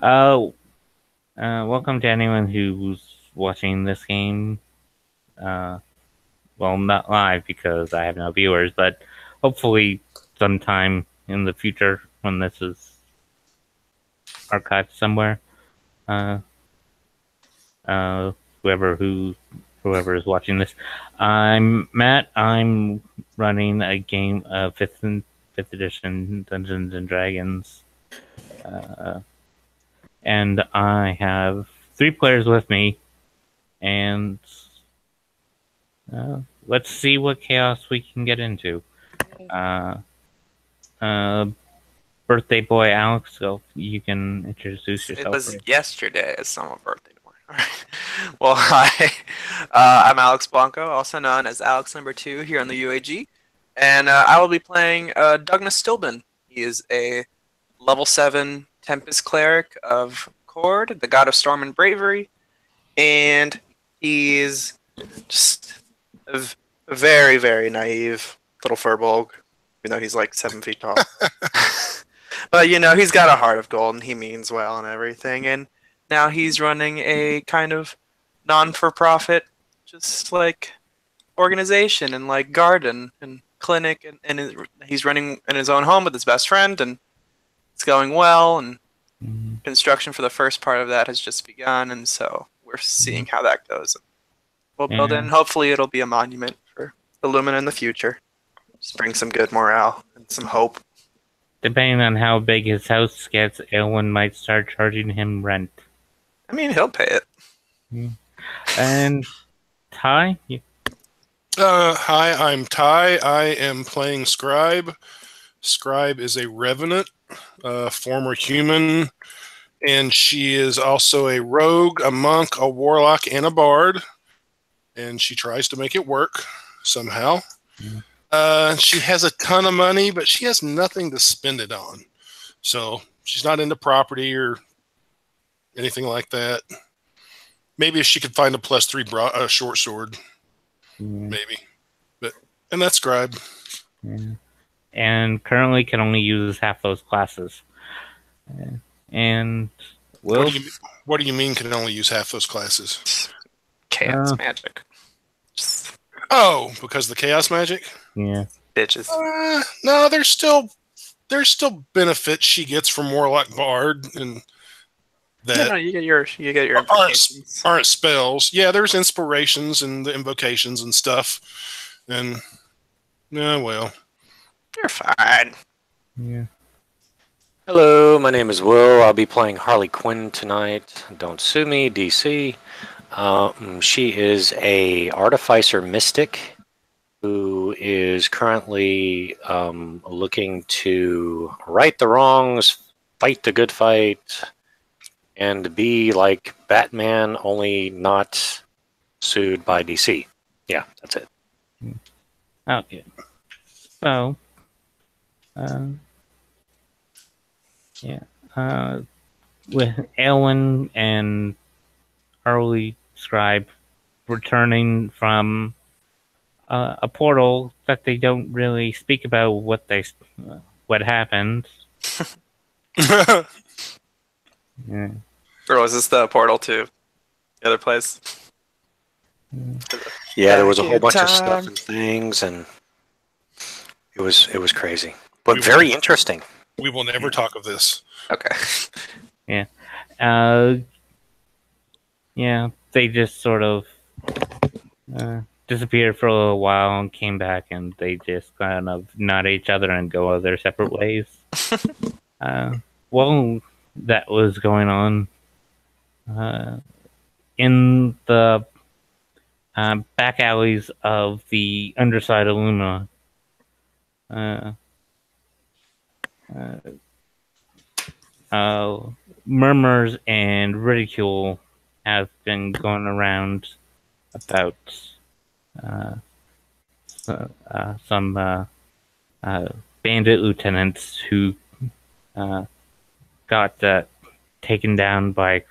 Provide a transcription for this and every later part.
Uh, Welcome to anyone who's watching this game. Uh, well, not live because I have no viewers, but hopefully sometime in the future when this is archived somewhere. Uh, uh, whoever who whoever is watching this. I'm Matt. I'm running a game of fifth edition Dungeons and Dragons. Uh, and I have three players with me, and let's see what chaos we can get into. Uh, uh, Birthday boy Alex, so you can introduce It yourself was first. yesterday as someone's birthday tomorrow. All right. Well, hi. I'm Alex Blanco, also known as Alex Number Two here on the UAG, and I will be playing Douglas Stilben. He is a level 7 Tempest cleric of Cord, the god of storm and bravery, and he's just a very, very naive little furbolg, even though he's like 7 feet tall. But he's got a heart of gold and he means well and everything. And now he's running a kind of non-for-profit, just like organization and like garden and clinic, and he's running in his own home with his best friend, and it's going well. And construction for the first part of that has just begun, and so we're seeing how that goes. We'll build Yeah. in. Hopefully, it'll be a monument for Illumina in the future. Just bring some good morale and some hope. Depending on how big his house gets, Elwin might start charging him rent. I mean, he'll pay it. And Ty? Hi, I'm Ty. I am playing Scribe. Scribe is a revenant, former human, and she is also a rogue, a monk, a warlock, and a bard. And she tries to make it work somehow. She has a ton of money, but she has nothing to spend it on. So she's not into property or anything like that. Maybe if she could find a +3 short sword, maybe. And that's Scribe. Yeah. And currently can only use half those classes. And Will? What do you mean can only use half those classes? Chaos magic. Oh, because the chaos magic? Yeah. Bitches. No, there's still benefits she gets from Warlock Bard and that. No, you get your aren't spells. Yeah, there's inspirations and the invocations and stuff. And well. You're fine. Yeah. Hello, my name is Will. I'll be playing Harley Quinn tonight. Don't sue me, DC. She is a artificer mystic who is currently looking to right the wrongs, fight the good fight, and be like Batman, only not sued by DC. Yeah, that's it. Okay. So, with Elwin and Harley Scribe returning from a portal that they don't really speak about what happened. Yeah. Or was this the portal to the other place? Yeah, there was a whole bunch of stuff and things, and it was crazy, but very interesting. We will never talk of this. Okay. Yeah. Yeah, they just sort of disappeared for a little while and came back, and they just kind of nod at each other and go their separate ways. While that was going on, in the back alleys of the underside of Luna, murmurs and ridicule have been going around about some bandit lieutenants who got taken down by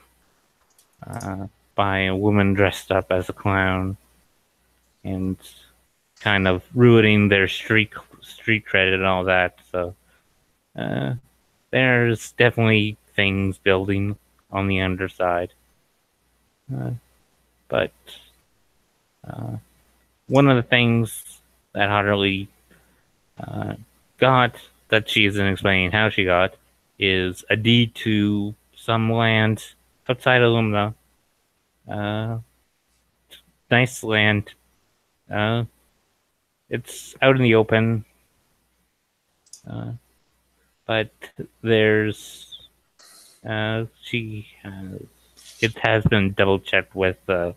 a woman dressed up as a clown, and kind of ruining their street credit and all that. So there's definitely things building on the underside. But one of the things that Harley got, that she isn't explaining how she got, is a deed to some land outside of Lumina. Nice land. It's out in the open. But there's it has been double checked with the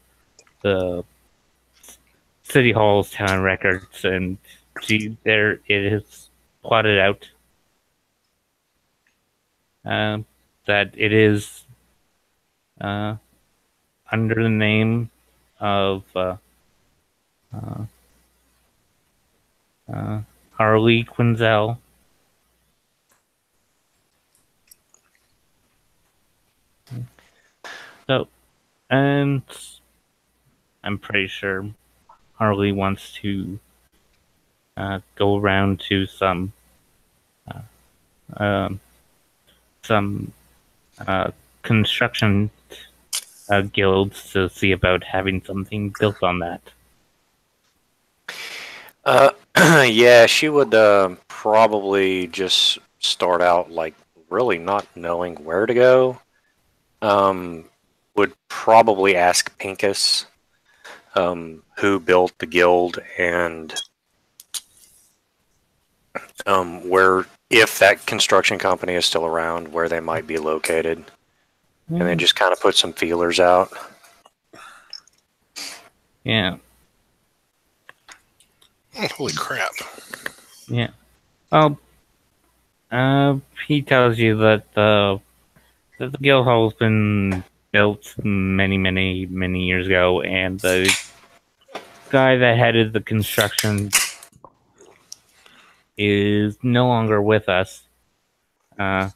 City Hall's town records, and it is plotted out that it is under the name of Harley Quinzel. So, and I'm pretty sure Harley wants to go around to some construction guilds to see about having something built on that. Yeah, she would probably just start out like really not knowing where to go. Would probably ask Pincus who built the guild and where, if that construction company is still around, where they might be located. And then just kind of put some feelers out. Yeah. Holy crap. Yeah. Well, he tells you that the guild hall's been built many, many, many years ago, and the guy that headed the construction is no longer with us. But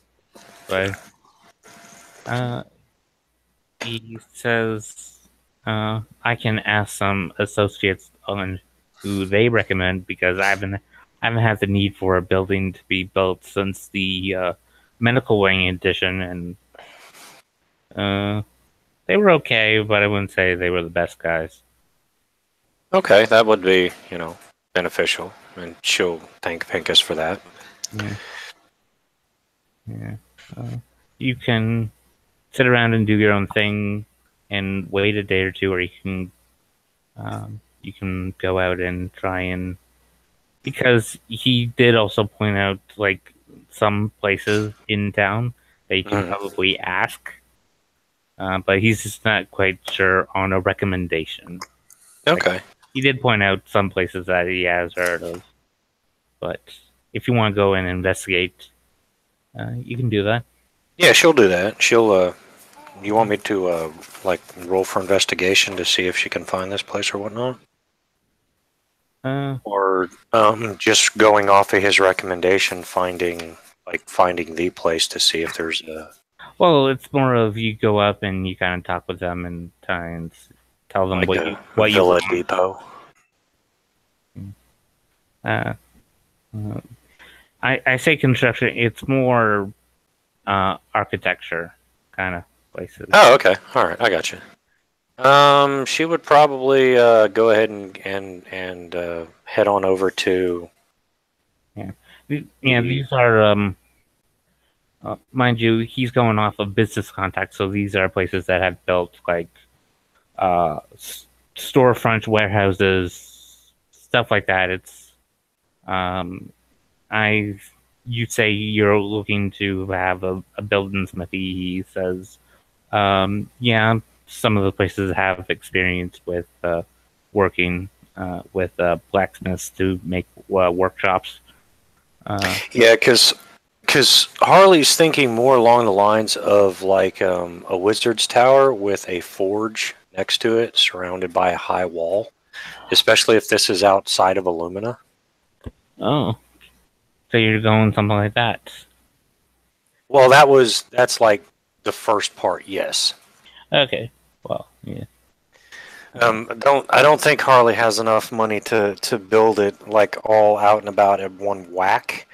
he says I can ask some associates on who they recommend, because I haven't had the need for a building to be built since the medical wing edition, and they were okay, but I wouldn't say they were the best guys. Okay, that would be, beneficial, and she'll thank Pincus for that. Yeah. You can sit around and do your own thing and wait a day or two, or you can go out and try and, because he did also point out like some places in town that you can probably ask, but he's just not quite sure on a recommendation. Okay. Like, he did point out some places that he has heard of, but if you want to go and investigate, you can do that. Yeah, she'll do that. She'll. You want me to roll for investigation to see if she can find this place or whatnot? Or just going off of his recommendation, finding the place to see if there's a. Well, it's more of you go up and you kind of talk with them and try and tell them what you Villa want. Depot. I say construction. It's more architecture kind of places. Oh, okay. All right, I got you. She would probably go ahead and head on over to. These are mind you, he's going off of business contacts, so these are places that have built like storefront warehouses, stuff like that. It's you say you're looking to have a building smithy. He says, yeah, some of the places have experience with working with blacksmiths to make workshops. Yeah, because Harley's thinking more along the lines of like a wizard's tower with a forge next to it, surrounded by a high wall, especially if this is outside of Illumina. Oh, so you're going something like that? Well, that's like the first part, yes. Okay. Well, yeah. I don't think Harley has enough money to build it like all out and about at one whack,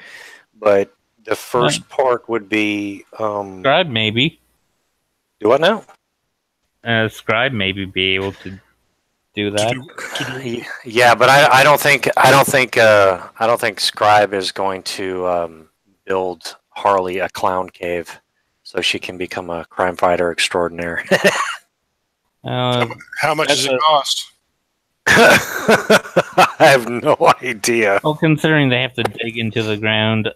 but The first part would be Scribe maybe. do what now? Scribe maybe be able to do that. Yeah, but I don't think Scribe is going to build Harley a clown cave so she can become a crime fighter extraordinaire. How much does it cost? I have no idea. Well, considering they have to dig into the ground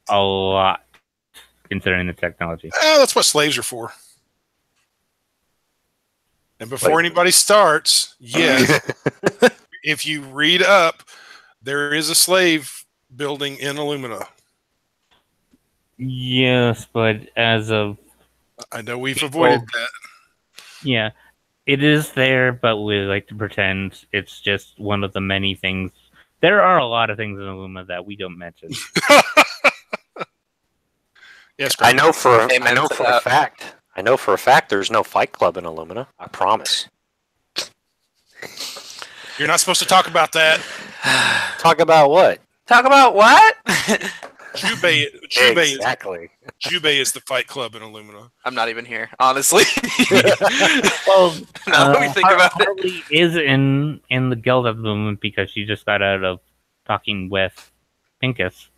a lot, considering the technology. That's what slaves are for. And before anybody starts, yes, if you read up, there is a slave building in Illumina. Yes, but as of... I know we've avoided that. Yeah, it is there, but we like to pretend it's just one of the many things. There are a lot of things in Illumina that we don't mention. Yes, I know for a fact. I know for a fact there's no Fight Club in Illumina. I promise. You're not supposed to talk about that. Talk about what? Talk about what? Jubei Exactly. Jubei is the Fight Club in Illumina. I'm not even here, honestly. Well, now let me think about it. Harley is in the guild at the moment because she just got out of talking with Pincus.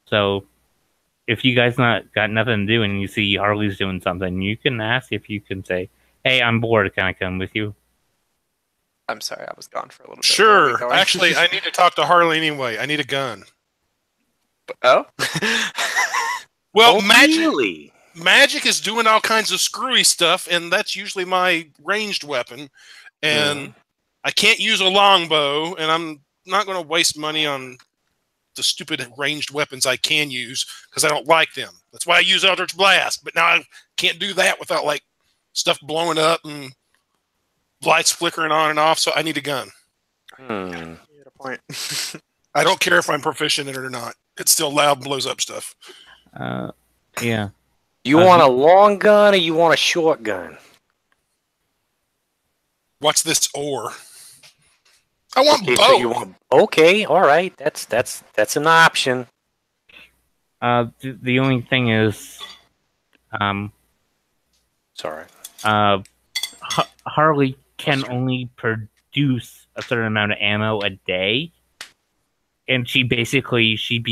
So if you guys got nothing to do and you see Harley's doing something, you can ask if you can say, "Hey, I'm bored. Can I come with you?" I'm sorry, I was gone for a little bit. Sure. Actually, I need to talk to Harley anyway. I need a gun. Oh? Well, really? Magic is doing all kinds of screwy stuff, and that's usually my ranged weapon. And I can't use a longbow, and I'm not going to waste money on the stupid ranged weapons I can use because I don't like them. That's why I use Eldritch Blast. But now I can't do that without like stuff blowing up and lights flickering on and off. So I need a gun. You had a point. I don't care if I'm proficient in it or not. It's still loud and blows up stuff. Yeah. You want a long gun or you want a short gun? What's this ore? I want both. So you want, okay, all right. That's an option. The only thing is, Sorry. Harley can only produce a certain amount of ammo a day, and she'd be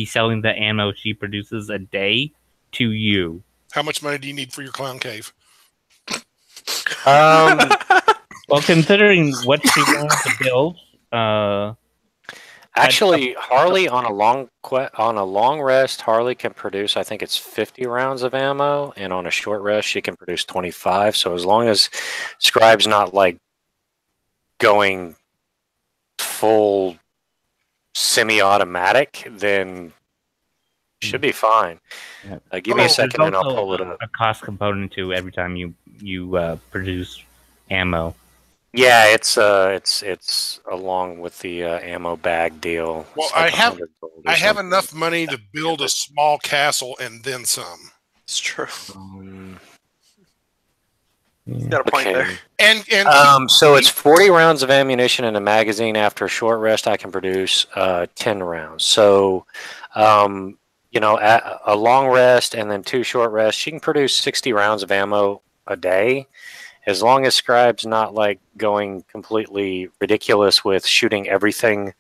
selling the ammo she produces a day to you. How much money do you need for your clown cave? Well, considering what she wants to build, actually, Harley on a long rest, Harley can produce, I think it's 50 rounds of ammo, and on a short rest, she can produce 25. So as long as Scribe's not like going full semi-automatic, then should be fine. Yeah. Give me a second and I'll pull it up. A cost component to every time you produce ammo. Yeah, it's along with the ammo bag deal. Well, Like I have enough money to build a small castle and then some. It's true. Yeah. Got a point there. And so it's 40 rounds of ammunition in a magazine. After a short rest, I can produce 10 rounds. So, a long rest and then 2 short rests, she can produce 60 rounds of ammo a day. As long as Scribe's not like going completely ridiculous with shooting everything,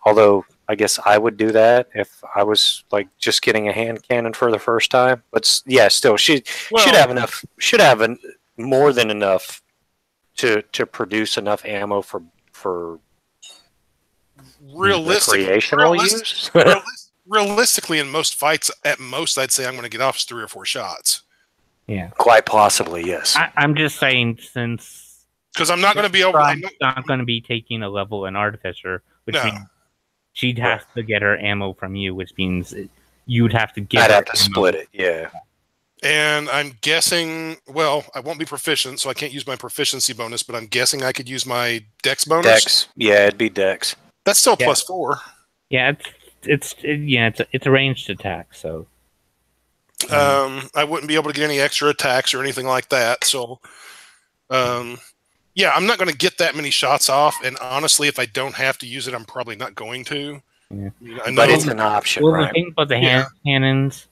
although I guess I would do that if I was like just getting a hand cannon for the first time. But yeah, still, should have enough. Should have more than enough to produce enough ammo for recreational use. Realistically, in most fights, at most, I'd say I'm going to get off 3 or 4 shots. Yeah, quite possibly, yes. I'm just saying, since because I'm not going to be able. I'm not going to be taking a level in Artificer, which means she'd have to get her ammo from you, which means you'd have to get. I'd have to split it, yeah. And I'm guessing, well, I won't be proficient, so I can't use my proficiency bonus, but I'm guessing I could use my Dex bonus. Dex, yeah, it'd be Dex. That's still +4. Yeah, it's a ranged attack, so. I wouldn't be able to get any extra attacks or anything like that. So, yeah, I'm not going to get that many shots off. And honestly, if I don't have to use it, I'm probably not going to. Yeah. I know. But it's an option, Well, the right? thing about the hand cannons,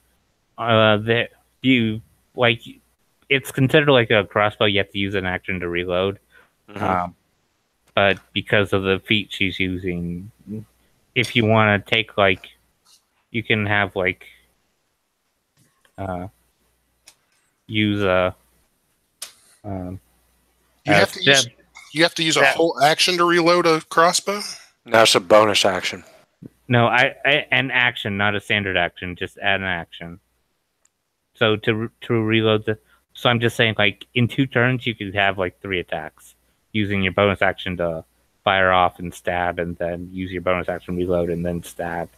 that you like, it's considered like a crossbow. You have to use an action to reload. Mhm. But because of the feat she's using, if you want to take like, you can have like, use a You have to use. step. You have to use a Step. whole action to reload a crossbow. That's a bonus action. No, an action, not a standard action. Just add an action. So to reload the. So I'm just saying, like in 2 turns, you could have like 3 attacks using your bonus action to fire off and stab, and then use your bonus action reload and then stab.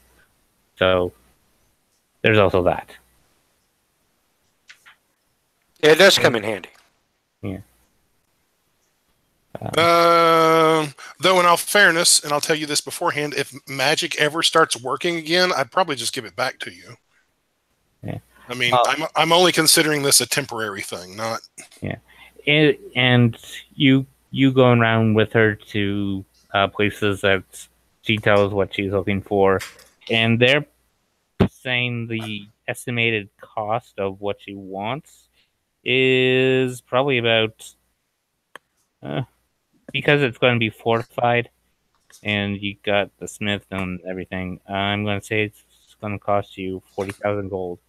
So there's also that. Yeah, it does come in handy. Yeah. Though, in all fairness, and I'll tell you this beforehand, if magic ever starts working again, I'd probably just give it back to you. Yeah. I mean, I'm only considering this a temporary thing, not. Yeah, and you going around with her to places that she tells what she's looking for, and they're saying the estimated cost of what she wants is probably about, because it's going to be fortified, and you got the smith and everything. I'm going to say it's going to cost you 40,000 gold.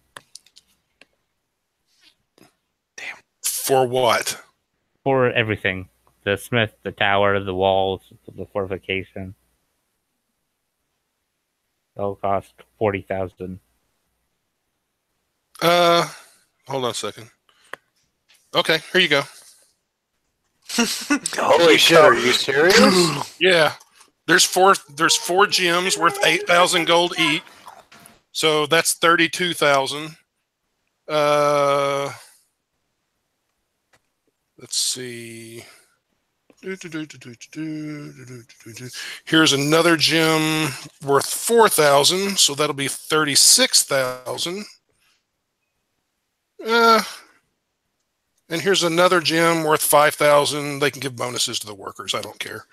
For what? For everything. The smith, the tower, the walls, the fortification. They'll cost 40,000. Hold on a second. Okay, here you go. Holy shit, are you serious? Yeah. There's four gems worth 8,000 gold each. So that's 32,000. Let's see. Here's another gem worth 4,000, so that'll be 36,000. And here's another gem worth 5,000. They can give bonuses to the workers. I don't care.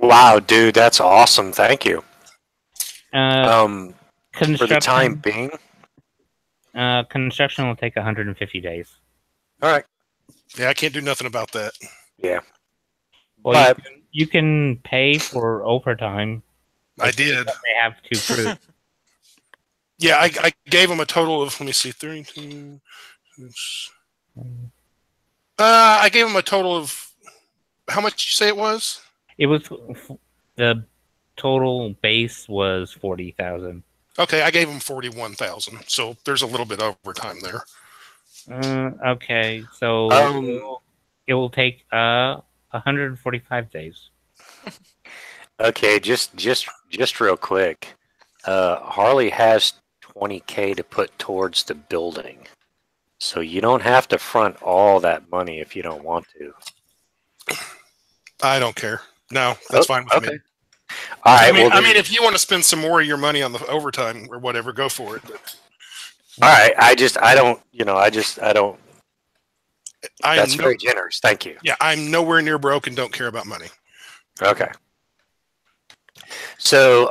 Wow, dude, that's awesome. Thank you. For the time being. Construction will take 150 days. All right. Yeah, I can't do nothing about that. Yeah. Well, you can pay for overtime. I did. They have 2 crews. Yeah, I gave them a total of, let me see, 32. I gave them a total of, how much did you say it was? It was, the total base was 40,000. Okay, I gave them 41,000, so there's a little bit of overtime there. Okay, so it will take 145 days. Okay, just real quick. Harley has 20K to put towards the building, so you don't have to front all that money if you don't want to. I don't care. No, that's fine with me. All right. I mean, if you want to spend some more of your money on the overtime or whatever, go for it. But... All right. I don't. That's very generous. Thank you. Yeah, I'm nowhere near broke and don't care about money. Okay. So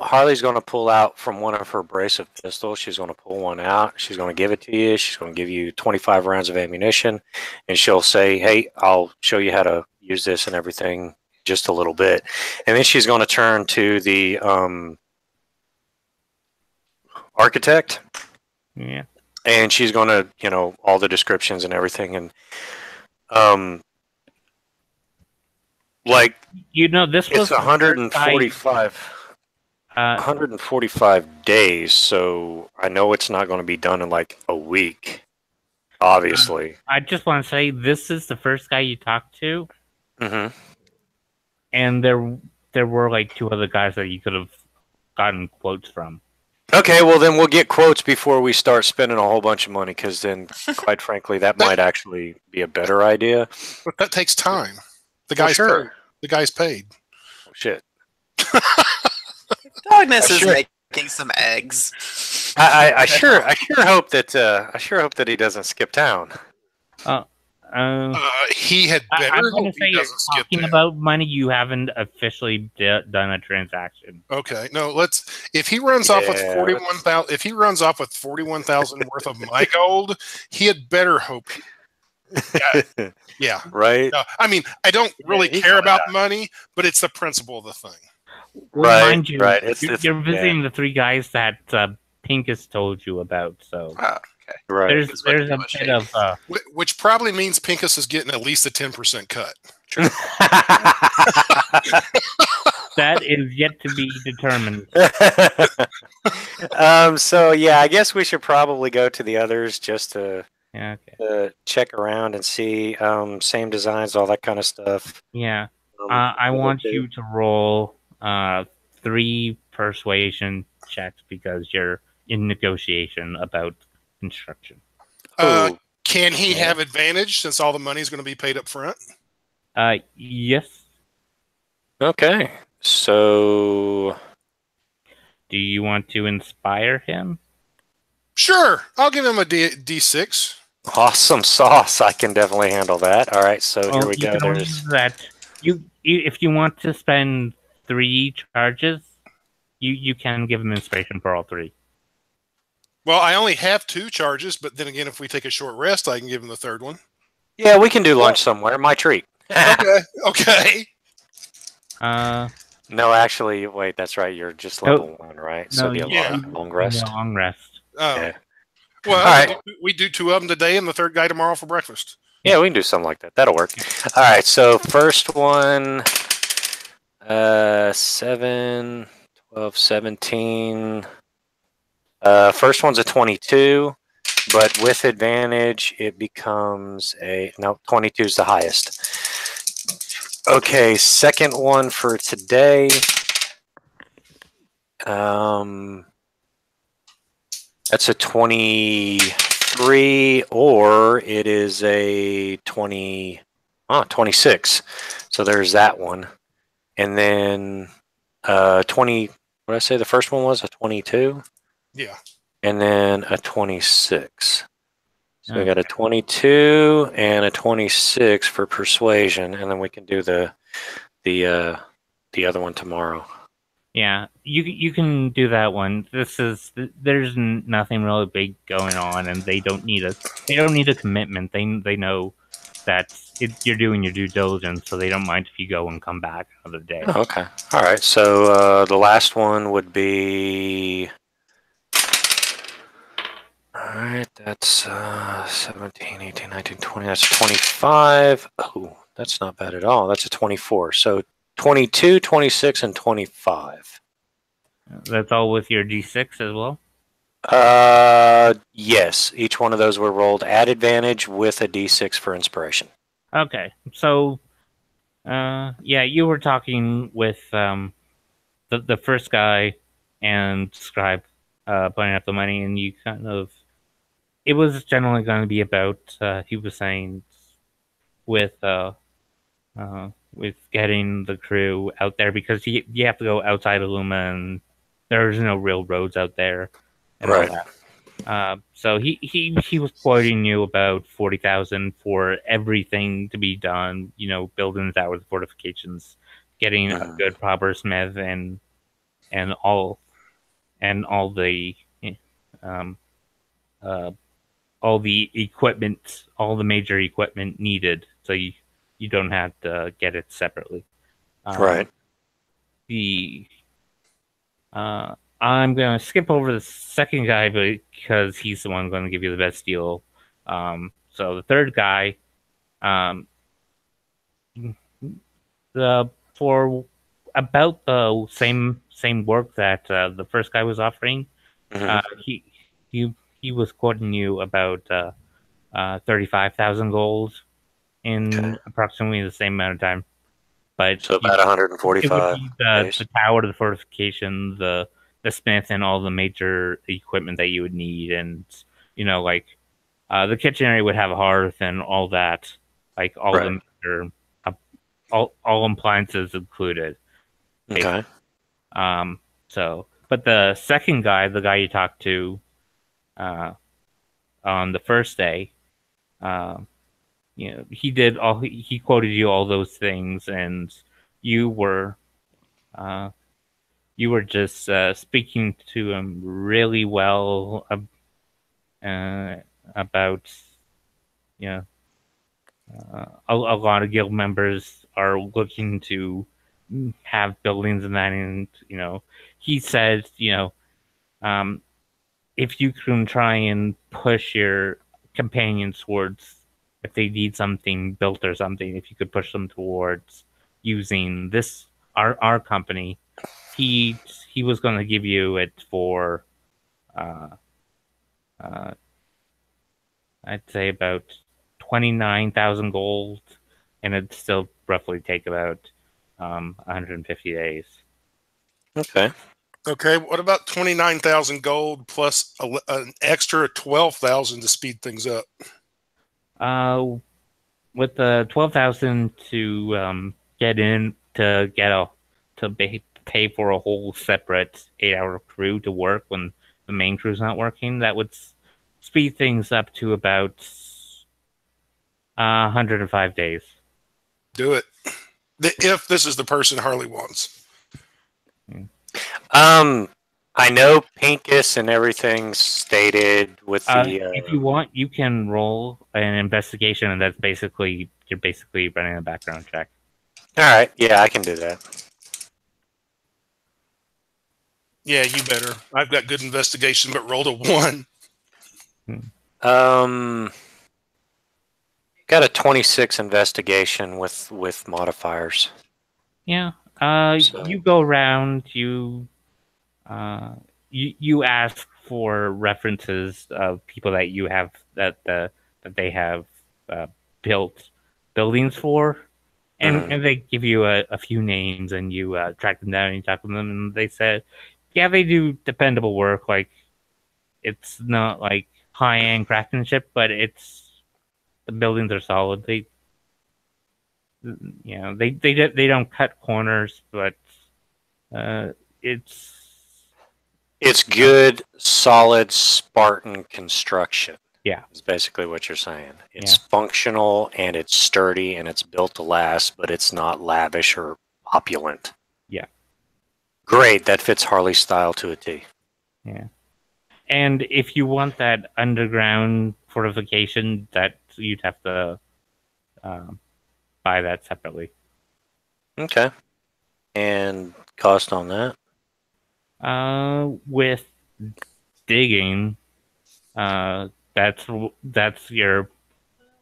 Harley's going to pull out from one of her brace of pistols. She's going to pull one out. She's going to give it to you. She's going to give you 25 rounds of ammunition, and she'll say, "Hey, I'll show you how to use this and everything." Just a little bit, and then she's going to turn to the architect. Yeah, and she's going to, all the descriptions and everything, and this was 145 days. So I know it's not going to be done in like a week. Obviously, I just want to say this is the first guy you talked to. Mm-hmm. And there were like 2 other guys that you could have gotten quotes from. Okay, well then we'll get quotes before we start spending a whole bunch of money, because then, quite frankly, that might actually be a better idea. But that takes time. The guy's paid. The guy's paid. Oh, shit. Dogness is making some eggs. I sure hope that he doesn't skip town. He had better I'm going hope to say he you're doesn't skip talking that. about money. You haven't officially done a transaction. Okay, no, let's. If he runs off with Yeah, 41,000, if he runs off with 41,000 worth of my gold, he had better hope. Yeah. Right. No, I mean, I don't really he's care gonna about die. money, but it's the principle of the thing. Well, Right, mind you, right. It's you're visiting the three guys that Pincus told you about. So Oh, okay. right. there's It's what a you bit of Which probably means Pincus is getting at least a 10% cut. that is yet to be determined. So yeah, I guess we should probably go to the others just to Yeah. Okay. check around and see same designs, all that kind of stuff. Yeah. I want you to roll 3 persuasion checks because you're in negotiation about construction. Oh, Can he have advantage since all the money is going to be paid up front? Yes. okay. So Do you want to inspire him? Sure, I'll give him a D6. awesome sauce. I can definitely handle that. All right, so here we You go. can only There's use that. If you want to spend 3 charges, you can give him inspiration for all 3. Well, I only have 2 charges, but then again, if we take a short rest, I can give him the third one. yeah, we can do lunch somewhere. My treat. Okay. Okay. No, actually, wait. That's right. You're just level 1, right? So no, it'd be yeah. a long rest. Long rest. Oh. Yeah. Well, All right. we do 2 of them today and the third guy tomorrow for breakfast. Yeah, we can do something like that. That'll work. All right, so first one, 7, 12, 17. First one's a 22, but with advantage, it becomes no, 22 is the highest. Okay, second one for today. That's a 23, or it is a 26. So there's that one. And then 20, what did I say the first one was? A 22? Yeah. And then a 26. So we got a 22 and a 26 for persuasion, and then we can do the other one tomorrow. Yeah, you can do that one. There's nothing really big going on, and they don't need a commitment. They know that you're doing your due diligence, so they don't mind if you go and come back another day. Oh, okay. All right. So the last one would be. All right. That's 17, 18, 19, 20. That's 25. Oh, that's not bad at all. That's a 24. So 22, 26, and 25. That's all with your D6 as well? Yes. Each one of those were rolled at advantage with a D6 for inspiration. Okay. So, yeah, you were talking with the first guy and Scribe putting up the money, and you kind of... It was generally going to be about, he was saying, with getting the crew out there, because you have to go outside of Luma, and there's no real roads out there, and right. all that. So he was quoting you about 40,000 for everything to be done. You know, building the towers, fortifications, getting a good proper smith, and all the equipment, all the major equipment needed, so you don't have to get it separately. Right. I'm going to skip over the second guy because he's the one going to give you the best deal. So the third guy, for about the same work that the first guy was offering, he was quoting you about 35,000 gold in approximately the same amount of time. But so about 145. It would be the tower, the fortification, the smith, and all the major equipment that you would need, and like the kitchen area would have a hearth and all that, like all the major, all appliances included. Okay. So, but the second guy, the guy you talked to on the first day, he did all he quoted you all those things, and you were uh, just speaking to him really well about you know a lot of guild members are looking to have buildings and that, and he said um, if you can try and push your companions towards, if they need something built or something, if you could push them towards using this our company, he was going to give you it for uh, uh, I'd say about 29,000 gold, and it'd still roughly take about 150 days. Okay. Okay, what about 29,000 gold plus an extra 12,000 to speed things up? With the 12,000 to get in to pay for a whole separate 8-hour crew to work when the main crew's not working, that would speed things up to about 105 days. Do it. If this is the person Harley wants. I know Pinkus and everything stated with the. If you want, you can roll an investigation, and that's you're basically running a background check. All right, yeah, I can do that. Yeah, you better. I've got good investigation, but rolled a 1. Got a 26 investigation with modifiers. Yeah. So- You go around. You ask for references of people that you have that they have built buildings for, and they give you a few names, and you track them down and you talk to them, and they said, yeah, they do dependable work. Like, it's not like high end craftsmanship, but the buildings are solid. They they don't cut corners, but it's good, solid Spartan construction. Yeah. Is basically what you're saying. It's functional and it's sturdy and it's built to last, but it's not lavish or opulent. Yeah. Great. That fits Harley's style to a T. Yeah. And if you want that underground fortification, that you'd have to buy that separately. Okay. And cost on that? With digging, that's your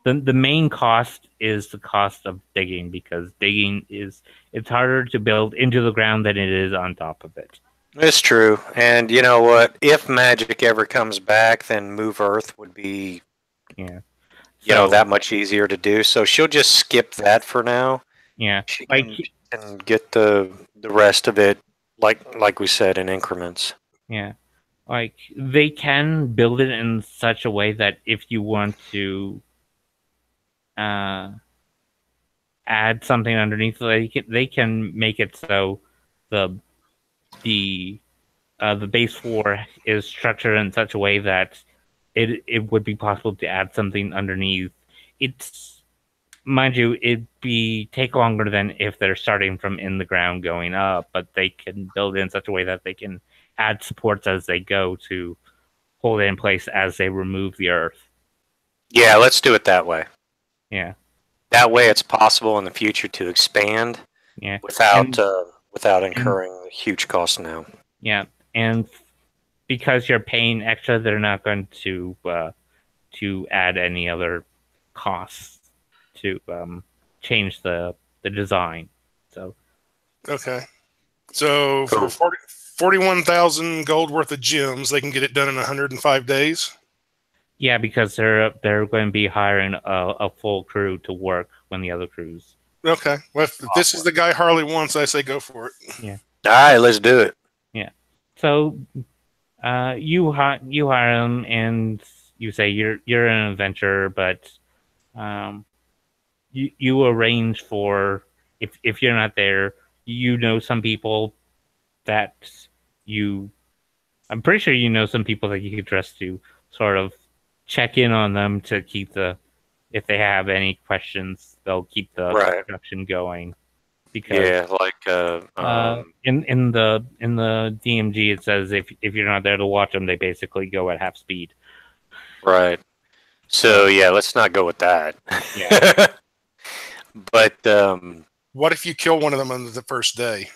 the main cost is the cost of digging, because digging it's harder to build into the ground than it is on top of it. It's true. And you know what? If magic ever comes back, then move earth would be that much easier to do. So she'll just skip that for now. Yeah. She can get the rest of it like we said, in increments. Yeah. Like, they can build it in such a way that if you want to add something underneath, they can make it so the base floor is structured in such a way that it would be possible to add something underneath. It's, mind you, it'd take longer than if they're starting from in the ground going up, but they can build it in such a way that they can add supports as they go to hold it in place as they remove the earth. Yeah, let's do it that way. Yeah. That way it's possible in the future to expand without incurring huge costs now. Yeah, and because you're paying extra, they're not going to add any other costs to change the design. So okay, so for 41,000 gold worth of gems, they can get it done in 105 days. Yeah, because they're going to be hiring a full crew to work when the other crews. Okay, well, if this is the guy Harley wants, I say go for it. Yeah. All right, let's do it. Yeah. So, you hire him, and you say you're an adventurer, but you arrange for, if you're not there, some people that I'm pretty sure some people that you could trust to sort of check in on them to keep the if they have any questions, they'll keep the Right. discussion going. Because Yeah, like in the DMG it says if you're not there to watch them, they basically go at half speed. right. So yeah, let's not go with that. Yeah. But What if you kill one of them on the first day?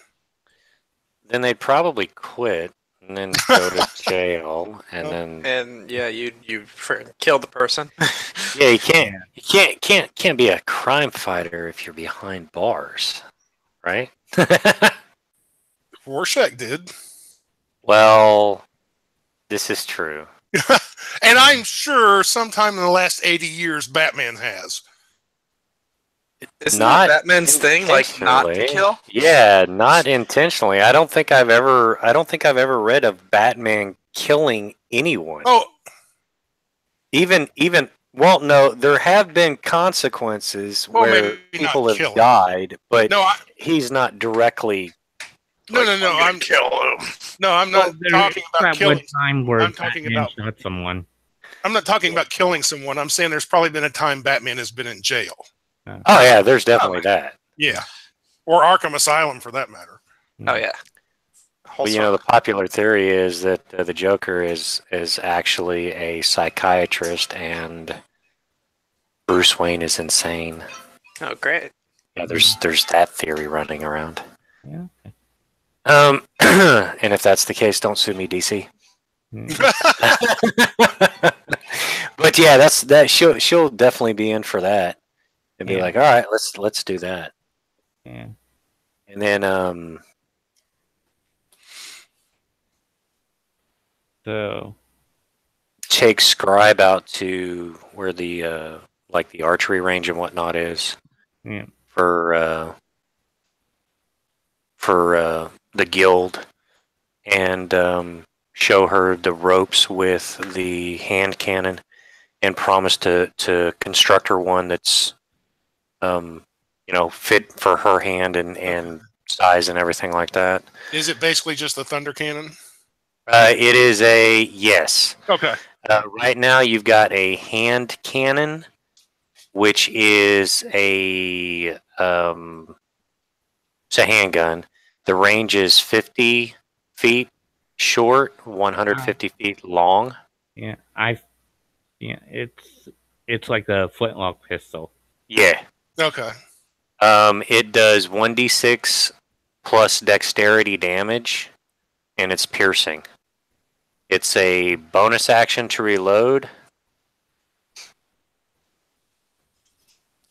then they'd probably quit and then go to jail, and then And yeah, you killed the person. yeah, you can't be a crime fighter if you're behind bars, right? Rorschach did. Well, this is true. And I'm sure sometime in the last 80 years, Batman has. Isn't Not that Batman's thing, like not to intentionally. kill? Yeah, not intentionally. I don't think I've ever read of Batman killing anyone. Oh, Even well, no, there have been consequences Well, where maybe not people have killing. died, but no, he's not directly. no, I'm kill him. no, I'm not talking about that killing. one time where I'm talking Batman about- shot someone. I'm not talking about killing someone. I'm saying there's probably been a time Batman has been in jail. Oh yeah, there's definitely that. Yeah, or Arkham Asylum for that matter. Oh yeah. But you know, the popular theory is that the Joker is actually a psychiatrist and Bruce Wayne is insane. Oh great. Yeah, there's that theory running around. Yeah. And if that's the case, don't sue me, DC. But yeah, that she'll definitely be in for that and be Yeah. like, all right, let's do that. Yeah. And then So take Scribe out to where the like the archery range and whatnot is yeah. for the guild, and show her the ropes with the hand cannon, and promise to construct her one that's fit for her hand and size and everything like that. Is it basically just the Thunder Cannon? It is a yes. Okay. Right now, you've got a hand cannon, which is it's a handgun. The range is 50 feet short, 150 feet long. Yeah. It's like a flintlock pistol. Yeah. Okay. It does 1d6 plus dexterity damage, and it's piercing. It's a bonus action to reload,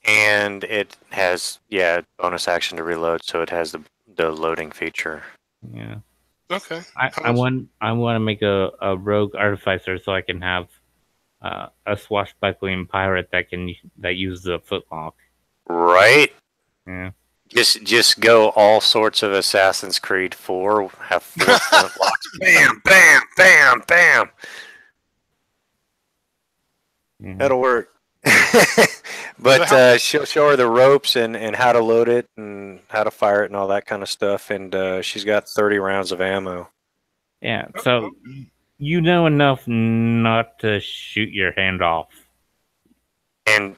and it has bonus action to reload, so it has the loading feature. Yeah. Okay. I want to make a rogue artificer so I can have a swashbuckling pirate that uses the footlock. Right? Yeah. Just go all sorts of Assassin's Creed 4. Have 4 flintlocks. Bam, bam, bam, bam. Yeah. That'll work. But she'll show her the ropes and how to load it and how to fire it and all that kind of stuff. And she's got 30 rounds of ammo. Yeah. So you know enough not to shoot your hand off. And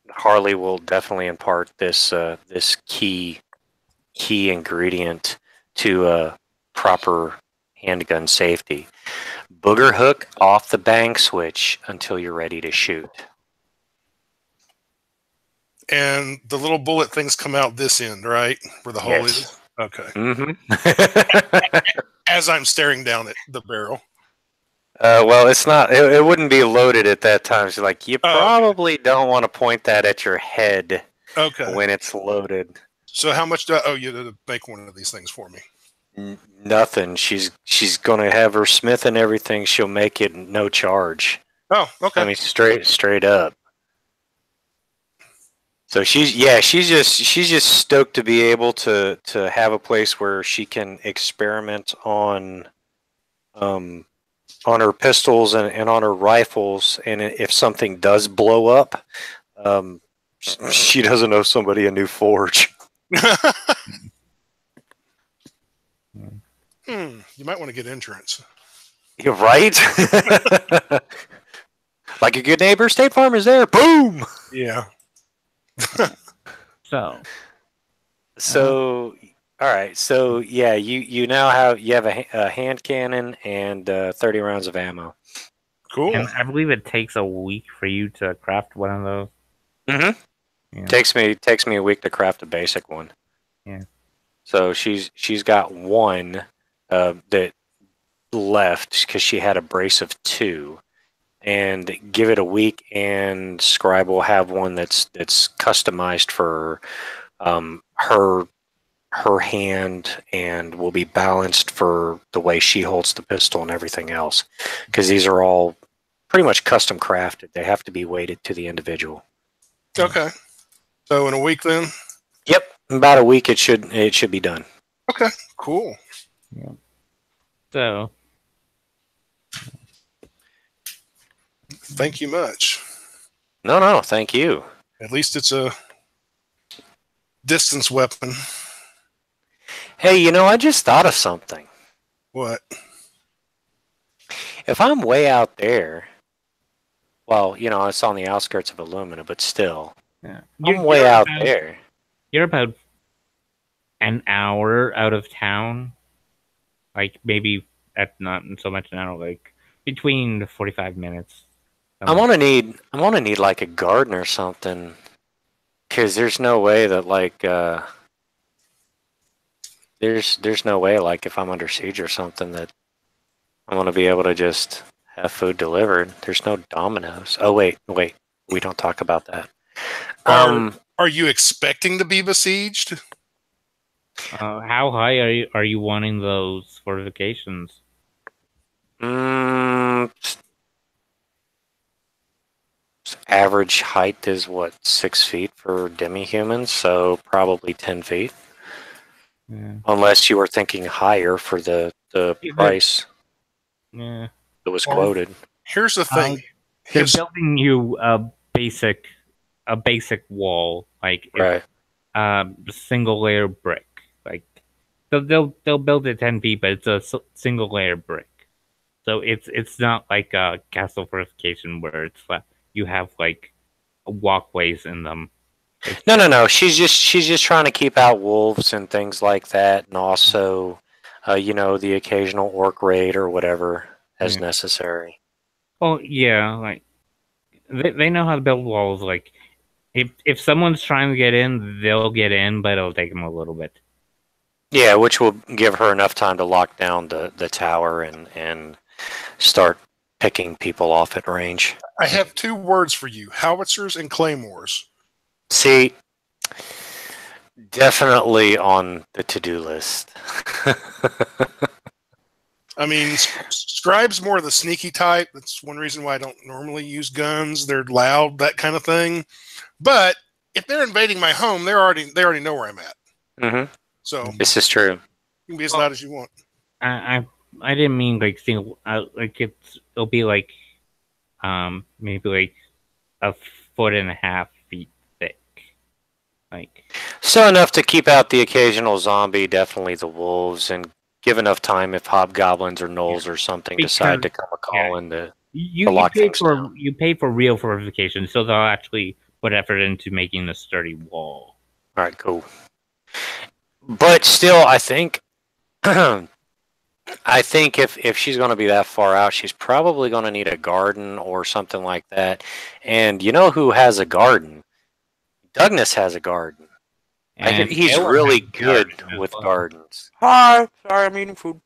Harley will definitely impart this key ingredient to proper handgun safety. Booger hook off the bang switch until you're ready to shoot. And the little bullet things come out this end, right? Where the hole Yes. is? Okay. Mm-hmm. As I'm staring down at the barrel. Well, it's not. It wouldn't be loaded at that time. So, like, you Oh, okay. probably don't want to point that at your head Okay. when it's loaded. So how much do I owe you to make one of these things for me? Nothing. She's gonna have her smith and everything. She'll make it no charge. Oh, okay. I mean, straight up. So she's just stoked to be able to have a place where she can experiment on her pistols and on her rifles, and if something does blow up, she doesn't owe somebody a new forge. You might want to get insurance. You're right. Like a good neighbor, State Farm is there. Boom. Yeah. So, So, all right. So, yeah, you now have a hand cannon and 30 rounds of ammo. Cool. and I believe it takes a week for you to craft one of those. Mm-hmm. Yeah. Takes me a week to craft a basic one. Yeah. So she's got one that left because she had a brace of 2, and give it a week, and Scribe will have one that's customized for her hand and will be balanced for the way she holds the pistol and everything else, because these are all pretty much custom crafted. They have to be weighted to the individual. Okay. So in a week then? Yep, about a week it should be done. Okay. Cool. So, Thank you much. No, thank you. At least it's a distance weapon. Hey, I just thought of something. What? If I'm way out there, well, it's on the outskirts of Illumina, but still, yeah. I'm way out there. You're about an hour out of town. Like, maybe not so much an hour, like between 45 minutes. I'm gonna need like a garden or something, because there's no way that there's no way if I'm under siege or something that I'm gonna be able to just have food delivered. There's no Domino's. Oh wait, we don't talk about that. Are you expecting to be besieged? How high are you wanting those fortifications? Average height is what, 6 feet for demi-humans, so probably 10 feet. Yeah. Unless you were thinking higher for the price Yeah. that was quoted. Here's the thing. They're building you a basic wall, like Right. single layer brick. Like they'll build it 10 feet, but it's a single layer brick. So it's not like a castle fortification where it's you have like walkways in them. No. She's just trying to keep out wolves and things like that, and also, the occasional orc raid or whatever as necessary. Well, yeah, like they know how to build walls. Like if someone's trying to get in, they'll get in, but it'll take them a little bit. Yeah, which will give her enough time to lock down the tower and start picking people off at range. I have 2 words for you: howitzers and claymores. See, definitely on the to-do list. I mean, Scribe's more the sneaky type. That's one reason why I don't normally use guns. They're loud, that kind of thing. But if they're invading my home, they already know where I'm at. Mm-hmm. So This is true. you can be as loud as you want. I didn't mean like single. Like it'll be like maybe like 1.5 feet thick. Like So enough to keep out the occasional zombie, definitely the wolves, and give enough time if hobgoblins or gnolls or something decide to come a call in to you lock pay things down. you pay for real fortification, so they'll actually put effort into making a sturdy wall. All right, cool. But still, I think if she's going to be that far out, she's probably going to need a garden or something like that. And you know who has a garden? Douglas has a garden. He's Ellen really has a good garden as with well. gardens. Hi, sorry, I'm eating food.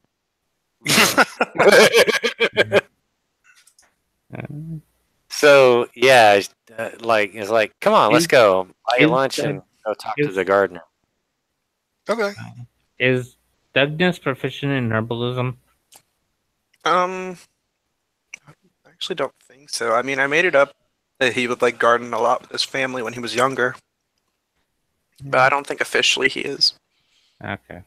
So yeah, it's like, come on, let's go. Buy you is lunch Doug- and go talk to is- the gardener. Okay. Is Douglas proficient in herbalism? I actually don't think so. I mean, I made it up that he would like garden a lot with his family when he was younger, but I don't think officially he is. Okay.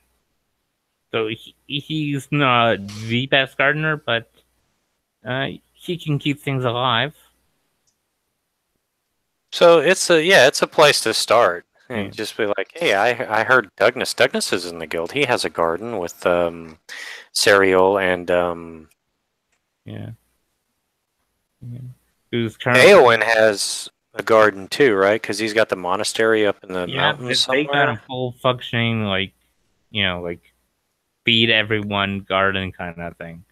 So he's not the best gardener, but he can keep things alive. So it's a place to start. And Hmm. just be like, hey, I heard Douglas. Douglas is in the guild. He has a garden with cereal and Yeah. who's currently Eowyn has a garden too, right? Because he's got the monastery up in the mountains they got a somewhere. full functioning like feed everyone garden kind of thing.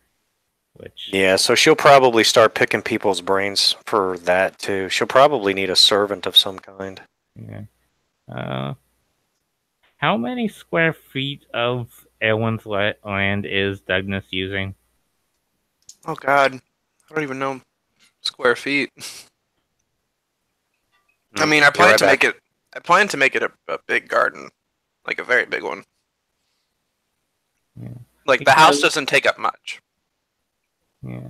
Which Yeah, so she'll probably start picking people's brains for that too. She'll probably need a servant of some kind. yeah. How many square feet of Elwyn's land is Douglas using? Oh God, I don't even know square feet. I mean, I Be right plan to back. make it. I plan to make it a big garden, like a very big one. Yeah. Like the house Because- doesn't take up much. Yeah.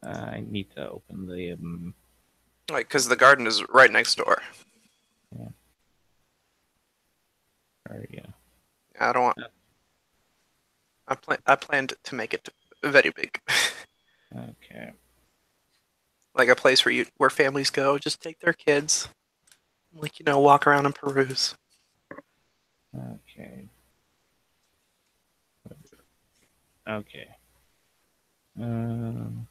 I need to open the Like, because the garden is right next door. there we go. I don't want. I planned to make it very big, Okay. like a place where families go, just take their kids, like walk around and peruse. Okay. Okay. Found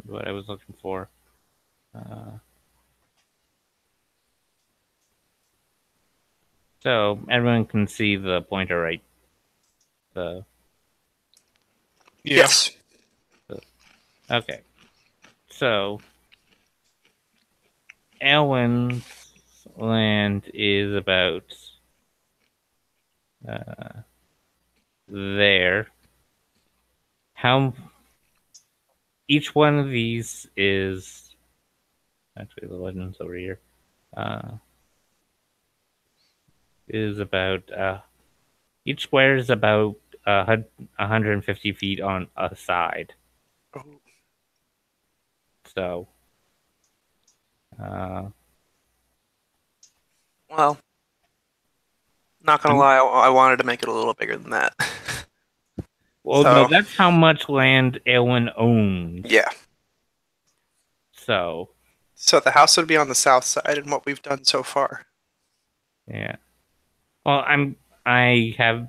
what I was looking for. So everyone can see the pointer, right? The Yeah. Yes. okay. So Elwyn's land is about there. How each one of these is actually the legend's over here. Is about each square is about 150 feet on a side. Oh, So, well, not gonna lie, I wanted to make it a little bigger than that. well, So- no, that's how much land Elwyn owns. Yeah. So, So the house would be on the south side, and what we've done so far. yeah. Well, I have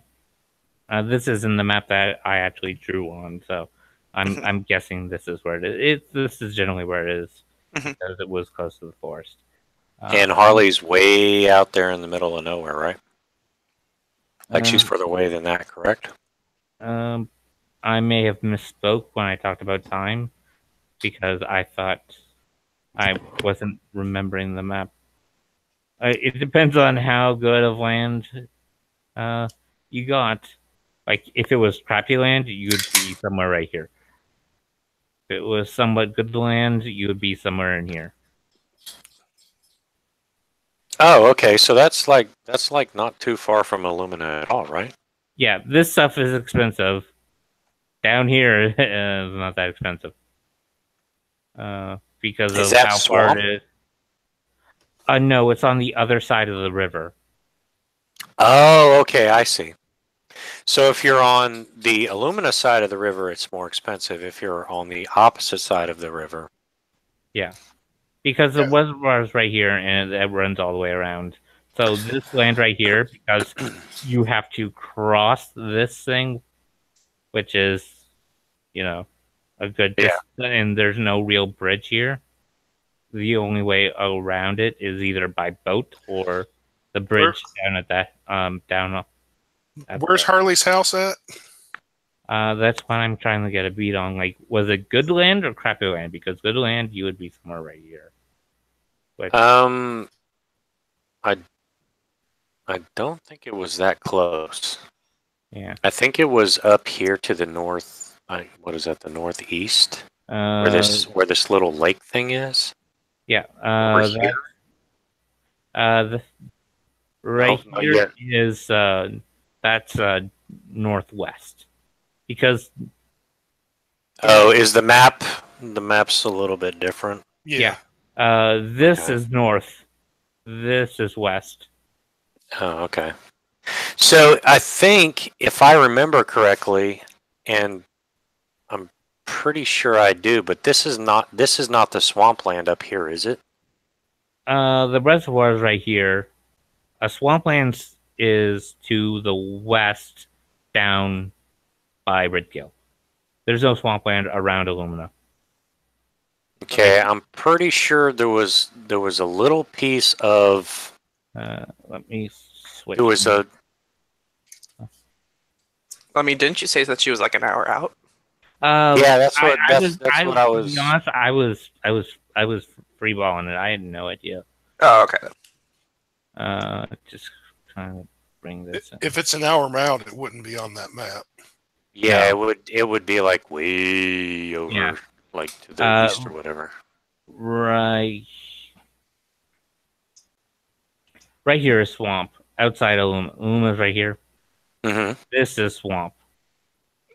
this is in the map that I actually drew on, so I'm guessing this is where it is. This is generally where it is Mhm. because it was close to the forest. And Harley's way out there in the middle of nowhere, right? Like she's further away than that, correct? I may have misspoke when I talked about time because I thought I wasn't remembering the map. It depends on how good of land you got. Like, if it was crappy land, you would be somewhere right here. If it was somewhat good land, you would be somewhere in here. Oh, okay. So that's like not too far from Illumina at all, right? Yeah, this stuff is expensive. Down here is not that expensive. Because Is of that how swamp? far it is. No, it's on the other side of the river. Oh, okay, I see. So if you're on the Illumina side of the river, it's more expensive. If you're on the opposite side of the river, Because the Yeah. reservoir is right here and it runs all the way around. So this land right here, because you have to cross this thing, which is, a good Yeah. distance, and there's no real bridge here. The only way around it is either by boat or the bridge down at that down. At Where's Harley's house at? that's what I'm trying to get a beat on. Like, was it good land or crappy land? Because good land, you would be somewhere right here. Which, I don't think it was that close. yeah. I think it was up here to the north. What is that? The northeast, where this little lake thing is. Yeah. Over here. Right not here yet. is that's northwest. Because Oh, is the map? The map's a little bit different. Yeah. this Okay. is north. This is west. Oh, okay. So I think, if I remember correctly, and I'm pretty sure I do, but this is not the swampland up here, is it? The reservoir is right here. Swamplands is to the west, down by Redgill. There's no swampland around Illumina. Okay, I'm pretty sure there was a little piece of Let me switch. there was a I mean, didn't you say that she was like an hour out? yeah, that's what I that's what I To was. be honest, I was freeballing it. I had no idea. Oh, okay. Just trying to bring this in. If it's an hour out, it wouldn't be on that map. Yeah, No. it would be like way over, Yeah. like to the east or whatever. Right here is swamp. Outside of Illumina. Illumina's right here. Mm-hmm. This is swamp.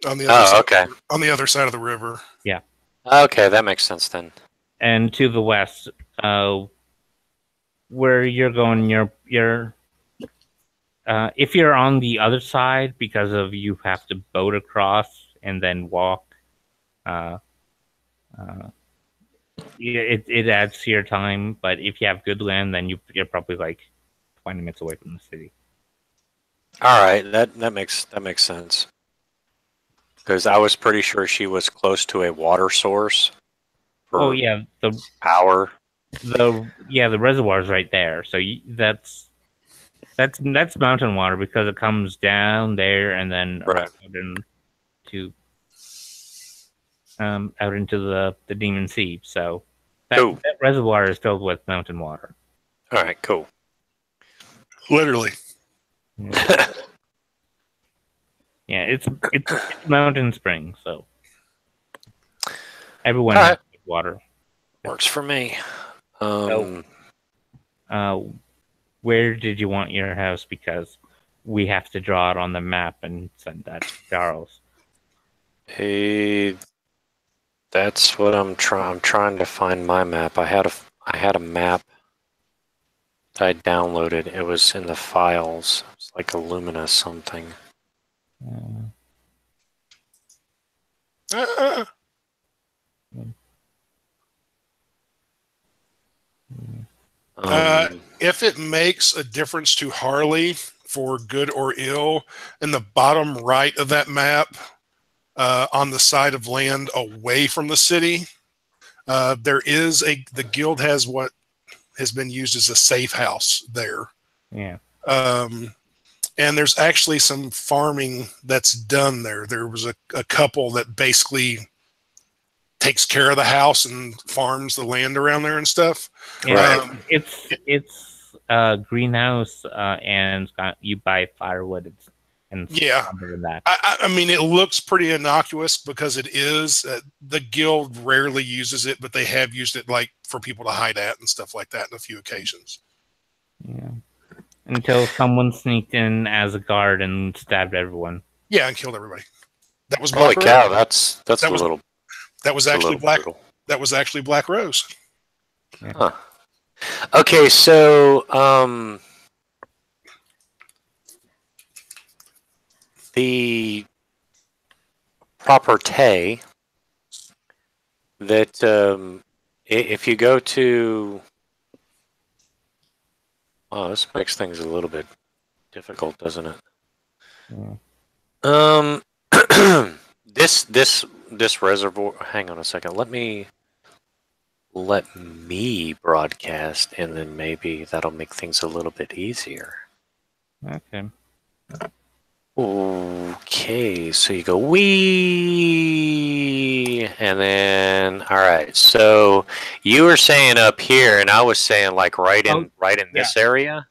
On the other Oh, side, okay. on the other side of the river. Okay, that makes sense then. And to the west, where you're going, you're if you're on the other side because of you have to boat across and then walk, it adds to your time. But if you have good land, then you're probably like 20 minutes away from the city. All right, that makes sense. Because I was pretty sure she was close to a water source. For Oh yeah, power. the reservoir's right there. So that's mountain water because it comes down there and then Right. out into the Demon Sea. So that Cool. reservoir is filled with mountain water. All right, cool. Literally. Yeah, it's mountain spring, so everyone All has right. good water. Works for me. Where did you want your house? Because we have to draw it on the map and send that to Charles. Hey, that's what I'm trying. I'm trying to find my map. I had a map that I downloaded. It was in the files. It's like Illumina something. If it makes a difference to Harley for good or ill, in the bottom right of that map, on the side of land away from the city, there is the guild has what has been used as a safe house there. Yeah. And there's actually some farming that's done there. There was a couple that basically takes care of the house and farms the land around there and stuff. Yeah, it's greenhouse and you buy firewood and Yeah. under that. I mean, it looks pretty innocuous because it is. The guild rarely uses it, but they have used it like for people to hide at and stuff like that on a few occasions. Yeah. Until someone sneaked in as a guard and stabbed everyone. Yeah, and killed everybody. That was Holy Black cow! Rose. That's That a was- little. That was a actually little Black. brutal. That was actually Black Rose. Huh. Okay, so the property that if you go to, oh, this makes things a little bit difficult, doesn't it? Yeah. This reservoir. Hang on a second. Let me broadcast, and then maybe that'll make things a little bit easier. Okay. Okay, so you go wee, and then all right. So you were saying up here, and I was saying like right in this area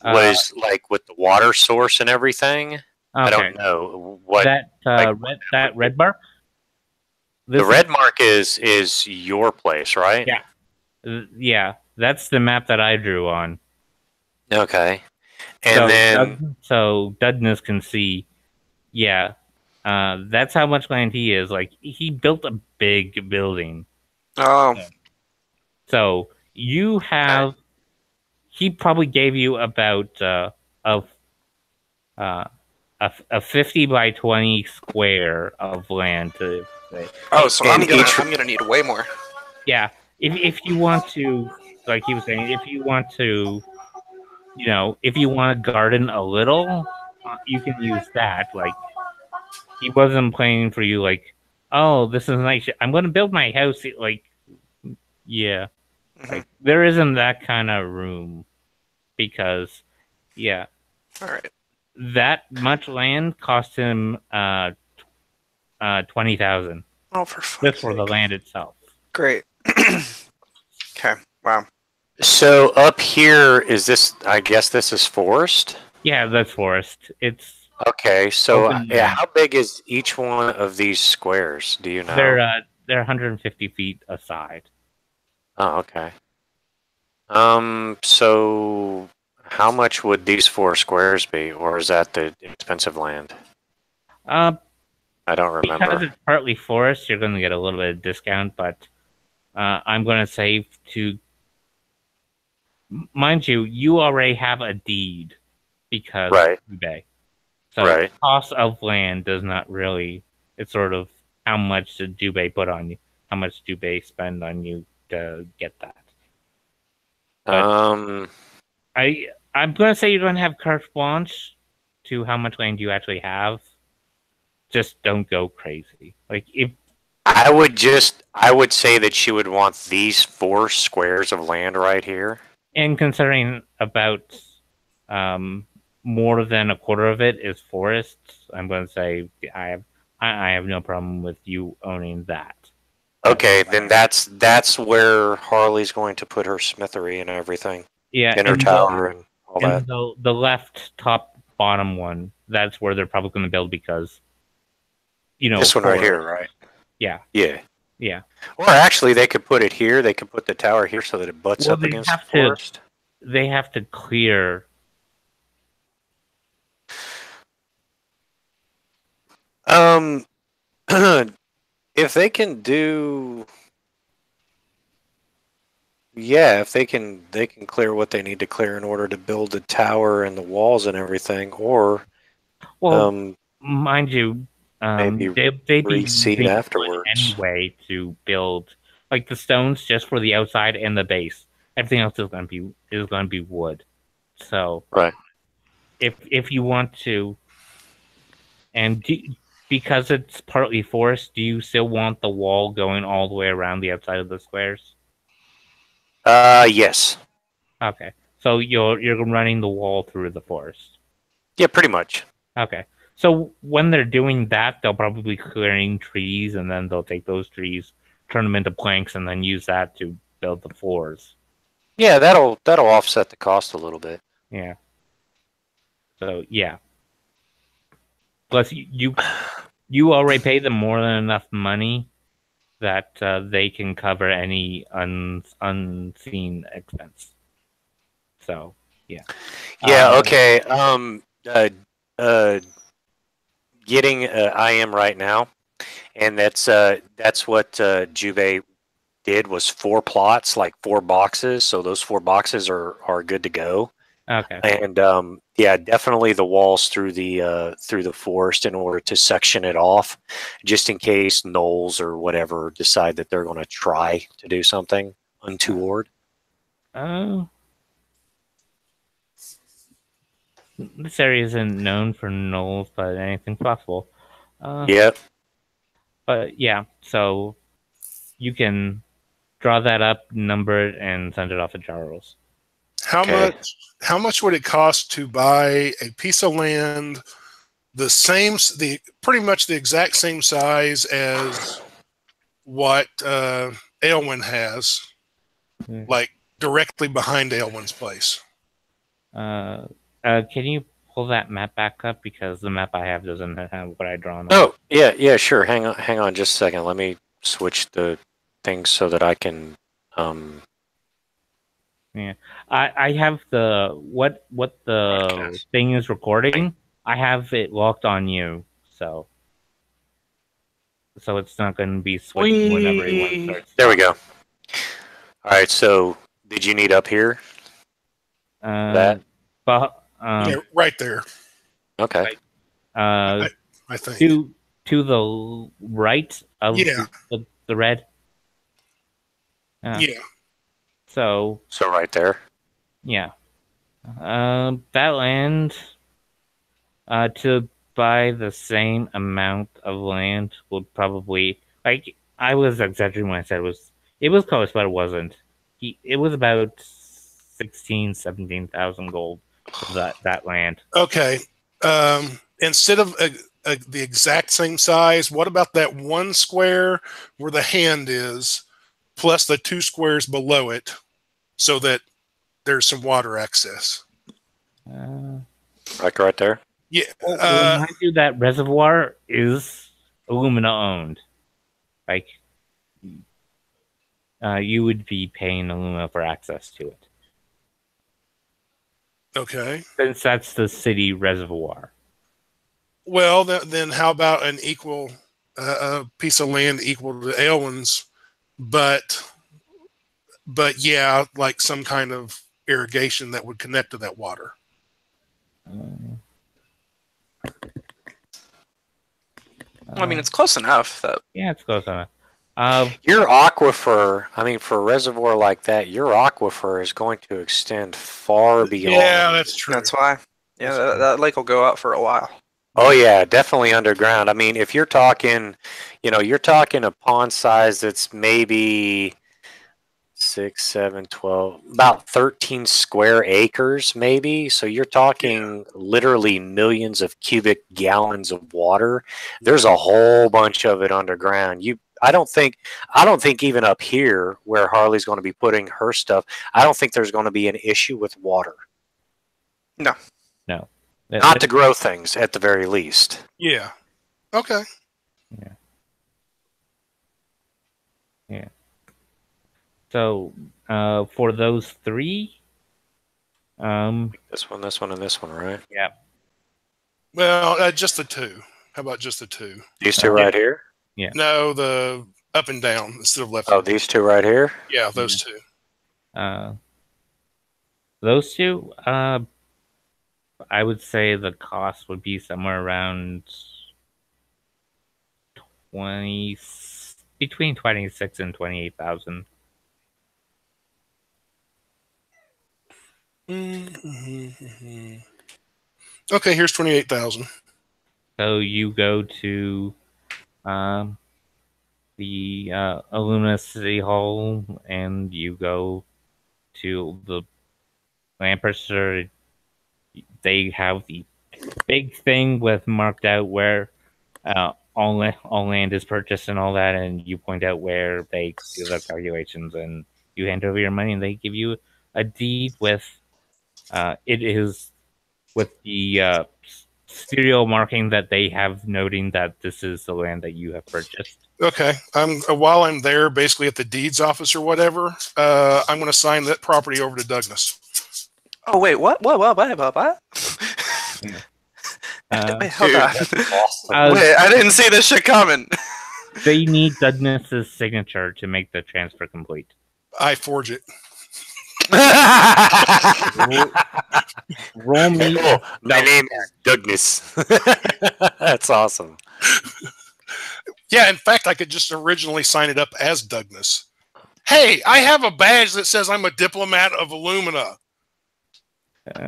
was like with the water source and everything. Okay. I don't know what that red bar. the red mark is your place, right? Yeah. Yeah, that's the map that I drew on. Okay. And so Dudness can see. Yeah, that's how much land he is. Like he built a big building. Oh, So you have. He probably gave you about a 50 by 20 square of land to. so And I'm gonna need way more. Yeah, if you want to, like he was saying, if you want to, if you want to garden a little, you can use that. Like he wasn't playing for you like, oh, this is nice. I'm going to build my house. Like, yeah, like there isn't that kind of room because, yeah, All right. that much land cost him 20,000 Oh, for fuck's just for the sake. land itself. Great. Okay. Wow. So up here is this? I guess this is forest. Yeah, that's forest. It's Okay, so Open yeah, land. how big is each one of these squares? Do you know? they're 150 feet aside. Oh, okay. So how much would these 4 squares be, or is that the expensive land? Uh, I don't because remember. it's partly forest, you're going to get a little bit of discount, but I'm going to say to mind you, you already have a deed because Right. of eBay. So Right. cost of land does not really. It's sort of how much did Dubay put on you? How much Dubay spend on you to get that? But I'm going to say you're going to have carte blanche to how much land you actually have. Just don't go crazy. Like if I would say that she would want these 4 squares of land right here. and considering about more than a quarter of it is forests, I'm going to say I have no problem with you owning that. Okay, then that's where Harley's going to put her smithery and everything, Yeah, and her tower and all that. the left top bottom one, that's where they're probably going to build because This one right forest. here, right? Yeah, Yeah. yeah. Or actually, they could put it here. They could put the tower here so that it butts Well, up they against the have to- forest. They have to clear. If they can do, yeah, if they can clear what they need to clear in order to build the tower and the walls and everything, or Well, mind you, maybe they'd be reseed using wood afterwards. anyway to build like the stones just for the outside and the base. Everything else is going to be wood. So Right. if you want to, and because it's partly forest, do you still want the wall going all the way around the outside of the squares? Yes. Okay, so you're running the wall through the forest. Yeah, pretty much. Okay. So when they're doing that, they'll probably be clearing trees, and then they'll take those trees, turn them into planks, and then use that to build the floors. Yeah, that'll offset the cost a little bit. Yeah. So yeah. Plus, you already paid them more than enough money that they can cover any unseen expense. So yeah. Yeah. Okay. Getting IM right now, and that's what Juve did was 4 plots, like 4 boxes. So those 4 boxes are good to go. Okay. And yeah, definitely the walls through the forest in order to section it off, just in case gnolls or whatever decide that they're going to try to do something untoward. This area isn't known for gnolls, but anything's possible. Yep. But yeah, so you can draw that up, number it, and send it off to Charles. How much would it cost to buy a piece of land pretty much the exact same size as what Aylwin has, like directly behind Aylwin's place? Can you pull that map back up, because the map I have doesn't have what I drawn on. Oh, yeah, sure. Hang on just a second. Let me switch the things so that I can Yeah, I have what the thing is recording. I have it locked on you, so it's not going to be switching whenever anyone starts. There we go. All right. So, did you need up here? But Yeah, right there. Okay. I think. To the right of the red. Yeah. So right there. Yeah. That land to buy the same amount of land would probably like I was exaggerating when I said it was close, but it wasn't. It was about 17,000 gold for that land. Okay. Instead of the exact same size, what about that one square where the hand is, plus the 2 squares below it, so that there's some water access? Like right there. Yeah. Remind you that reservoir is Illumina owned. Like, you would be paying Illumina for access to it. Okay. Since that's the city reservoir. Well, then how about an equal piece of land equal to Elwyn's, but yeah, like some kind of irrigation that would connect to that water. I mean, it's close enough that. Yeah, it's close enough. Your aquifer, I mean, for a reservoir like that, your aquifer is going to extend far beyond. Yeah, that's true. That's why. Yeah, that lake will go out for a while. Oh yeah, definitely underground. I mean, if you're talking, you're talking a pond size that's maybe 6, 7, 12, about 13 square acres, maybe. So you're talking literally millions of cubic gallons of water. There's a whole bunch of it underground. I don't think even up here where Harley's going to be putting her stuff, I don't think there's going to be an issue with water. No. Not to grow things, at the very least. Yeah. Okay. Yeah. So, for those three, This one, and this one, right? Yeah. Well, just the 2. How about just the 2? These two right here? Yeah. No, the up and down instead of left. Oh, these two right here? Yeah, those 2. Those two, I would say the cost would be somewhere around between 26 and 28,000. Okay, here's 28,000. So you go to the Illumina City Hall, and you go to the land purchaser. They have the big thing with marked out where all land is purchased and all that, and you point out where they do their calculations, and you hand over your money, and they give you a deed with it is with the serial marking that they have, noting that this is the land that you have purchased. Okay, while I'm there, basically at the deeds office or whatever, I'm going to sign that property over to Douglas. Oh wait, what? What? Wait, hold on. Wait, I didn't see this shit coming. They need Douglas's signature to make the transfer complete. I forge it. Roll me. My name is Douglas. That's awesome. Yeah, in fact, I could just originally sign it up as Douglas. Hey, I have a badge that says I'm a diplomat of Illumina.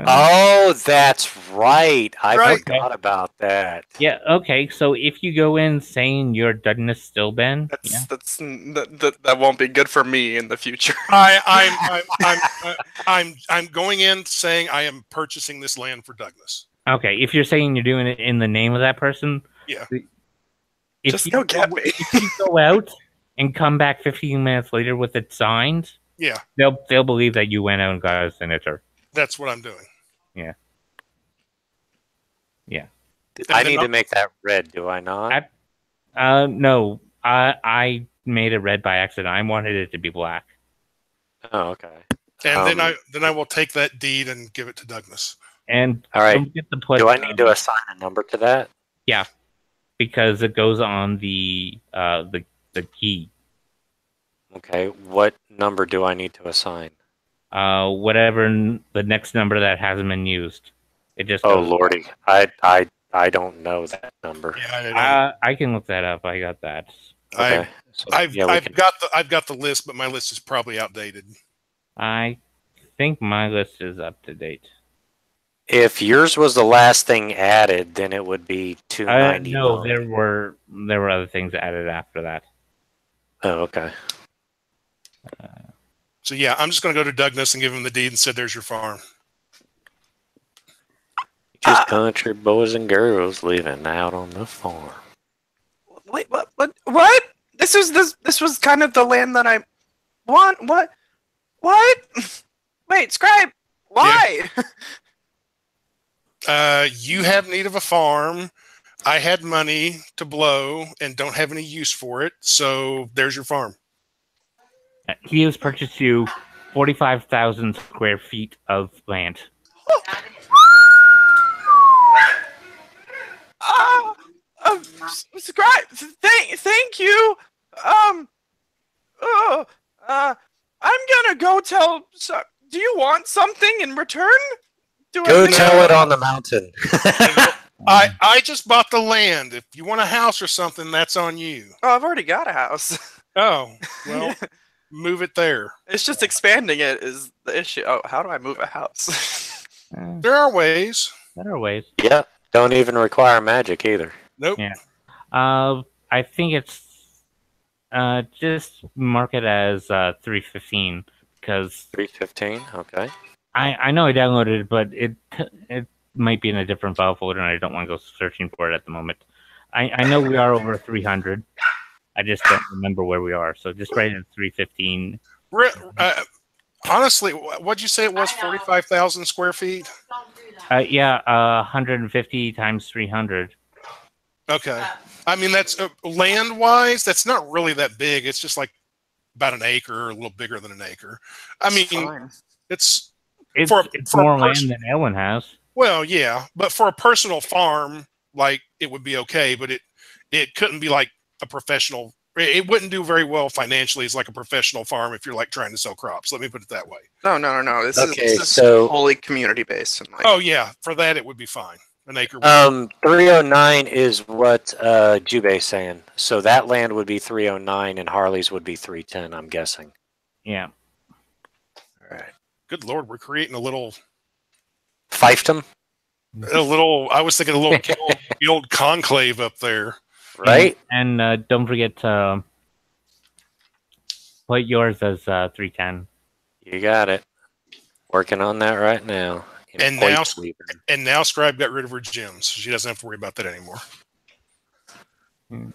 Oh, that's right. I Right. forgot about that. Yeah. Okay. So if you go in saying you're Douglas Stillben, That won't be good for me in the future. I'm going in saying I am purchasing this land for Douglas. okay. If you're saying you're doing it in the name of that person, Yeah. Just go get me. If you go out and come back 15 minutes later with it signed, Yeah, they'll believe that you went out and got a signature. that's what I'm doing. Yeah. I need to make that red, do I not? No, I made it red by accident. I wanted it to be black. Oh, okay. And then I will take that deed and give it to Douglas. And All right. don't forget to put, Do I need to assign a number to that? Yeah, because it goes on the key. Okay. What number do I need to assign? Whatever the next number that hasn't been used. It just Oh goes. lordy, I don't know that number. Yeah, I can look that up. I got that. Okay. So, I've yeah, we can- got the list, but my list is probably outdated. I think my list is up to date. If yours was the last thing added, then it would be No, 291. there were other things added after that. Oh, okay. So yeah, I'm just going to go to Douglas and give him the deed and said, "There's your farm." Just country boys and girls living out on the farm. Wait, what? What? This was kind of the land that I want. What? Wait, Scribe. Why? You have need of a farm. I had money to blow and don't have any use for it. So there's your farm. He has purchased you 45,000 square feet of land. Scribe. Thank you. I'm gonna go tell. Do you want something in return? Go tell it on the mountain. I just bought the land. If you want a house or something, that's on you. Oh, I've already got a house. Oh, well, move it there. It's just expanding it is the issue. Oh, how do I move a house? There are ways. There are ways. Yeah, don't even require magic either. Nope. Yeah. I think it's just mark it as 315 because 315. Okay. I know I downloaded it, but it might be in a different file folder, and I don't want to go searching for it at the moment. I know we are over 300. I just don't remember where we are, so just write it at 315. Honestly, what'd you say it was? 45,000 square feet? Yeah, 150 times 300. Okay. I mean, that's land-wise, that's not really that big. It's just like about an acre, or a little bigger than an acre. I mean, it's It's for more a land than Elwyn has. well, yeah, but for a personal farm, like it would be okay, but it couldn't be like a professional. It wouldn't do very well financially as like a professional farm if you're like trying to sell crops. Let me put it that way. No. This is so- wholly community based. And like, Oh yeah, for that it would be fine. An acre. 309 is what Jube's saying. So that land would be 309 and Harley's would be 310, I'm guessing. Yeah. All right. Good Lord, we're creating a little. Fiefdom, I was thinking a little guild conclave up there. right? And don't forget to put yours as 310. You got it. Working on that right now. And now Scribe got rid of her gems. She doesn't have to worry about that anymore. Hmm.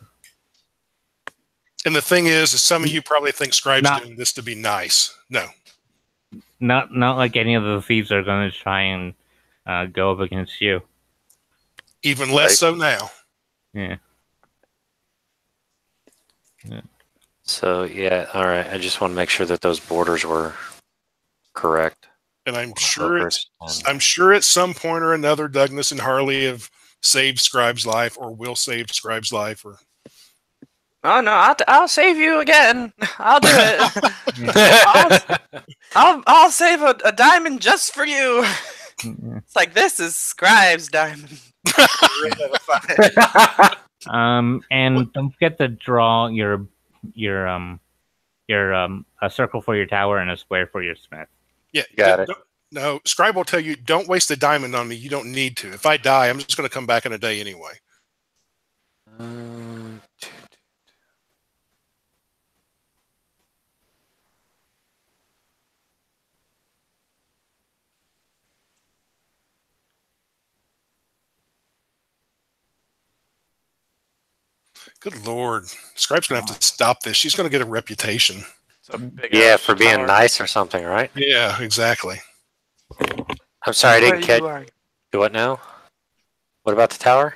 And the thing is some of you probably think Scribe's doing this to be nice. No. Not like any of the thieves are going to try and go up against you. Even less so now. Yeah. So, yeah, all right. I just want to make sure that those borders were correct. And I'm sure at some point or another, Douglas and Harley have saved Scribe's life or will save Scribe's life. Or oh no, I'll save you again. I'll do it. I'll save a diamond just for you. It's like this is Scribe's diamond. And don't forget to draw your a circle for your tower and a square for your smith. yeah, Got it. No, Scribe will tell you, don't waste the diamond on me. You don't need to. If I die, I'm just going to come back in a day anyway. Good Lord. Scribe's going to have to stop this. She's going to get a reputation. It's a big Yeah, ass for being tower. nice or something, right? Yeah, exactly. I'm sorry, I didn't Where catch. you are. Do what now? What about the tower?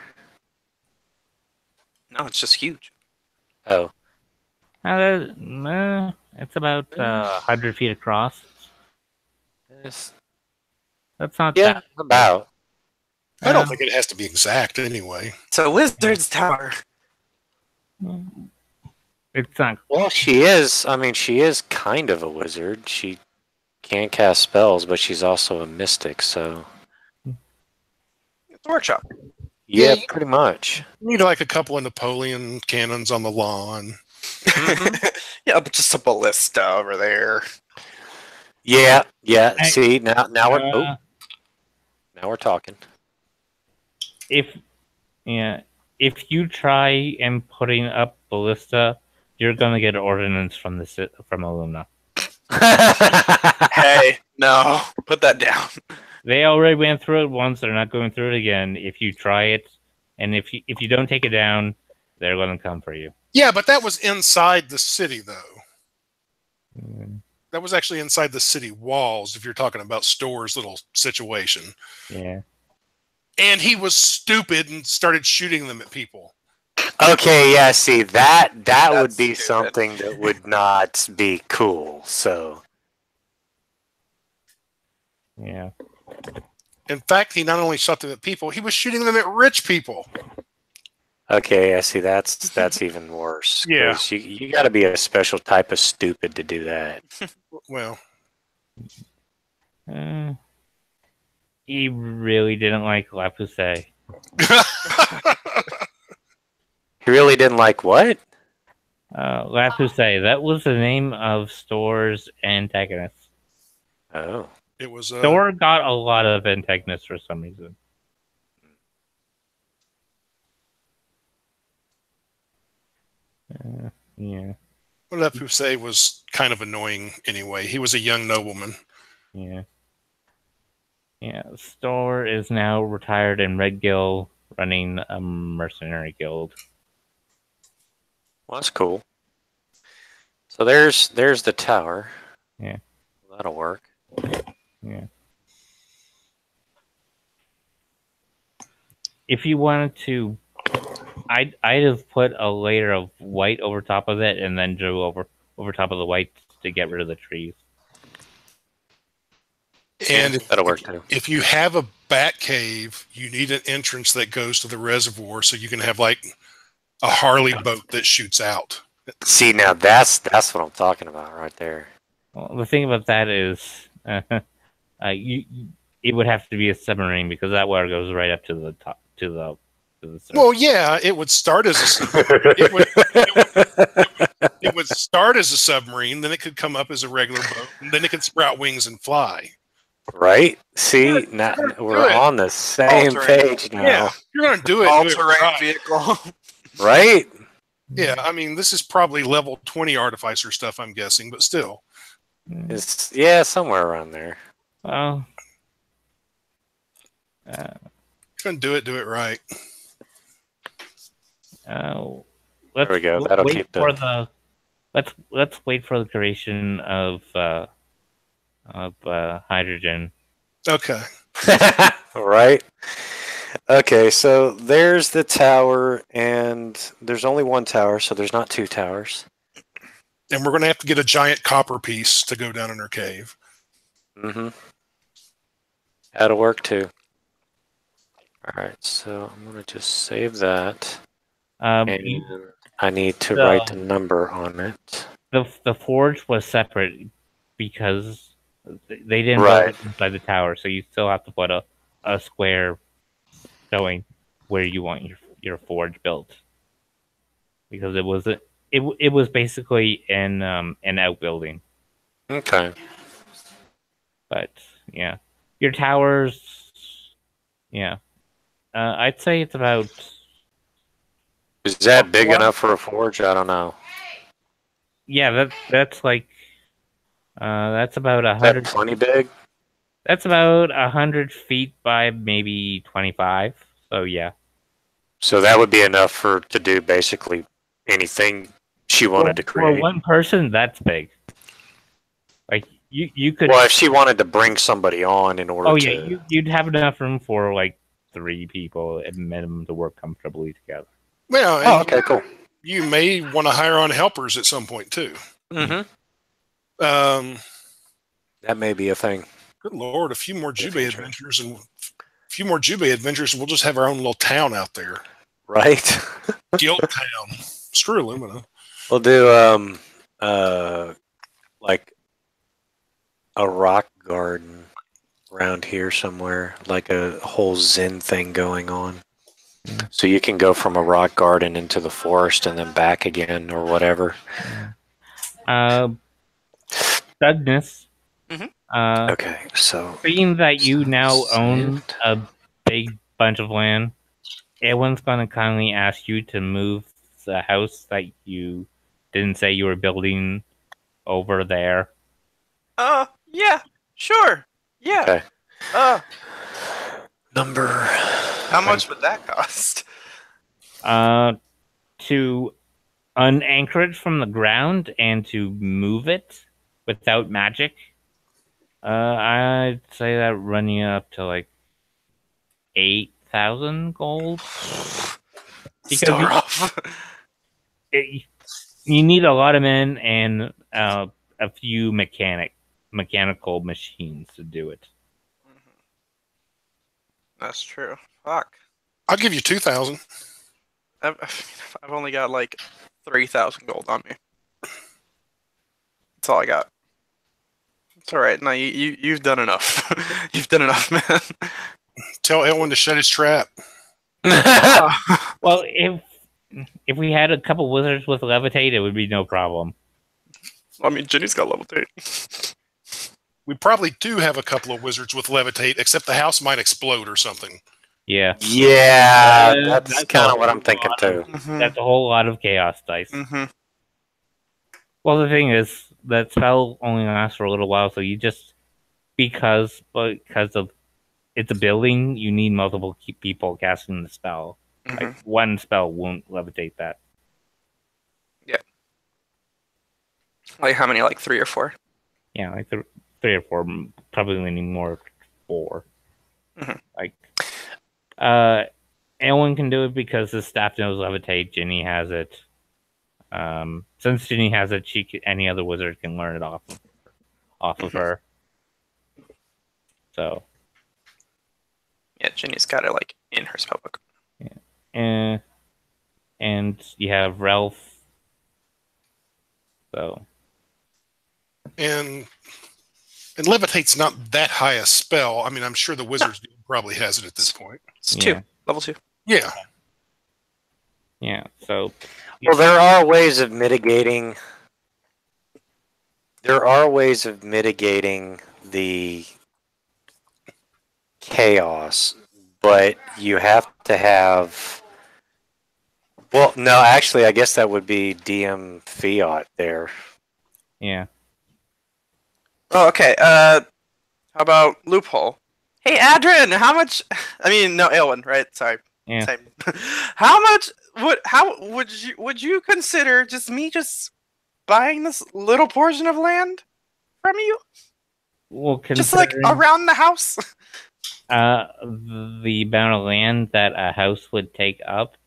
No, it's just huge. Oh, It's about 100 feet across. yes. That's not Yeah, that. about. I don't think it has to be exact anyway. It's a wizard's tower. It's not. Well, she is. I mean, she is kind of a wizard. She can cast spells, but she's also a mystic. So, It's a workshop. yeah, Yeah. pretty much. You need like a couple of Napoleon cannons on the lawn. Yeah, but just a ballista over there. Yeah, yeah. Hey, See, now we're Now we're talking. If you try and putting up ballista, you're gonna get ordnance from Alumna. Hey, no, put that down. They already went through it once. They're not going through it again. If you try it, and if you don't take it down, they're gonna come for you. Yeah, but that was inside the city, though. Mm, That was actually inside the city walls, if you're talking about Store's little situation. yeah. And he was stupid and started shooting them at people. Okay, yeah, see, that would That's be stupid. something that would not be cool, so... Yeah. In fact, he not only shot them at people, he was shooting them at rich people. Okay, I see, that's even worse. 'Cause you gotta be a special type of stupid to do that. Well, He really didn't like Lapuse. He really didn't like what? Lapuse, that was the name of Store's antagonist. Oh. it was Store got a lot of antagonists for some reason. Yeah, what Lefuse was kind of annoying anyway. He was a young nobleman. yeah. Yeah, Store is now retired in Red Gill, running a mercenary guild. Well, that's cool. So there's the tower. Yeah. That'll work. Yeah. If you wanted to, I'd have put a layer of white over top of it, and then drew over top of the white to get rid of the trees. And That'll work too. if you have a bat cave, you need an entrance that goes to the reservoir so you can have like a Harley boat that shoots out. See, now that's what I'm talking about right there. Well, the thing about that is, it would have to be a submarine because that water goes right up to the top to the surface. Well, yeah, it would start as a it would start as a submarine, then it could come up as a regular boat, and then it could sprout wings and fly. Right? See, now we're on the same All-terrain. page now. Yeah, if you're gonna do it. All do it terrain right. vehicle. Right? Yeah, I mean, this is probably level 20 artificer stuff, I'm guessing, but still. It's somewhere around there. Well, If you're gonna do it right. let's There we go. That'll wait keep for the- let's wait for the creation of hydrogen. Okay. Right? Okay, so there's the tower, and there's only one tower, so there's not two towers. And we're gonna have to get a giant copper piece to go down in her cave. Mm-hmm. That'll work too. Alright, so I'm gonna just save that. And I need to write the number on it. The forge was separate because they didn't Right. build it inside the tower, so you still have to put a square showing where you want your forge built, because it was basically an outbuilding. Okay. But yeah, your towers, yeah, I'd say it's about. Is that big enough for a forge? I don't know. Yeah, that's like that's about Is that 100. plenty big? That's about 100 feet by maybe 25. So yeah. So that would be enough to do basically anything she wanted to For create. one person, that's big. Like you could. Well, if she wanted to bring somebody on in order Oh to... yeah, you'd have enough room for like 3 people at minimum to work comfortably together. Well, Oh, and okay, cool. you may want to hire on helpers at some point too. Mm-hmm. That may be a thing. Good lord, a few more Jubei future. adventures and we'll just have our own little town out there. Right? Guild town. Screw Illumina. We'll do like a rock garden around here somewhere, like a whole Zen thing going on. So you can go from a rock garden into the forest and then back again or whatever. Douglas, Okay, so Being that you now own saved. a big bunch of land, everyone's gonna kindly ask you to move the house that you didn't say you were building over there. Yeah, sure. Yeah. Okay. Number. How much would that cost? To unanchor it from the ground and to move it without magic, I'd say that run you up to like 8,000 gold. Because Start off. You need a lot of men and a few mechanical machines to do it. That's true. Fuck. I'll give you 2,000. I've only got like 3,000 gold on me. That's all I got. It's all right. No, you've done enough. You've done enough, man. Tell Elwin to shut his trap. Well, if we had a couple wizards with levitate, it would be no problem. I mean, Jenny's got levitate. We probably do have a couple of wizards with levitate, except the house might explode or something. Yeah. Yeah, that's that's kind of what I'm thinking too. That's a whole lot of chaos dice. Mm-hmm. Well, the thing is, that spell only lasts for a little while, so you just because of it's a building, you need multiple people casting the spell. Mm-hmm. Like one spell won't levitate that. Like how many? Like 3 or 4? Yeah, like 3 or 4, probably leaning more 4. Mhm. Like, anyone can do it because the staff knows levitate. Ginny has it. Since Ginny has it, any other wizard can learn it off of her. So. Yeah, Jenny's got it like in her spellbook. Yeah. And you have Ralph. So. And levitate's not that high a spell. I mean, I'm sure the wizard's guild probably has it at this point. It's Yeah. 2. Level 2. Yeah. Yeah. So. Well, there are ways of mitigating. There are ways of mitigating the chaos, but you have to have. Well, no, actually, I guess that would be DM Fiat there. Yeah. Oh, okay. How about loophole? Hey, Adrian, how much? I mean, no, Aylwin, right? Sorry. Yeah. Same. How much? How would you consider just buying this little portion of land from you? Well, Just like around the house? The amount of land that a house would take up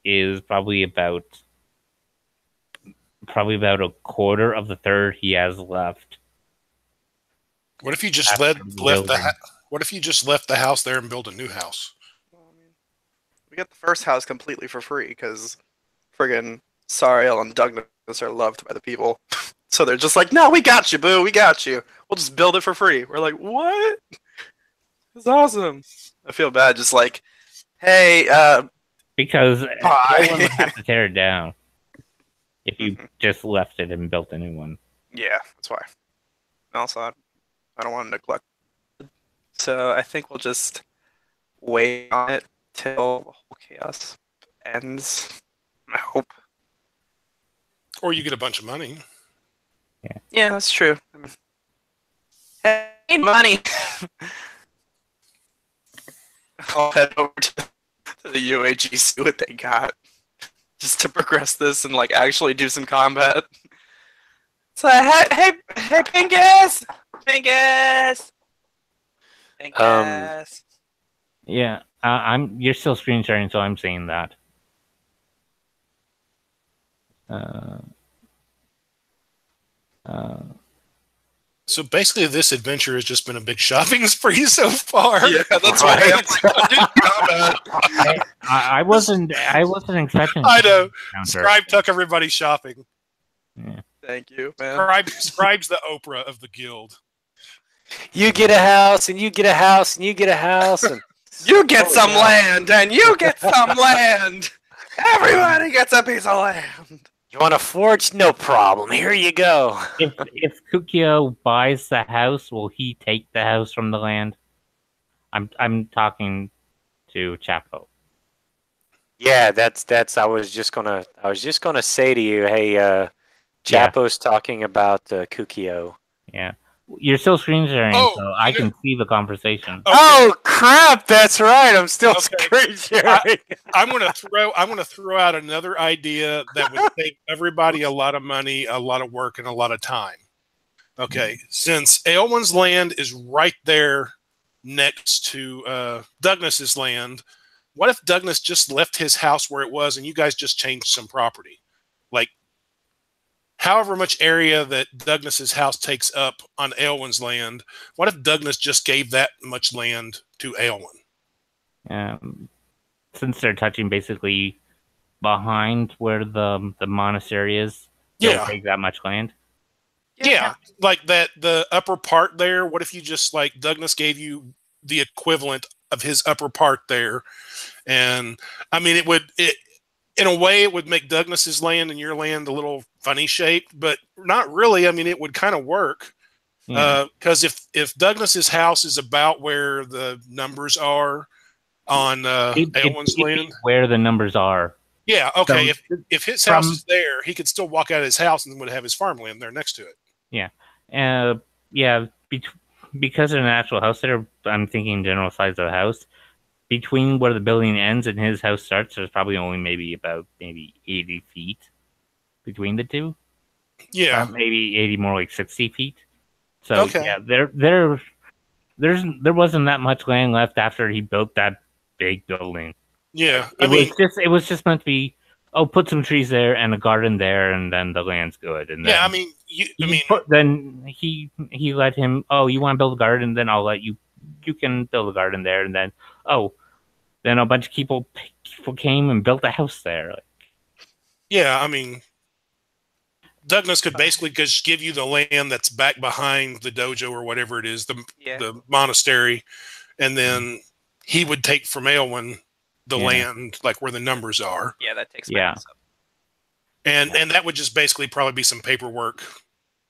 is probably about a quarter of the third he has left. What if you just After What if you just left the house there and built a new house? Well, I mean, we got the first house completely for free because friggin' Sariel and Douglas are loved by the people. So they're just like, no, we got you, boo, we got you. We'll just build it for free. We're like, what? It's awesome. I feel bad, just like, hey, Because Bye. no one would have to tear it down if you just left it and built a new one. yeah, that's why. Also, I don't want to neglect. So I think we'll just wait on it till the whole chaos ends. I hope. Or you get a bunch of money. Yeah, that's true. Hey, money! I'll head over to the UAG, see what they got. Just to progress this and like actually do some combat. So hey, Pinkus! Pinkus! Pinkus! Yeah, you're still screen sharing, so I'm saying that. So basically, this adventure has just been a big shopping spree so far. Yeah, that's why I'm doing combat. I wasn't expecting. I know. Counter. Scribe took everybody shopping. Yeah. Thank you, man. Scribe's the Oprah of the guild. You get a house, and you get a house, and you get a house, and You get Oh, some yeah. land, and you get some land. Everybody gets a piece of land. You want a forge? No problem. Here you go. If Kukio buys the house, will he take the house from the land? I'm talking to Chapo. Yeah, that's. I was just gonna say to you, hey, Chapo's talking about Kukio. Yeah. You're still screen sharing, Oh, so I can see the conversation. Okay. Oh crap! That's right. I'm still Okay. screen sharing. I'm gonna throw out another idea that would save everybody a lot of money, a lot of work, and a lot of time. Okay, since Aelwyn's land is right there next to Douglas's land, what if Douglas just left his house where it was and you guys just changed some property? Like, however much area that Douglas's house takes up on Aelwyn's land, what if Douglas just gave that much land to Aelwyn? Since they're touching basically behind where the monastery is, Yeah. they'll take that much land. Yeah, like that, the upper part there. What if you just like Douglas gave you the equivalent of his upper part there? And I mean, it in a way it would make Douglas's land and your land a little funny shaped, but not really. I mean, it would kind of work Yeah. because if Douglas's house is about where the numbers are on Aelwyn's It'd be land, where the numbers are. yeah, okay. So If his from- house is there, he could still walk out of his house and would have his farmland there next to it. Because of the natural house there, I'm thinking general size of the house. Between where the building ends and his house starts, there's probably only maybe 80 feet between the two. Yeah, Maybe 80, more like 60 feet. So Okay. yeah, there wasn't that much land left after he built that big building. yeah. It was just meant to be, put some trees there and a garden there, and then the land's good. And then Yeah, I mean, then he let him. Oh, you want to build a garden? Then I'll let you. You can build a garden there, and then then a bunch of people came and built a house there. yeah, I mean, Douglas could basically just give you the land that's back behind the dojo or whatever it is, the monastery, and then he would take from Aelwyn the land like where the numbers are. Yeah, that takes Yeah. minutes. And that would just basically probably be some paperwork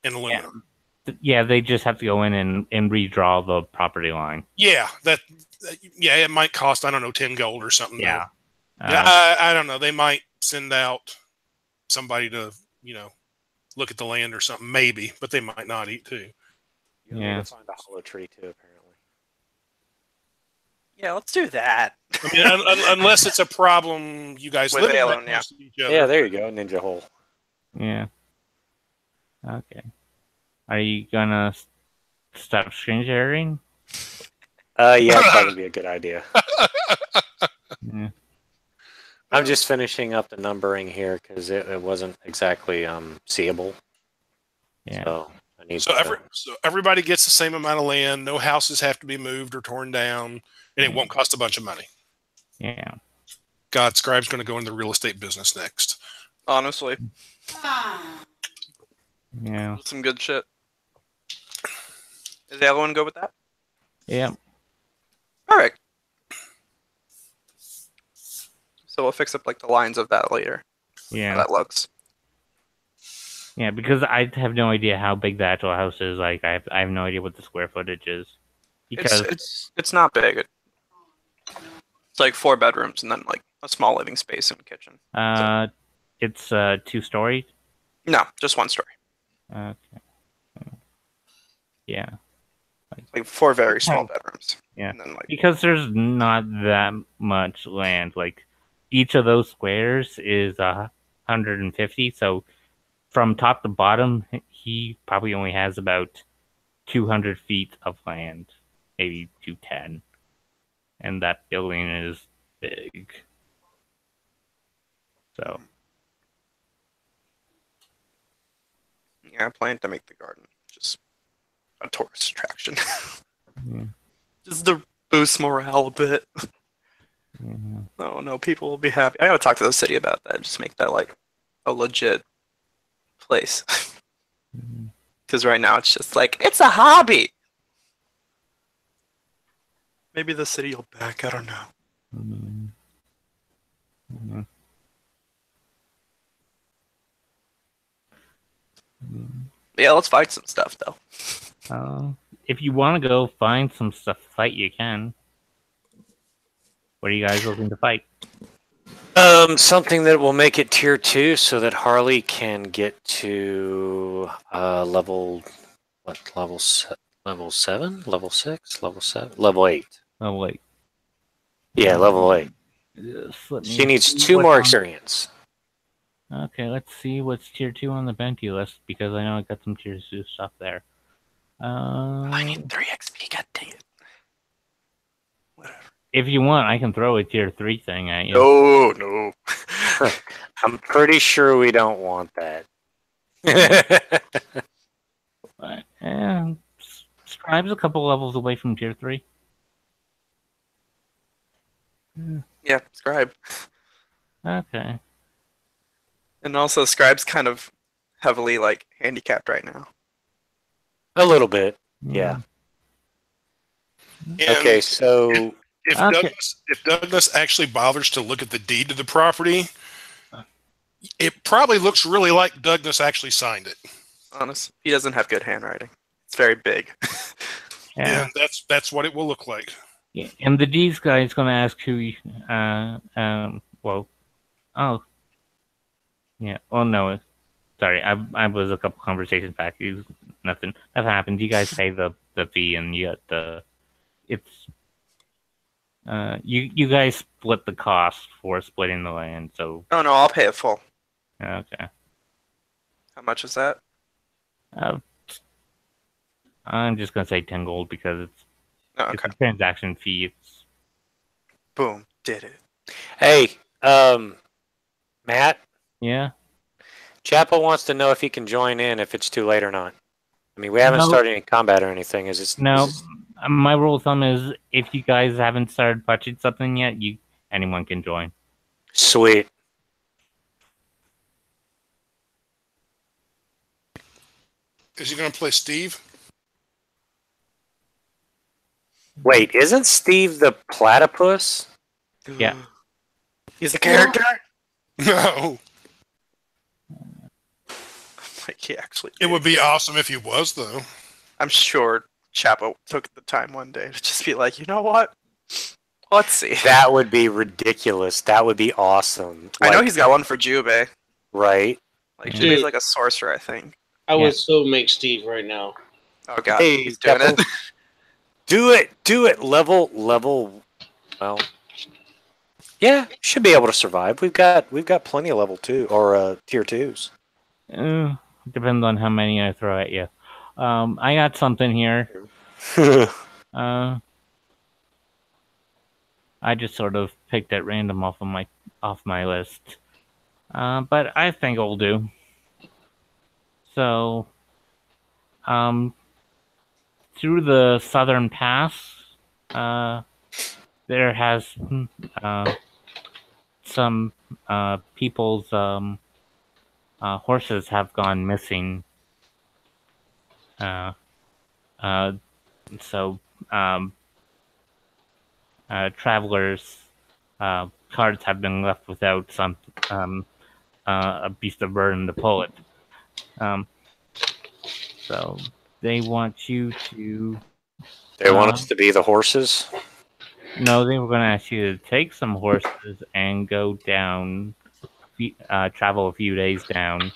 in aluminum. Yeah, they just have to go in and redraw the property line. Yeah, it might cost, I don't know, 10 gold or something. Yeah. I don't know. They might send out somebody to, look at the land or something, maybe, but they might not eat too. You Yeah. need to find a hollow tree too, apparently. Yeah, let's do that. I mean, unless it's a problem you guys With live Aelwyn, right next to each other. Yeah, there you go, ninja hole. Yeah. Okay. Are you gonna stop screen sharing? Yeah, that'd probably be a good idea. Yeah. I'm just finishing up the numbering here because it wasn't exactly seeable. Yeah. So I need So to, everybody gets the same amount of land. No houses have to be moved or torn down, and it won't cost a bunch of money. Yeah. God, Scribe's going to go into the real estate business next. Honestly, Yeah. some good shit. Is the other one good with that? Yeah. Perfect. So we'll fix up like the lines of that later. How Yeah. that looks. Yeah, because I have no idea how big the actual house is. Like, I have no idea what the square footage is. Because It's not big. It's like 4 bedrooms and then like a small living space and kitchen. it's 2-story. No, just 1 story. Okay. Yeah. Like 4 very small bedrooms. Yeah. And then like Because there's not that much land. Like, each of those squares is 150. So from top to bottom, he probably only has about 200 feet of land, maybe 210. And that building is big. So, yeah, I plan to make the garden just a tourist attraction. yeah. Just to boost morale a bit. Yeah. Oh no, people will be happy. I gotta talk to the city about that. Just make that like a legit place. Mhm. Because right now it's just like it's a hobby. Maybe the city will back. I don't know. Mhm. Mhm. Yeah, let's fight some stuff though. If you want to go find some stuff to fight, you can. What are you guys looking to fight? Something that will make it tier 2 so that Harley can get to level 7, level 6, level 7, level 8. Oh wait. Yeah, level 8. She needs 2 more experience. Okay, let's see what's tier 2 on the Benty list, because I know I got some tier 2 stuff there. I need 3 XP. God dang it. Whatever. If you want, I can throw a tier 3 thing at you. No. I'm pretty sure we don't want that. Scribe's a couple levels away from tier 3. Yeah, Scribe. Okay. And also, Scribe's kind of heavily like handicapped right now. A little bit, yeah. And Okay, so if Douglas actually bothers to look at the deed to the property, it probably looks really like Douglas actually signed it. Honest, he doesn't have good handwriting. It's very big. Yeah. And that's what it will look like. Yeah, and the D's guy is going to ask who you, oh. Yeah, oh no. Sorry, I was a couple conversations back. Nothing happened. You guys pay the fee and you got the, it's, you guys split the cost for splitting the land, so. Oh no, I'll pay it full. Okay. How much is that? I'm just going to say 10 gold because it's Okay. a transaction fee. It's Boom. Did it. hey, Matt, yeah. Chapo wants to know if he can join in if it's too late or not. I mean, we haven't No. started any combat or anything. Is it? No, my rule of thumb is if you guys haven't started touching something yet, anyone can join. Sweet. Is he going to play Steve? Wait, isn't Steve the platypus? Yeah. He's a character? No. Like, he actually It would be awesome if he was, though. I'm sure Chapo took the time one day to just be like, you know what? Let's see. That would be ridiculous. That would be awesome. I know Like, he's got one for Jubei. right. Like, Yeah. Jubei's like a sorcerer, I think. I Yeah. would so make Steve right now. Oh god, Hey, he's doing Chapo. it. Do it. Level. Well, yeah, should be able to survive. We've got plenty of level 2 or tier 2s. Depends on how many I throw at you. I got something here. I just sort of picked at random off my list. But I think it'll do. So, through the southern pass, there has some people's horses have gone missing. So travelers' carts have been left without some a beast of burden to pull it. So they want you to. They want us to be the horses. No, they were going to ask you to take some horses and go down, travel a few days down,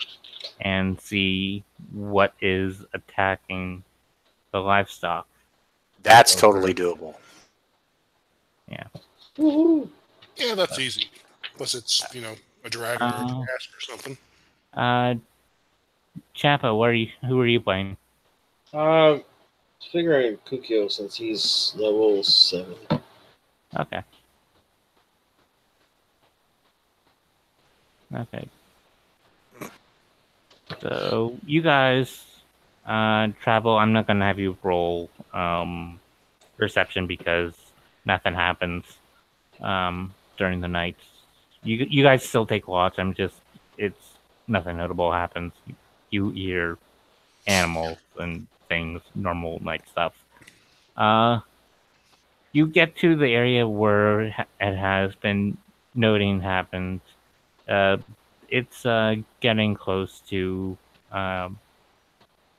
and see what is attacking the livestock. That's totally doable. Woohoo! Yeah, that's easy. Unless it's, a dragon or a drask or something. Chappa, who are you playing? Figuring Kukio since he's level 7. Okay. Okay. So you guys travel. I'm not gonna have you roll perception because nothing happens during the night. You guys still take watch. It's nothing notable happens. You hear animals and things, normal night stuff. You get to the area where it has been noting happened. It's getting close to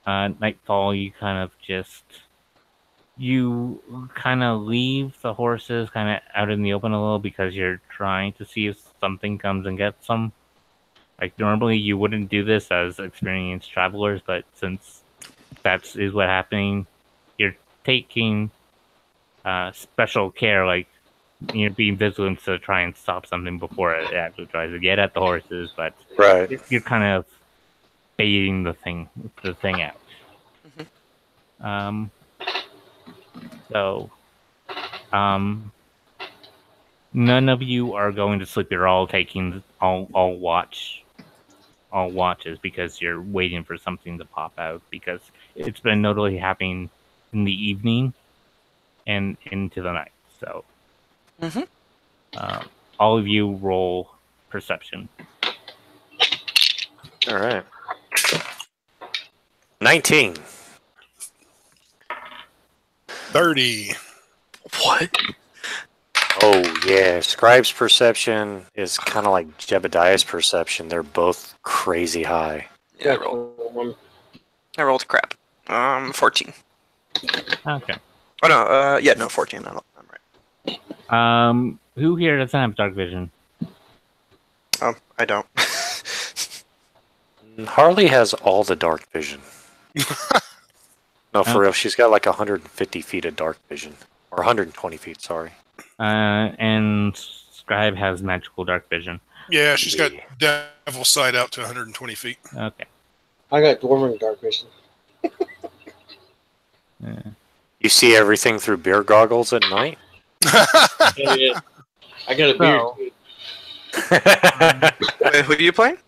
nightfall, you kind of leave the horses kind of out in the open a little because you're trying to see if something comes and gets them. Like normally you wouldn't do this as experienced travelers, but since is what happening, you're taking special care, like you're being vigilant to try and stop something before it actually tries to get at the horses. But Right. you're kind of baiting the thing out. So, none of you are going to sleep. You're all taking all watches because you're waiting for something to pop out because it's been notably happening in the evening and into the night. So, all of you roll perception. All right. 19. 30. What? Oh, yeah. Scribe's perception is kind of like Jebediah's perception. They're both crazy high. Yeah, I rolled crap. 14. Okay. Oh no, yeah, no, 14. I'm right. Who here doesn't have dark vision? Oh, I don't. Harley has all the dark vision. No, for real. She's got like 150 feet of dark vision. Or 120 feet, sorry. And Scribe has magical dark vision. Yeah, she's got devil sight out to 120 feet. Okay. I got dwarven dark vision. You see everything through beer goggles at night? Yeah. I got a beard. Wait, who are you playing?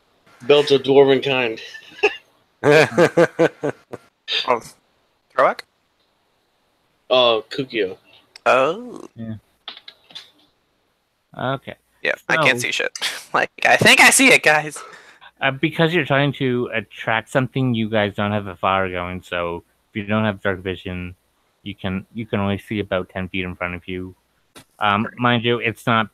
Built a dwarven kind. Oh, Throwback? Kukio. Oh. Yeah. Okay. Yeah, I can't see shit. Like, I think I see it, guys. Because you're trying to attract something, you guys don't have a fire going. So if you don't have dark vision, you can only see about 10 feet in front of you. Mind you, it's not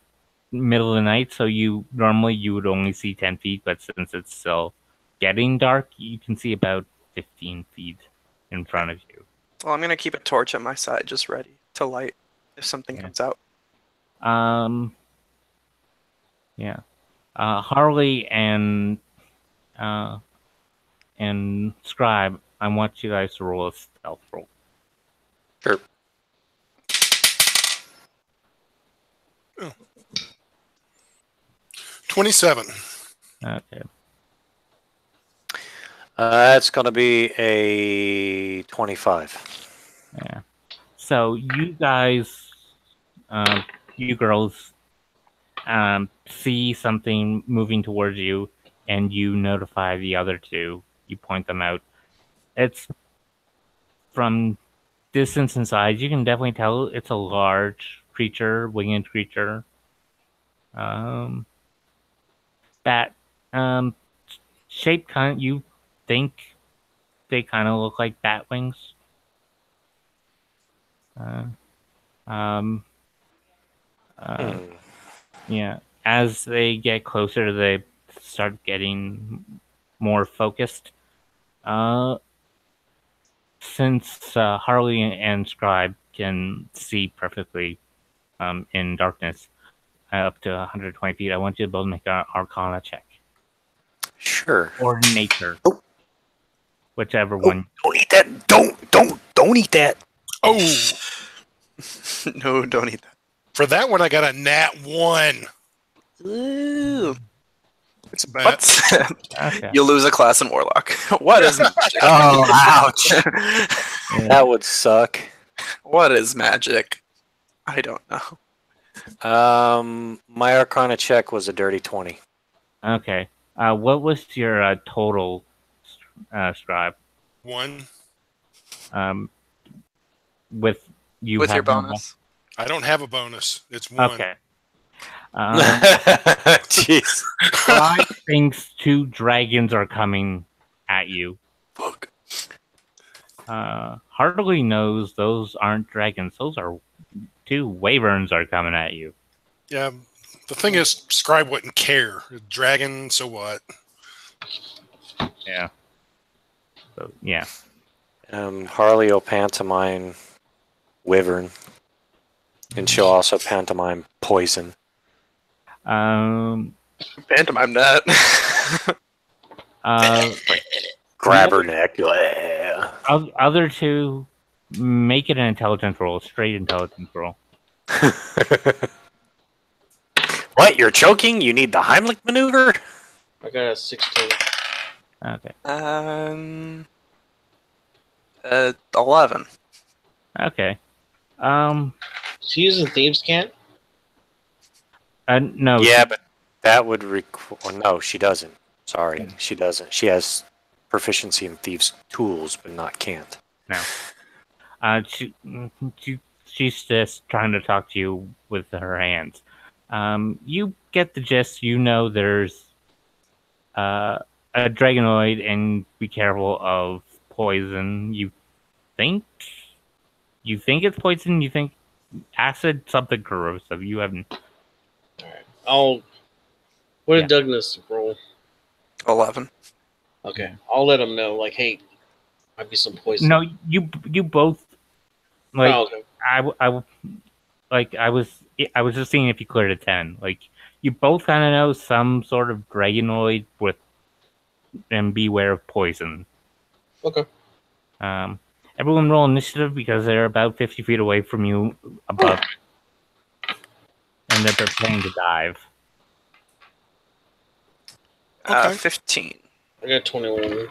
middle of the night, so normally you would only see 10 feet, but since it's still getting dark, you can see about 15 feet in front of you. Well, I'm gonna keep a torch at my side, just ready to light if something comes out. Yeah. Harley and Scribe, I want you guys to roll a stealth roll. Sure. Oh. 27. Okay. That's going to be a 25. Yeah. So you guys, you girls, see something moving towards you, and you notify the other two. You point them out. It's from distance and size. You can definitely tell it's a large creature, winged creature. Bat, shape kind. You think they kind of look like bat wings. Yeah. As they get closer, they start getting more focused. Since Harley and Scribe can see perfectly in darkness up to 120 feet, I want you to both make an Arcana check. Sure. Or Nature. Oh. Whichever one. Don't eat that. Don't eat that. Oh, No, don't eat that. for that one, I got a nat 1. Ooh. It's a bad. What? Okay. You'll lose a class in Warlock. What is magic? Oh, ouch. That would suck. What is magic? I don't know. My Arcana check was a dirty 20. Okay. What was your total, Scribe? 1. With you With your having bonus. I don't have a bonus. It's 1. Okay. Jeez. Scribe thinks 2 dragons are coming at you. Fuck. Harley knows those aren't dragons. Those are 2 wyverns are coming at you. Yeah. The thing is, Scribe wouldn't care. Dragon, so what? Yeah. So yeah. Harley will pantomime Wyvern, and she'll also pantomime Poison. Um, Pantomime that. Grab her neck. Yeah. Other two, make it an intelligence roll, straight intelligence roll. What? You're choking? You need the Heimlich maneuver? I got a 16. Okay. 11. Okay. She using Thieves' Cant? No. Yeah, but that would require. No, she doesn't. Sorry, she doesn't. She has proficiency in thieves' tools, but not can't. No. She's just trying to talk to you with her hands. You get the gist. You know there's a dragonoid, and be careful of poison. You think it's poison. You think acid, something corrosive. You haven't. What did Yeah. Douglas roll? 11. Okay, I'll let him know. Like, hey, might be some poison. No, you both. Like Oh, okay. I was just seeing if you cleared a 10. Like you both kind of know some sort of dragonoid with, and beware of poison. Okay. Everyone roll initiative because they're about 50 feet away from you above, and they're preparing to dive. Okay. 15. I got 21.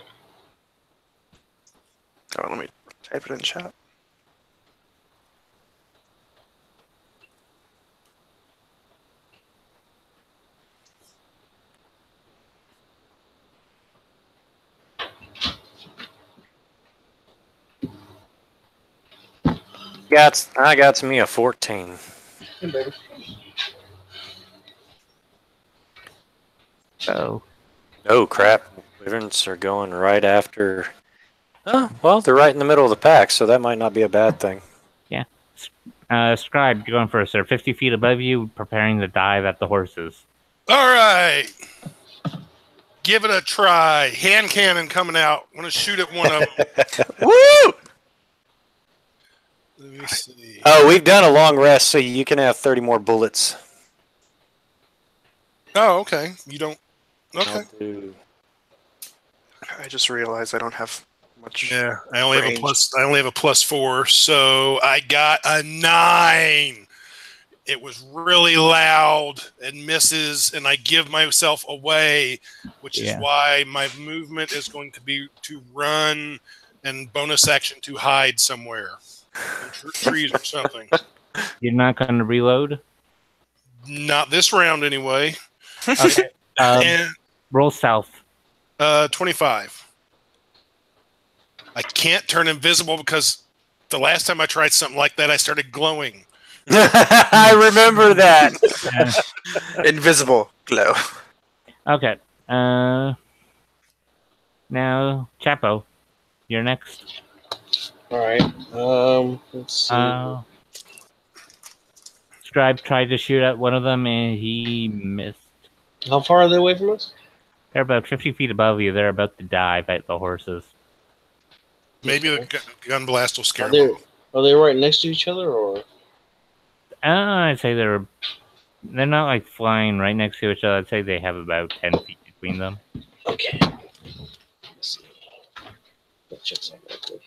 Oh, let me type it in chat. I got me a 14. So Oh crap! Wyverns are going right after. Oh well, they're right in the middle of the pack, so that might not be a bad thing. Scribe, you're going first. They're 50 feet above you, preparing to dive at the horses. All right. Give it a try. Hand cannon coming out. Want to shoot at one of them. Woo! Let me see. Oh, we've done a long rest, so you can have 30 more bullets. Oh, okay. You don't. Okay. I'll do- I just realized I don't have much. Yeah, I only have a range. plus. I only have a +4, so I got a 9. It was really loud and misses, and I give myself away, which is Yeah. why my movement is going to be to run and bonus action to hide somewhere, in trees or something. You're not going to reload? Not this round, anyway. Okay. And Roll stealth. 25. I can't turn invisible because the last time I tried something like that, I started glowing. I remember that. Invisible glow. Okay. Now, Chapo, you're next. All right. Let's see. Scribe tried to shoot at one of them, and he missed. How far are they away from us? They're about 50 feet above you. They're about to dive at the horses. Maybe the gun blast will scare Are they, them. are they right next to each other, or? I'd say they're not like flying right next to each other. I'd say they have about 10 feet between them. Okay. Let's see. Let's check something real quick.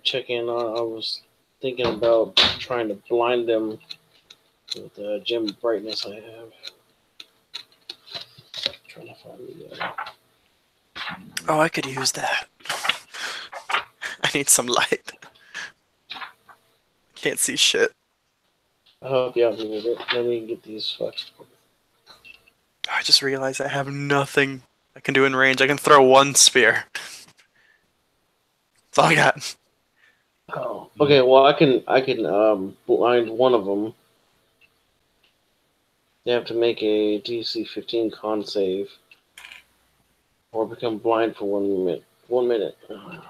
Checking on. I was thinking about trying to blind them with the gem brightness I have. Trying to find the. Oh, I could use that. I need some light. Can't see shit. I hope you help me with it. Let me get these fucks. I just realized I have nothing I can do in range. I can throw one spear. That's all I got. Oh, okay. Well, I can blind one of them. They have to make a DC 15 con save, or become blind for 1 minute. 1 minute. And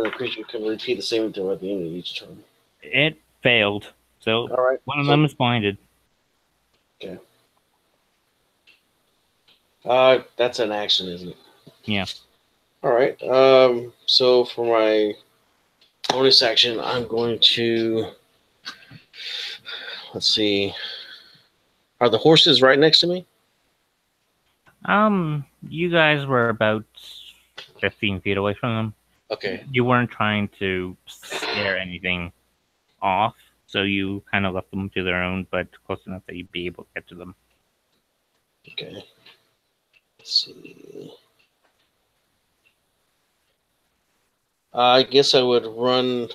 the creature can repeat the saving throw at the end of each turn. It failed. So All right. one of them is blinded. Okay. That's an action, isn't it? Yeah. All right. So for my bonus action, I'm going to. Let's see. Are the horses right next to me? You guys were about 15 feet away from them. Okay. You weren't trying to scare anything off, so you kind of left them to their own, but close enough that you'd be able to get to them. Okay. Let's see. I guess I would run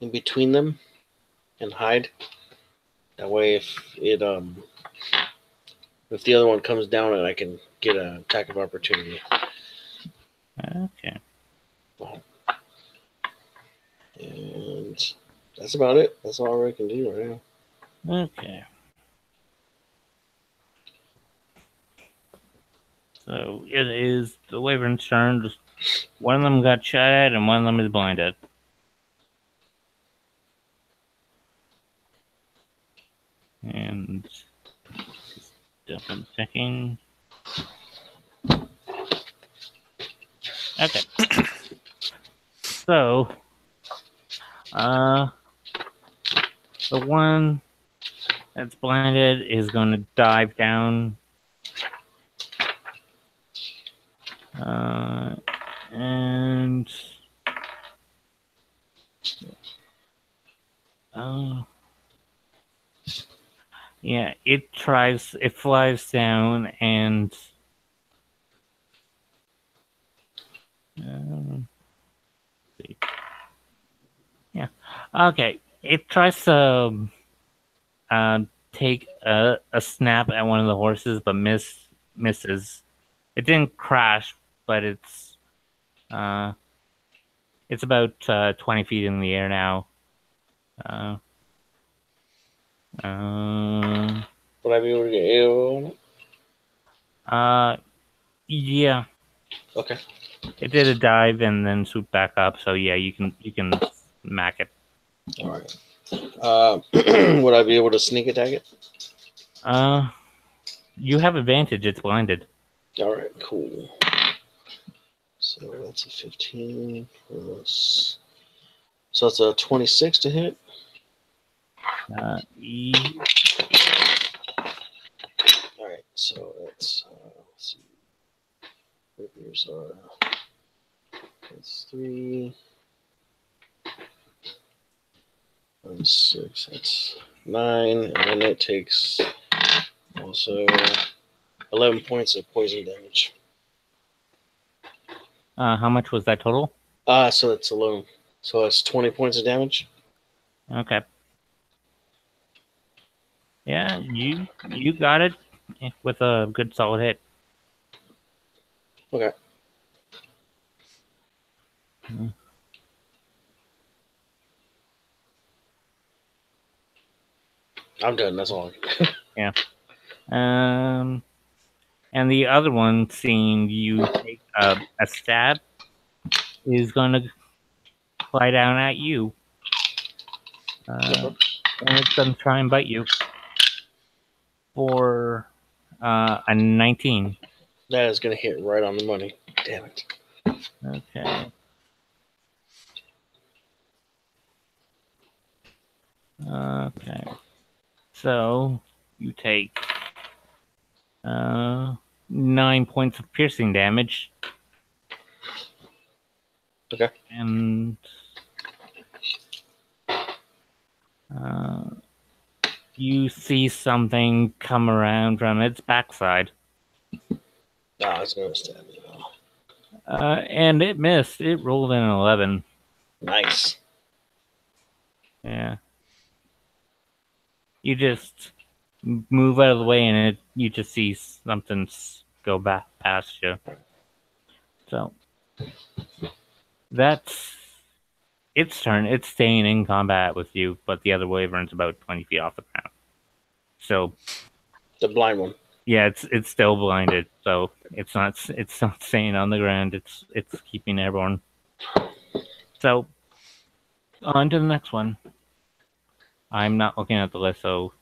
in between them and hide. That way, if the other one comes down, and I can get an attack of opportunity. Okay. And that's about it. That's all I can do right now. Okay. So it is the Wyvern's turn. One of them got shot at, and one of them is blinded. And just double checking. Okay. So, the one that's blinded is going to dive down. And yeah, it flies down and see. Yeah, okay. It tries to take a snap at one of the horses, but misses. It didn't crash, but it's about 20 feet in the air now. Would I be able to get AO on it? Yeah. Okay. It did a dive and then swoop back up, so yeah, you can smack it. All right. Would I be able to sneak attack it? You have advantage. It's blinded. All right. Cool. So that's a 15 plus. So it's a 26 to hit. All right. So that's let's see. Rapiers are. That's 3. 6. That's 9, and then it takes also 11 points of poison damage. How much was that total? So that's 11. So that's 20 points of damage. Okay. Yeah, you got it with a good solid hit. Okay. I'm done. That's all. Yeah. And the other one, seeing you take a stab, is going to fly down at you. And it's going to try and bite you for a 19. That is going to hit right on the money. Damn it. Okay. Okay. So you take 9 points of piercing damage. Okay. And you see something come around from its backside. Ah, it's going to stab me. And it missed. It rolled an 11. Nice. Yeah. You just move out of the way, and you just see something go back past you. So that's its turn. It's staying in combat with you, but the other Wyvern's about 20 feet off the ground. So the blind one. Yeah, it's still blinded, so it's not staying on the ground. It's keeping airborne. So on to the next one. I'm not looking at the list, so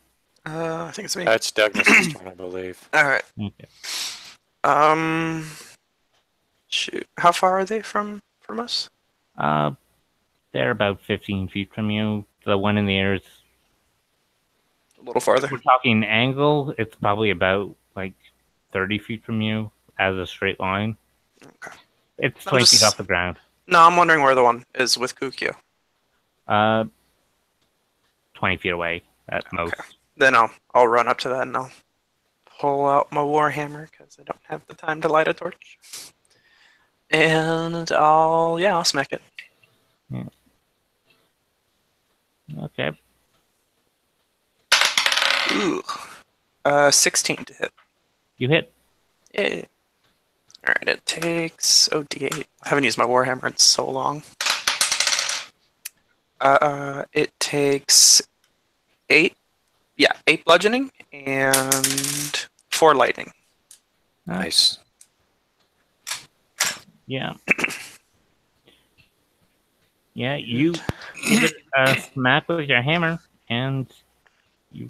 I think it's me. That's Douglas' turn, I believe. All right. okay. Shoot. How far are they from us? They're about 15 feet from you. The one in the air is. A little farther. We're talking angle. It's probably about like 30 feet from you as a straight line. Okay. It's I'm 20 feet just- off the ground. No, I'm wondering where the one is with Kukio. 20 feet away at most. Then I'll run up to that and I'll pull out my warhammer because I don't have the time to light a torch. And I'll smack it. Okay. Ooh. 16 to hit. You hit. Yay. Alright, it takes D8. I haven't used my warhammer in so long. It takes 8 bludgeoning and 4 lightning. Nice. Yeah. Yeah, you give it a smack with your hammer, and you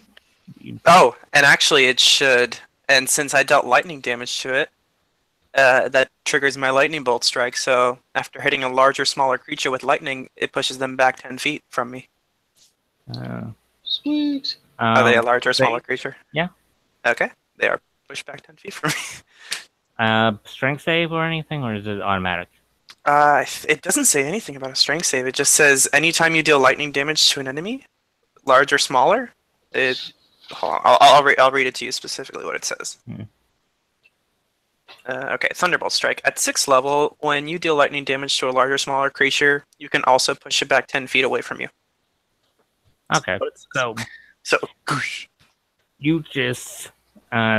Oh, and actually it should, and since I dealt lightning damage to it, that triggers my lightning bolt strike, so after hitting a larger, smaller creature with lightning, it pushes them back 10 feet from me. Sweet. Are they a larger, smaller creature? Yeah. Okay, they are pushed back 10 feet from me. Strength save or anything, or is it automatic? It doesn't say anything about a strength save. It just says anytime you deal lightning damage to an enemy, large or smaller, it. Hold on, I'll read it to you specifically what it says. Okay, Thunderbolt Strike. At 6th level, when you deal lightning damage to a larger or smaller creature, you can also push it back 10 feet away from you. Okay, so Goosh. you just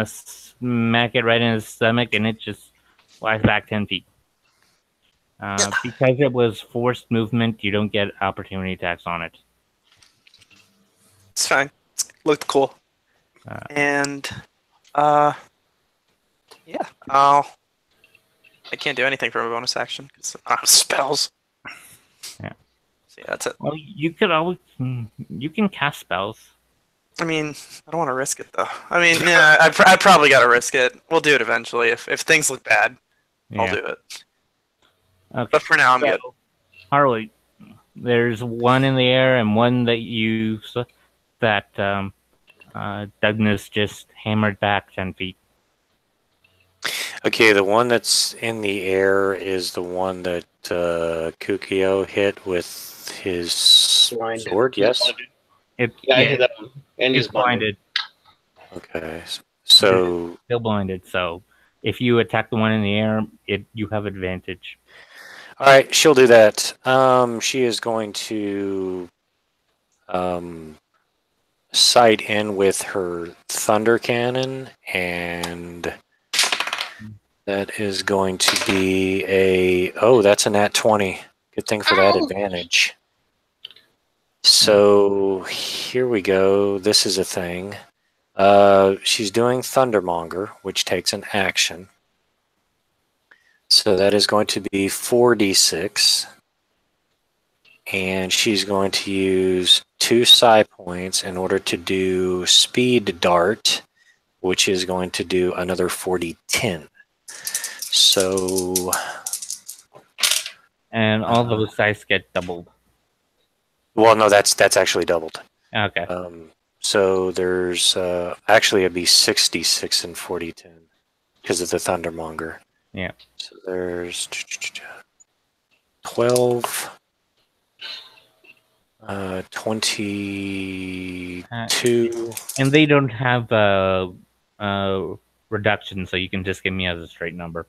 smack it right in his stomach, and it just flies back 10 feet. Because it was forced movement, you don't get opportunity attacks on it. It's fine. It looked cool. And, yeah, I can't do anything from a bonus action because I don't have spells. Yeah. So yeah, that's it. Well, you can cast spells. I mean, I don't want to risk it though. I mean, yeah, I probably got to risk it. We'll do it eventually. If things look bad, I'll do it. Okay. But for now, I'm good. Harley, there's one in the air and one that Douglas just hammered back 10 feet. Okay, the one that's in the air is the one that Kukio hit with his Blinded. sword, yes? I hit that one. And He's he's blinded. blinded. Okay, so Still blinded, so if you attack the one in the air, you have advantage. all right, she'll do that. She is going to sight in with her thunder cannon, and that is going to be that's a nat 20. Good thing for that advantage. So here we go. This is a thing. She's doing Thundermonger, which takes an action. So that is going to be 4d6. And she's going to use 2 psi points in order to do Speed Dart, which is going to do another 4d10. So... And all those dice get doubled. Well, no, that's actually doubled. Okay. So there's actually it'd be 6d6 and 4d10 because of the Thundermonger. Yeah. So there's 12, 22, And they don't have reduction, so you can just give me as a straight number.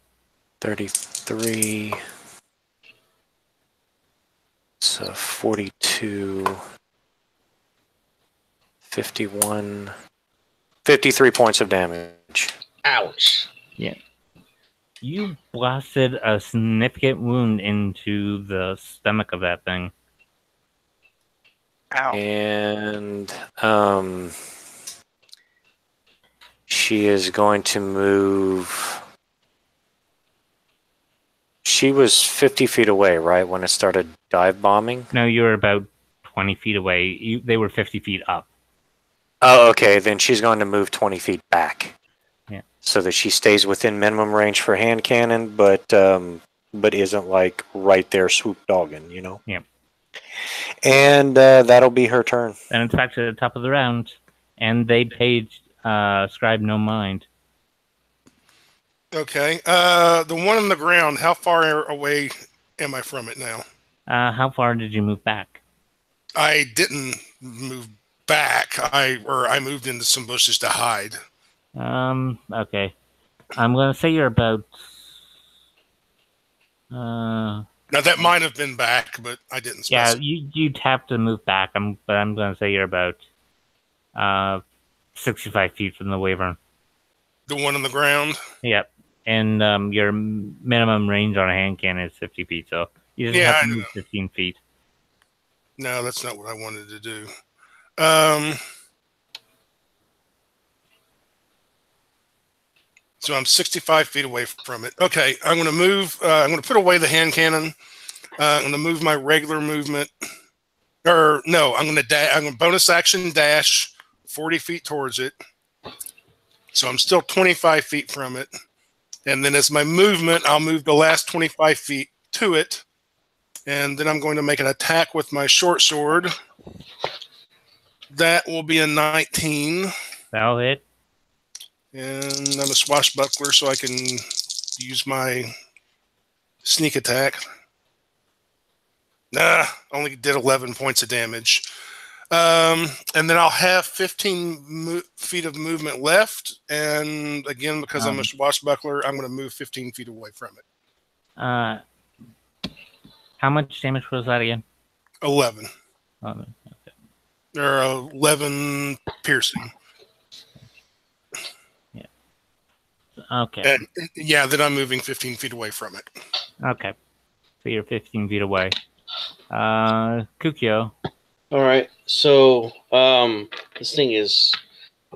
33. So 42, 51, 53 points of damage. Ouch. Yeah. You blasted a significant wound into the stomach of that thing. Ow. And she is going to move. She was 50 feet away, right, when it started dive bombing? No, you were about 20 feet away. They were 50 feet up. Oh, okay. Then she's going to move 20 feet back. Yeah. so that she stays within minimum range for hand cannon, but isn't like right there swoop dogging, you know. Yep. And that'll be her turn. Then it's back to the top of the round, and they paid Scribe no mind. Okay. The one on the ground, how far away am I from it now? How far did you move back? I didn't move back. I moved into some bushes to hide. Okay. I'm gonna say you're about. Now that might have been back, but I didn't Yeah, specify. you'd have to move back. But I'm gonna say you're about 65 feet from the Wyvern. The one on the ground? Yep. And your minimum range on a hand cannon is 50 feet, so you just Yeah, have I to move know. 15 feet. No, that's not what I wanted to do. So I'm 65 feet away from it. Okay, I'm going to move. I'm going to put away the hand cannon. I'm going to move my regular movement. Or no, I'm going to bonus action dash 40 feet towards it. So I'm still 25 feet from it. And then as my movement, I'll move the last 25 feet to it. And then I'm going to make an attack with my short sword. That will be a 19. That'll hit. And I'm a swashbuckler, so I can use my sneak attack. Nah, only did 11 points of damage. And then I'll have 15 feet of movement left. And again, because I'm a swashbuckler, I'm going to move 15 feet away from it. How much damage was that again? 11. 11. Okay. Or 11 piercing. Okay. And yeah, then I'm moving 15 feet away from it. Okay. So you're 15 feet away. Kukyo. All right. So this thing is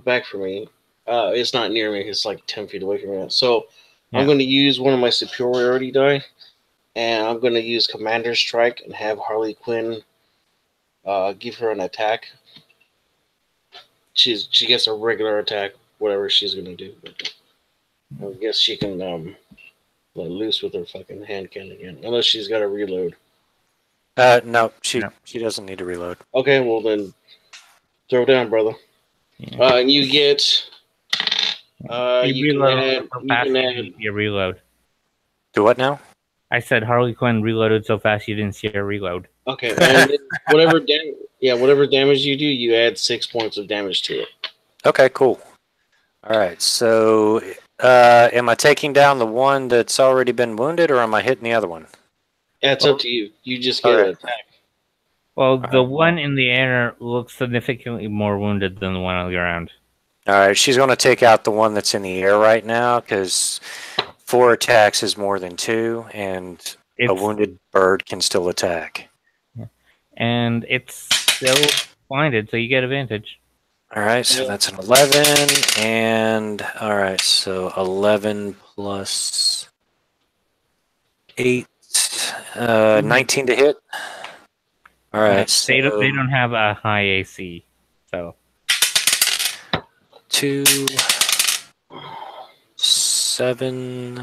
back for me. It's not near me. It's like 10 feet away from me. So Yeah. I'm going to use one of my superiority die, and I'm going to use Commander's Strike and have Harley Quinn give her an attack. She gets a regular attack, whatever she's going to do. But I guess she can let loose with her fucking hand cannon again, unless she's got to reload. No, she doesn't need to reload. Okay, well then, throw down, brother. Yeah. And you get. You You reload so can fast add. you reload. Do what now? I said Harley Quinn reloaded so fast you didn't see her reload. Okay, and then whatever damage you do, you add 6 points of damage to it. Okay, cool. All right, so am I taking down the one that's already been wounded, or am I hitting the other one? Yeah, it's up to you. You just get an attack. Well, the one in the air looks significantly more wounded than the one on the ground. All right, she's going to take out the one that's in the air right now, because 4 attacks is more than 2, and a wounded bird can still attack. And it's still blinded, so you get advantage. All right, so that's an 11, and all right, so 11 plus 8, 19 to hit. All right, so they don't have a high AC, so 2, 7,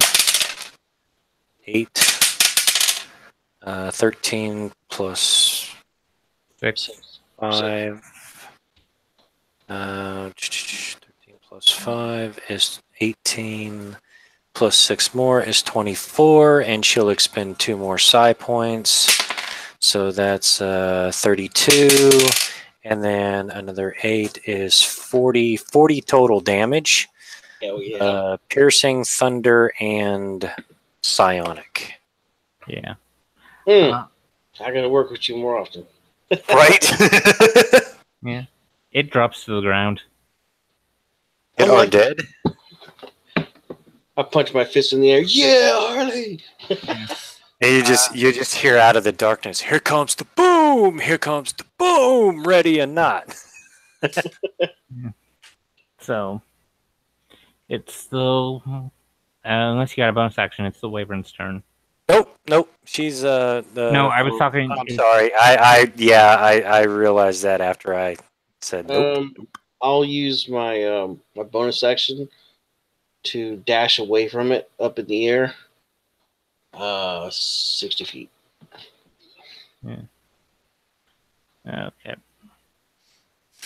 8, 13 plus 6. 5. 13 plus 5 is 18. Plus 6 more is 24, and she'll expend 2 more psi points. So that's 32. And then another 8 is 40 total damage. Yeah. Piercing, thunder, and psionic. Yeah. I gotta work with you more often. Right? Yeah. It drops to the ground. It are dead? I punch my fist in the air. Yeah, Harley! And you just hear out of the darkness, here comes the boom! Here comes the boom! Ready or not. So, it's still... unless you got a bonus action, it's the Wyvern's turn. Nope. She's the. No, I was talking. I'm sorry. I realized that after I said nope. I'll use my my bonus action to dash away from it up in the air. 60 feet. Okay.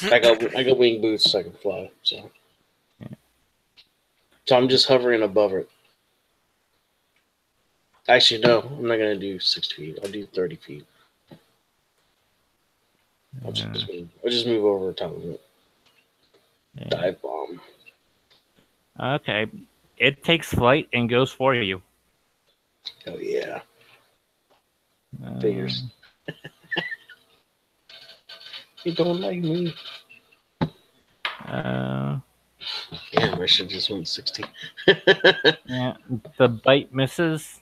I got wing boots so I can fly. So I'm just hovering above it. Actually, no, I'm not gonna do 60 feet. I'll do 30 feet. I'll just move over top of it. Yeah. Dive bomb. Okay. It takes flight and goes for you. Oh yeah. Figures. You don't like me. Damn, I should just went 60. Yeah, the bite misses.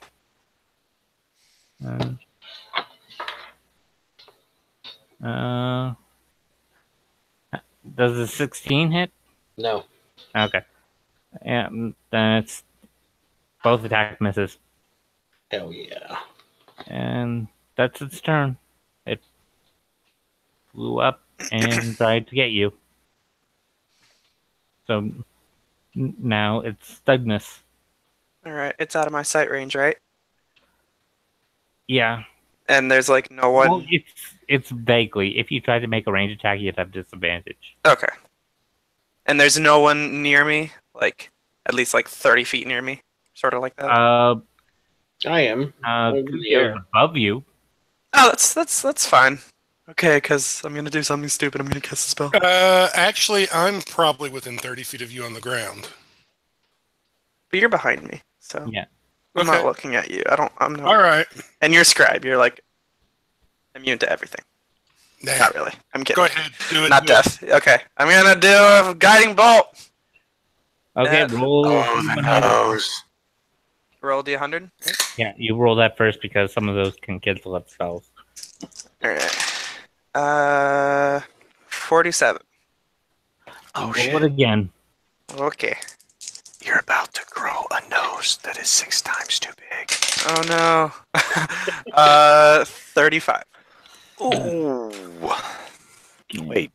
Does the 16 hit? No. Okay. Yeah, then it's both attack misses. Hell yeah. And that's its turn. It flew up and tried to get you. So now it's Douglas. All right, it's out of my sight range, right? Yeah. And there's like no one. Well, it's vaguely. If you try to make a range attack, you'd have disadvantage. Okay. And there's no one near me, like at least like 30 feet near me, sort of like that. I am. Kuyo's above you. Oh, that's fine. Okay, because I'm gonna do something stupid. I'm gonna cast a spell. Actually, I'm probably within 30 feet of you on the ground. But you're behind me, so Yeah. I'm Okay. not looking at you. I'm not. All right. And you're scribe. You're like immune to everything. Nah. Not really. I'm kidding. Go ahead. Do it. Not do it. death. Okay. I'm gonna do a guiding bolt. Okay, Yeah. roll. Roll D100. Yeah, you roll that first because some of those can cancel up spells. All right. 47. Oh, Roll it again. Okay. You're about to grow a nose that is 6 times too big. Oh no. 35. Ooh. Wait.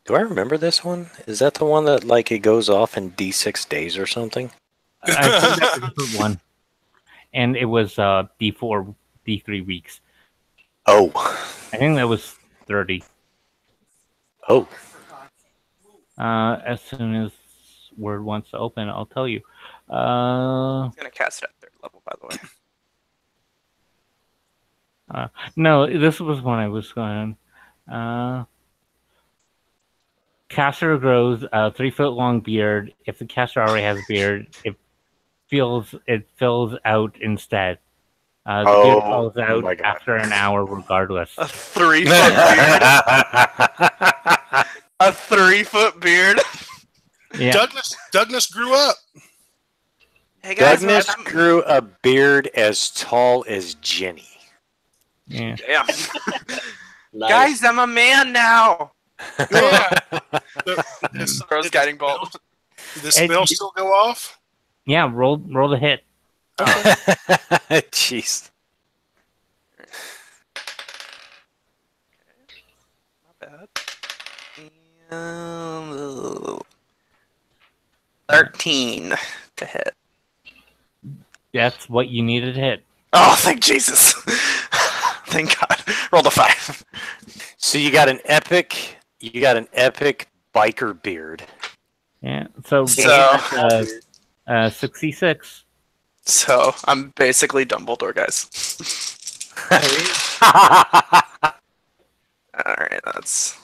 Do I remember this one? Is that the one that like it goes off in D6 days or something? I think that's a different one. And it was D4, D3 weeks. Oh. I think that was 30. Oh. As soon as Word wants to open, I'll tell you. I'm gonna cast it at 3rd level, by the way. No, this was when I was going. Caster grows a 3-foot long beard. If the caster already has a beard, it fills out instead. The beard falls out my God. after an hour, regardless. A 3-foot beard. A 3-foot beard. Yeah. Douglas grew up. Hey guys, Douglas grew a beard as tall as Jenny. Yeah. Damn. Nice. Guys, I'm a man now. Yeah. Throws guiding bolt. The spell still go off? Yeah, roll the hit. Jeez. Not bad. 13 to hit. That's what you needed to hit. Oh, thank Jesus. Thank God. Rolled a 5. So you got an epic biker beard. Yeah. So, So- 66. So I'm basically Dumbledore, guys. Alright, that's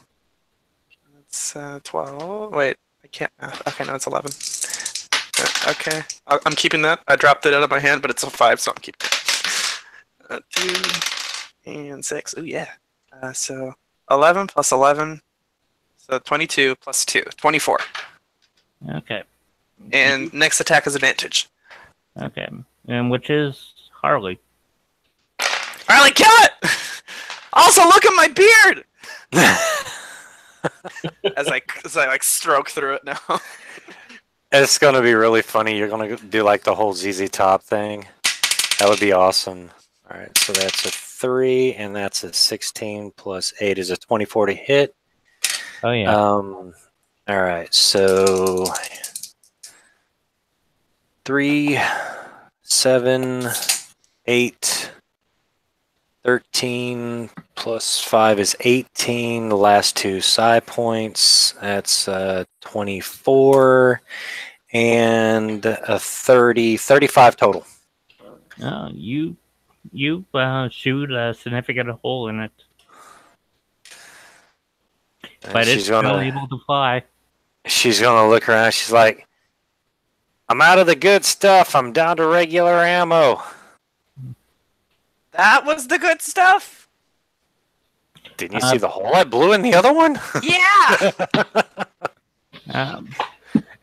12. Wait, I can't math. Okay, no, it's 11. Okay, I'm keeping that. I dropped it out of my hand, but it's a 5, so I'm keeping it. 2 and 6. Ooh, yeah. So 11 plus 11. So 22 plus 2. 24. Okay. And next attack is advantage. Okay. And which is Harley. Harley, kill it! Also, look at my beard! as I like stroke through it now. It's gonna be really funny. You're gonna do like the whole ZZ Top thing. That would be awesome. All right, so that's a 3, and that's a 16 plus 8 is a 24 to hit. Oh yeah. All right, so 3, 7, 8, 13 plus 5 is 18. The last 2 psi points. That's 24 and a 30, 35 total. You shoot a significant hole in it, And but it's she's still gonna able to fly. look around. She's like, I'm out of the good stuff. I'm down to regular ammo. That was the good stuff. Didn't you see the hole I blew in the other one? Yeah. Um,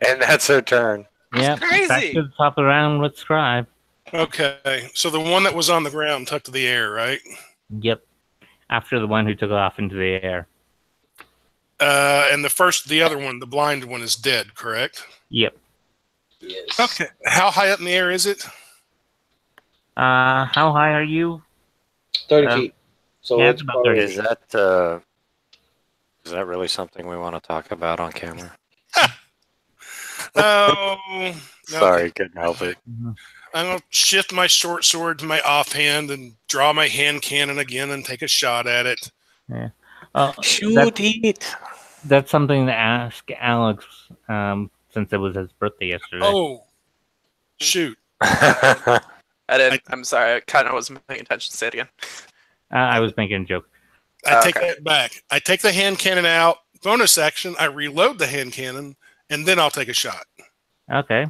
And that's her turn. yeah, crazy. back to the top of the round with Scribe. Okay, so the one that was on the ground took to the air, right? Yep. After the one who took off into the air. And the other one, the blind one, is dead, correct? Yep. Yes. Okay. How high up in the air is it? How high are you? 30 Um, feet. So yeah, it's it's about probably 30. Is that really something we want to talk about on camera? No. Sorry, couldn't help it. I'm going to shift my short sword to my offhand and draw my hand cannon again and take a shot at it. Shoot it. That's something to ask Alex, since it was his birthday yesterday. Oh, shoot. I didn't. I'm sorry. I kind of wasn't paying attention. Say it again. I was making a joke. I take Okay. that back. I take the hand cannon out. Bonus action, I reload the hand cannon, and then I'll take a shot. Okay.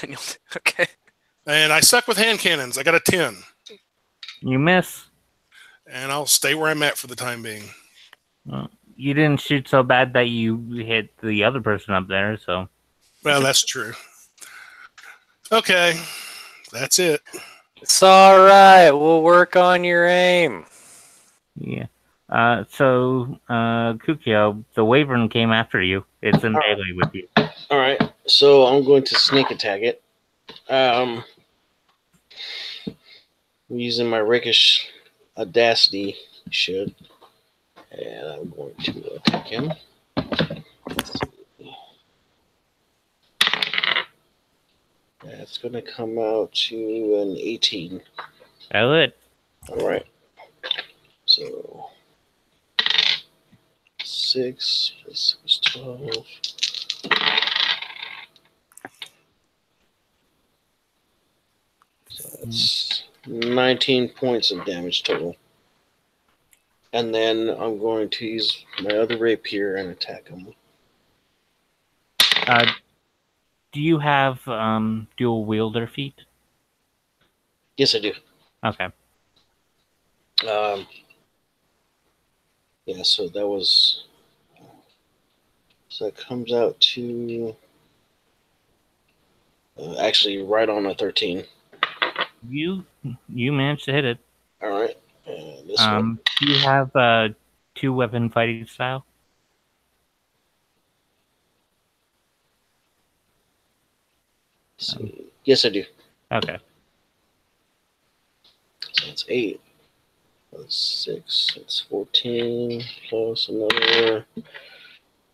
Then you'll. Okay. And I suck with hand cannons. I got a 10. You miss. And I'll stay where I'm at for the time being. You didn't shoot so bad that you hit the other person up there, so. Well, that's true. Okay. That's it. It's all right. We'll work on your aim. Yeah. Kukio, the Wyvern came after you. It's in melee with you. All right. So I'm going to sneak attack it. Using my rakish audacity, should. And I'm going to attack him. That's going to come out to an 18. That it. All right. So 6 plus 6 is 12. So that's 19 points of damage total. And then I'm going to use my other rapier and attack him. Do you have dual wielder feet? Yes, I do. Okay. Yeah, so that was. So that comes out to. Actually, right on a 13. You managed to hit it. All right. This one. Do you have 2-weapon fighting style? Let's see. Yes, I do. Okay. So that's 8. That's 6. That's 14. Plus another.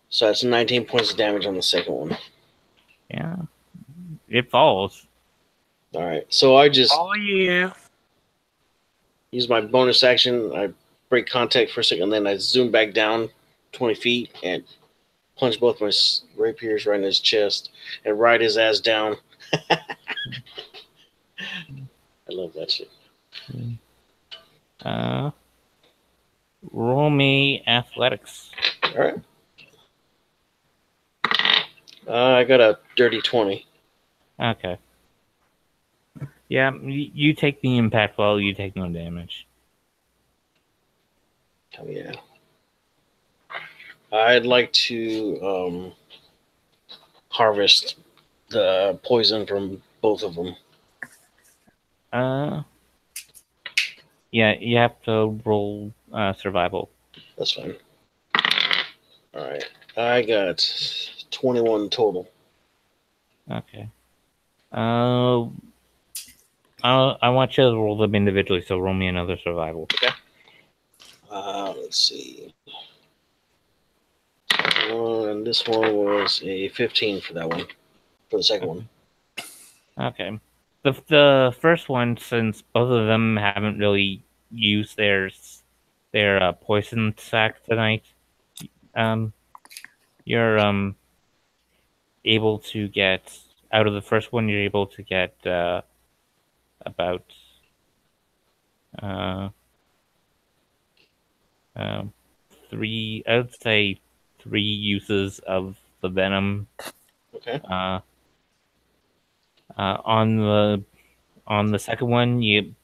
So that's 19 points of damage on the second one. Yeah. It falls. All right. So I just Oh, yeah. use my bonus action. I break contact for a second, then I zoom back down 20 feet and punch both my rapiers right in his chest and ride his ass down. I love that shit. Roll me athletics. All right. I got a dirty 20. Okay. Yeah, you take the impact while you take no damage. Oh, yeah. I'd like to harvest the poison from both of them. Yeah, you have to roll survival. That's fine. All right. I got 21 total. Okay. I want you to roll them individually, so roll me another survival. Let's see. And this one was a 15 for that one, for the second one. Okay. The first one, since both of them haven't really used their poison sack tonight, you're able to get out of the first one. You're able to get about uh, three. I would say 3 uses of the venom. Okay. On the second one, you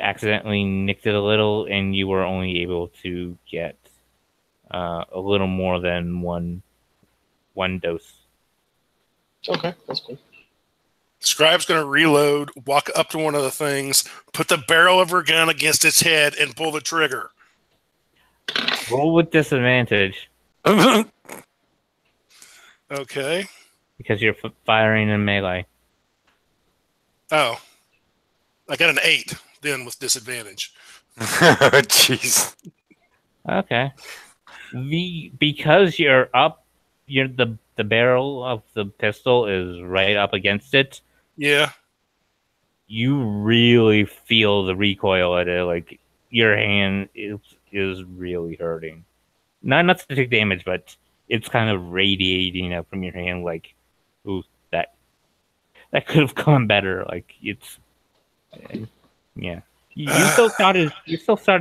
accidentally nicked it a little, and you were only able to get a little more than one dose. Okay, that's cool. Scribe's going to reload, walk up to one of the things, put the barrel of her gun against its head, and pull the trigger. Roll with disadvantage Okay. because you're firing in melee. Oh. I got an 8 then with disadvantage. Jeez. Okay. Because you're up, the barrel of the pistol is right up against it. Yeah. You really feel the recoil at it. Like your hand is really hurting. Not to take damage, but it's kind of radiating out from your hand. Like, ooh, that could have gone better. Like it's, yeah. You still shot in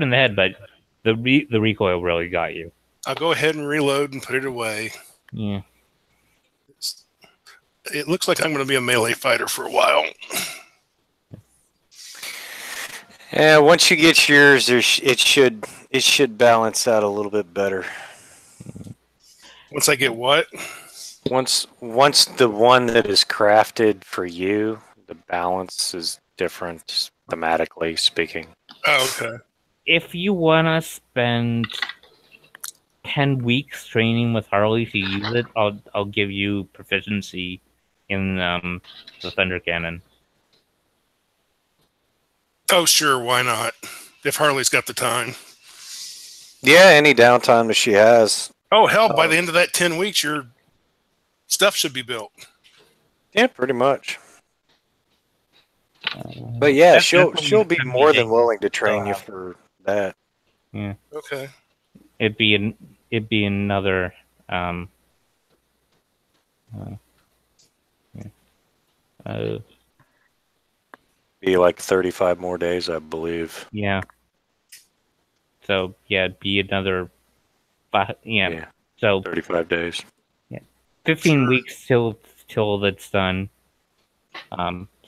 the head, but the recoil really got you. I'll go ahead and reload and put it away. Yeah. It looks like I'm going to be a melee fighter for a while. Yeah, once you get yours, it should balance out a little bit better. Once I get what? Once the one that is crafted for you, the balance is different thematically speaking. Oh, okay. If you wanna spend 10 weeks training with Harley to use it, I'll give you proficiency in the Thunder Cannon. Oh, sure. Why not? If Harley's got the time. Yeah, any downtime that she has. Oh, hell, by the end of that 10 weeks, your stuff should be built. Yeah, pretty much. But yeah, That's she'll definitely be gonna more be than willing to train so you how- for that. Yeah, Okay. it'd be another yeah. Be like 35 more days, I believe. Yeah. So yeah, it'd be another Yeah, So 35 days. 15 Sure. weeks till that's done.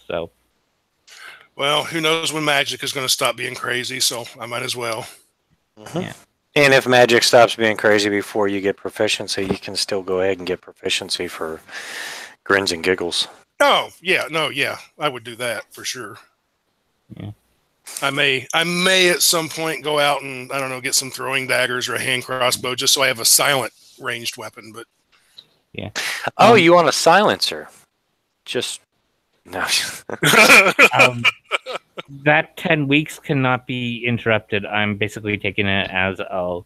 So Well, who knows when magic is going to stop being crazy, so I might as well. Yeah. And if magic stops being crazy before you get proficiency, you can still go ahead and get proficiency for grins and giggles. Oh, yeah. No, yeah. I would do that for sure. Yeah. I may at some point go out and, I don't know, get some throwing daggers or a hand crossbow just so I have a silent ranged weapon, but Oh, you want a silencer? Just no. that 10 weeks cannot be interrupted. I'm basically taking it as a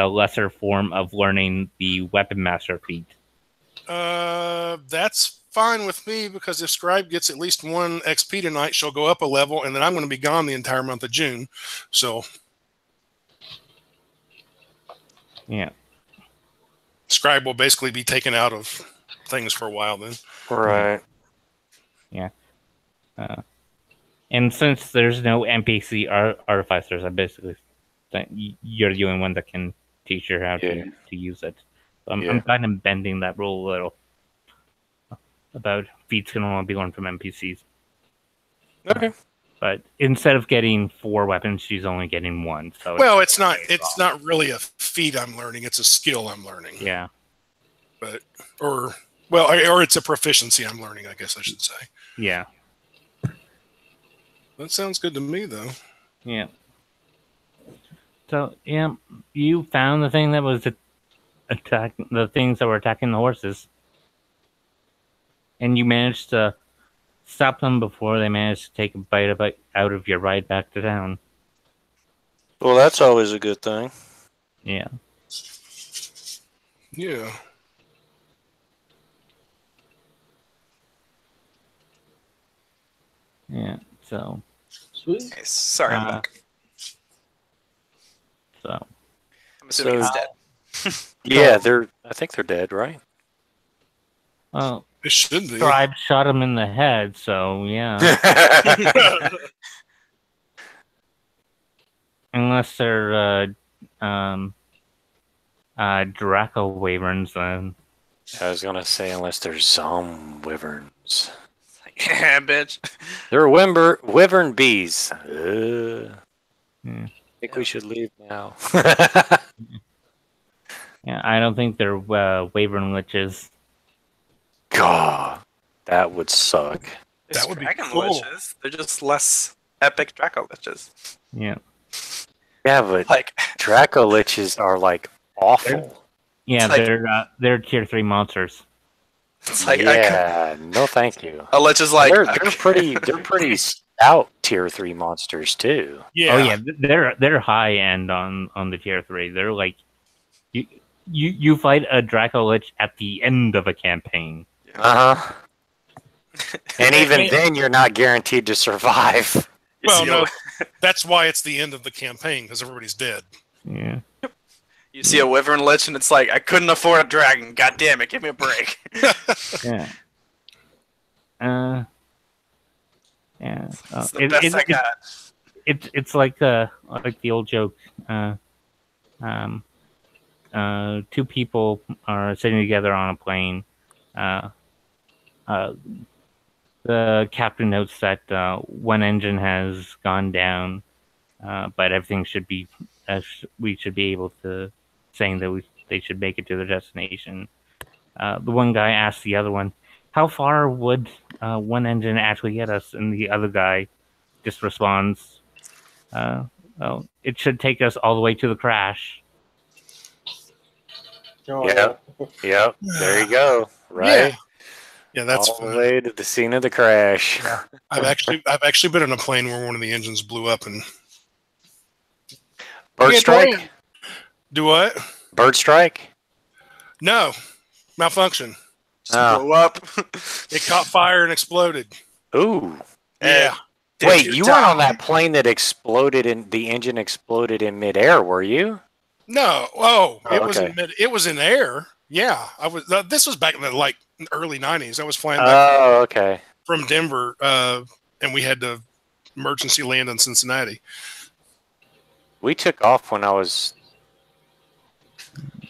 lesser form of learning the weapon master feat. That's fine with me because if Scribe gets at least 1 XP tonight, she'll go up a level, and then I'm going to be gone the entire month of June. So Yeah. Scribe will basically be taken out of things for a while then. Right. And since there's no NPC artificers, I basically think you're the only one that can teach her how Yeah. to use it. So Yeah. I'm kind of bending that rule a little. About feats can only be learned from NPCs. Okay. But instead of getting 4 weapons, she's only getting 1. So Well, it's not really a feat I'm learning, it's a skill I'm learning. yeah. Or it's a proficiency I'm learning, I guess I should say. Yeah. That sounds good to me though. Yeah. So yeah, you found the thing that was attacking the things that were attacking the horses, and you managed to stop them before they managed to take a bite out of your ride back to town. Well, that's always a good thing. Yeah. Yeah. So, Sweet. Nice. Sorry, I'm Uh, back. so I'm assuming so- he's dead. Yeah, I think they're dead, right? well, It should be. Scribe shot him in the head. So yeah, unless they're Draco Wyverns, then I was gonna say unless they're wyverns. Yeah, bitch. They're wyvern bees. Yeah. Think we should leave now. yeah, I don't think they're Wyvern Liches. God, that would suck. That would be Dragon cool. Liches. They're just less epic Draco Liches. Yeah, Yeah, but Like, Draco Liches are like awful. yeah, It's like- they're tier 3 monsters. it's like Yeah, no, thank you. a Lich is like they're pretty stout tier 3 monsters too. Yeah. Oh yeah, they're high end on the tier 3. They're like you fight a Draco Lich at the end of a campaign. Uh huh. And even then, you're not guaranteed to survive. Well, no, that's why it's the end of the campaign because everybody's dead. Yeah. You see a Wyvern Lich and it's like, I couldn't afford a dragon. God damn it, give me a break. Yeah. Yeah. It's the best I got. It's like the old joke. Two people are sitting together on a plane. The captain notes that one engine has gone down, but everything should be we should be able to saying that they should make it to their destination. The one guy asks the other one, "How far would one engine actually get us?" And the other guy just responds, "Well, it should take us all the way to the crash." Oh, Yeah. Yep. There you go. Right. Yeah, that's all the fun. way to the scene of the crash. I've actually been in a plane where one of the engines blew up and Bird Yeah, strike. Dorian. Do what? Bird strike. No, malfunction. Oh. Blow up. It caught fire and exploded. Ooh. Yeah, Wait, you weren't on that plane that exploded and the engine exploded in midair, were you? no. Oh, it Oh, was okay. it was in air. Yeah, I was. This was back in the early '90s. I was flying back Oh, okay. from Denver, and we had to emergency land in Cincinnati. We took off when I was.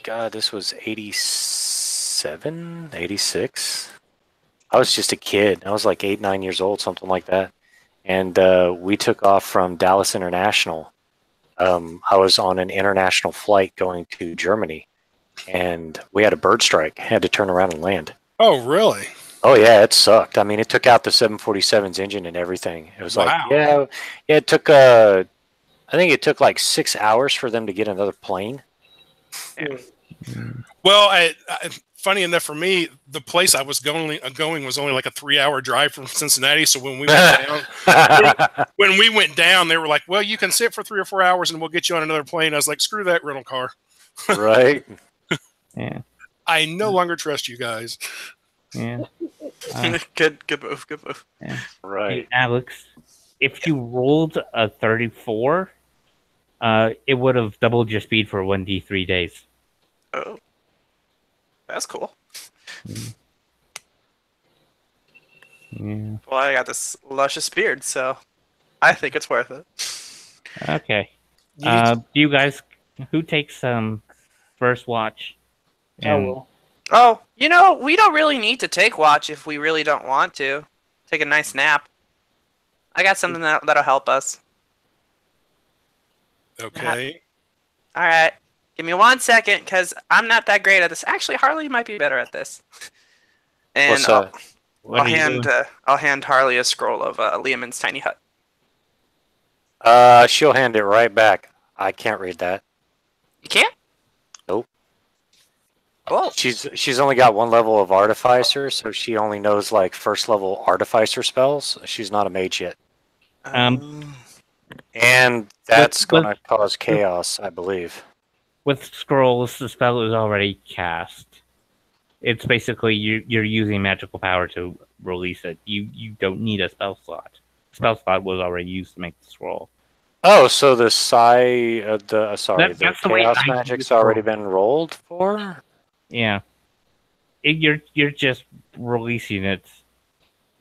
God, this was 87, 86. I was just a kid. I was like 8, 9 years old, something like that. And we took off from Dallas International. I was on an international flight going to Germany, and we had a bird strike. Had to turn around and land. Oh, really? Oh yeah, it sucked. I mean, it took out the 747's engine and everything. It was Wow. like, yeah, it took. I think it took like 6 hours for them to get another plane. Well, funny enough for me, the place I was going was only like a 3-hour drive from Cincinnati. So when we went down, they were like, "Well, you can sit for 3 or 4 hours, and we'll get you on another plane." I was like, "Screw that rental car. Right. Yeah. I no longer trust you guys." Yeah. Good move, good move. Right. Hey, Alex, if you rolled a 34, it would have doubled your speed for 1d3 days. Oh. That's cool. Yeah. Well, I got this luscious beard, so I think it's worth it. Okay. You need to- Do you guys who takes first watch? I will. Oh, we don't really need to take watch if we really don't want to. Take a nice nap. I got something that'll help us. okay. All right. Give me 1 second, because I'm not that great at this. Actually, Harley might be better at this. And What's that? What are you doing? I'll hand Harley a scroll of Liamon's tiny hut. She'll hand it right back. I can't read that. You can't? Nope. Oh, She's only got 1 level of artificer, so she only knows like first level artificer spells. She's not a mage yet, and that's But- going to cause chaos, I believe. With scrolls, the spell is already cast. It's basically you're using magical power to release it. You don't need a spell slot. spell slot was already used to make the scroll. Oh, so the That's the way chaos I magic's use already scroll. been rolled for? Yeah, you're just releasing it.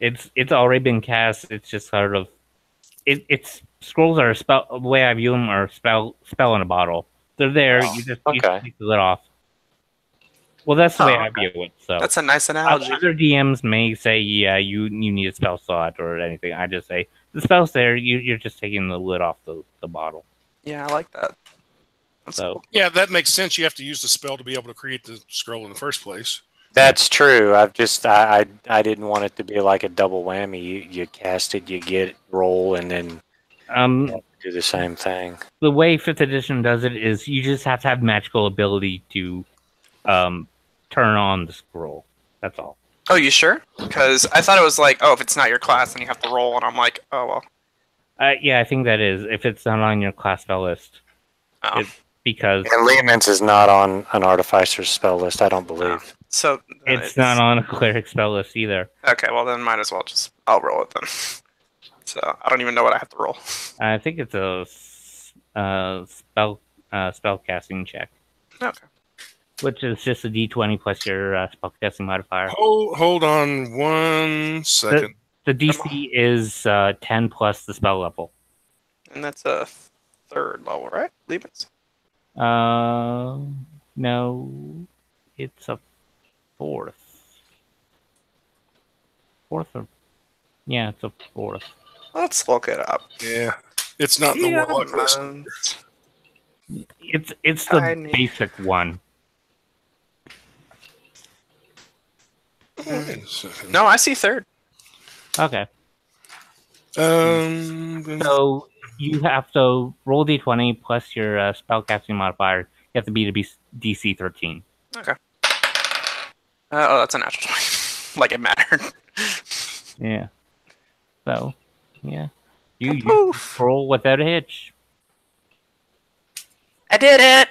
It's already been cast. It's just sort of it's scrolls are a spell. The way I view them are spell in a bottle. They're there. Oh, You just okay. take the lid off. Well, that's the way I okay. view it. So That's a nice analogy. other DMs may say, yeah, you need a spell slot or anything. I just say the spell's there. You're just taking the lid off the bottle. Yeah, I like that. That's So cool. Yeah, that makes sense. You have to use the spell to be able to create the scroll in the first place. That's true. I didn't want it to be like a double whammy. You cast it, you get it, roll, and then do the same thing. the way 5th edition does it is you just have to have magical ability to turn on the scroll. That's all. Oh, you sure? Because I thought it was like, oh, if it's not your class, then you have to roll, and I'm like, oh well. Yeah, I think that is if it's not on your class spell list. Oh. Because And Lehman's is not on an artificer's spell list, I don't believe. So it's not on a cleric spell list either. Okay, well then might as well I'll roll it then. So I don't even know what I have to roll. I think it's a spell casting check, Okay. which is just a D20 plus your spell casting modifier. Hold on 1 second. The DC is 10 plus the spell level. And that's a 3rd level, right? Lehman's? No, it's a 4th. 4th or yeah, it's a 4th. Let's look it up. Yeah, it's not in the warlock list. It's the Tiny. basic one. Wait a second. No, I see 3rd. Okay, Um, so you have to roll D20 plus your spellcasting modifier. You have to beat a DC 13. Okay. Oh, that's a natural 20. Like it mattered. Yeah. So, yeah. You Poof. roll without a hitch. I did it!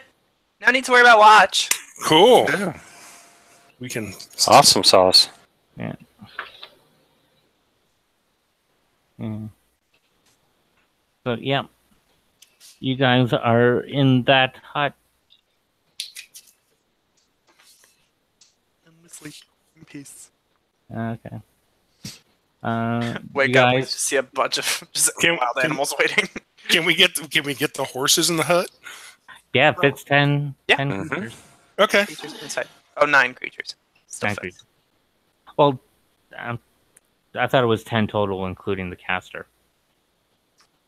No need to worry about watch. cool. Yeah. We can. Awesome sauce. Yeah. So, yeah. You guys are in that hut. I'm asleep in peace. Okay. Wake you up, we guys, just see a bunch of just Can- wild can- animals waiting. Can we get the horses in the hut? yeah, if it's 10, Yeah. 10 Mhm. creatures. Okay. Creatures inside. Oh, 9 creatures. Still 9 fits. creatures. Well, I thought it was 10 total, including the caster.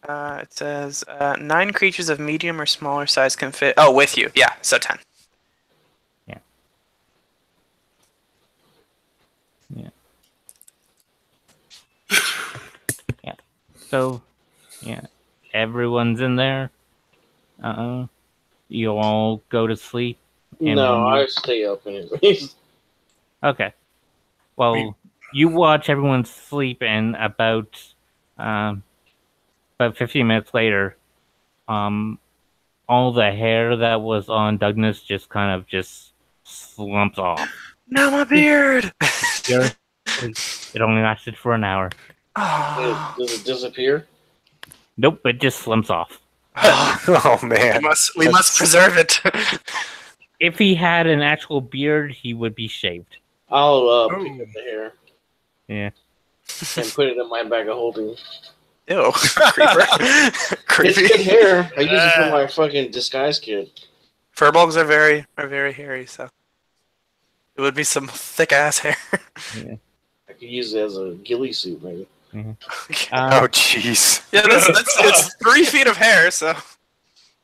It says 9 creatures of medium or smaller size can fit. Oh, with you. Yeah, so 10. So, yeah, everyone's in there. You all go to sleep. And No, when you- I stay up anyways. Okay. Well, you watch everyone sleep, and about 15 minutes later, all the hair that was on Douglas just kind of just slumps off. No, my beard! Your sleep. It only lasted for an hour. Oh. Does it disappear? Nope, it just slumps off. Oh we man. must preserve it. If he had an actual beard, he would be shaved. I'll pick up the hair Yeah. and put it in my bag of holding. Ew. Creeper. It's Creepy. good hair. I use it for my fucking disguise kit. Furbolgs are very hairy, so it would be some thick ass hair. I could use it as a ghillie suit, maybe. Oh jeez. Yeah, it's 3 feet of hair, so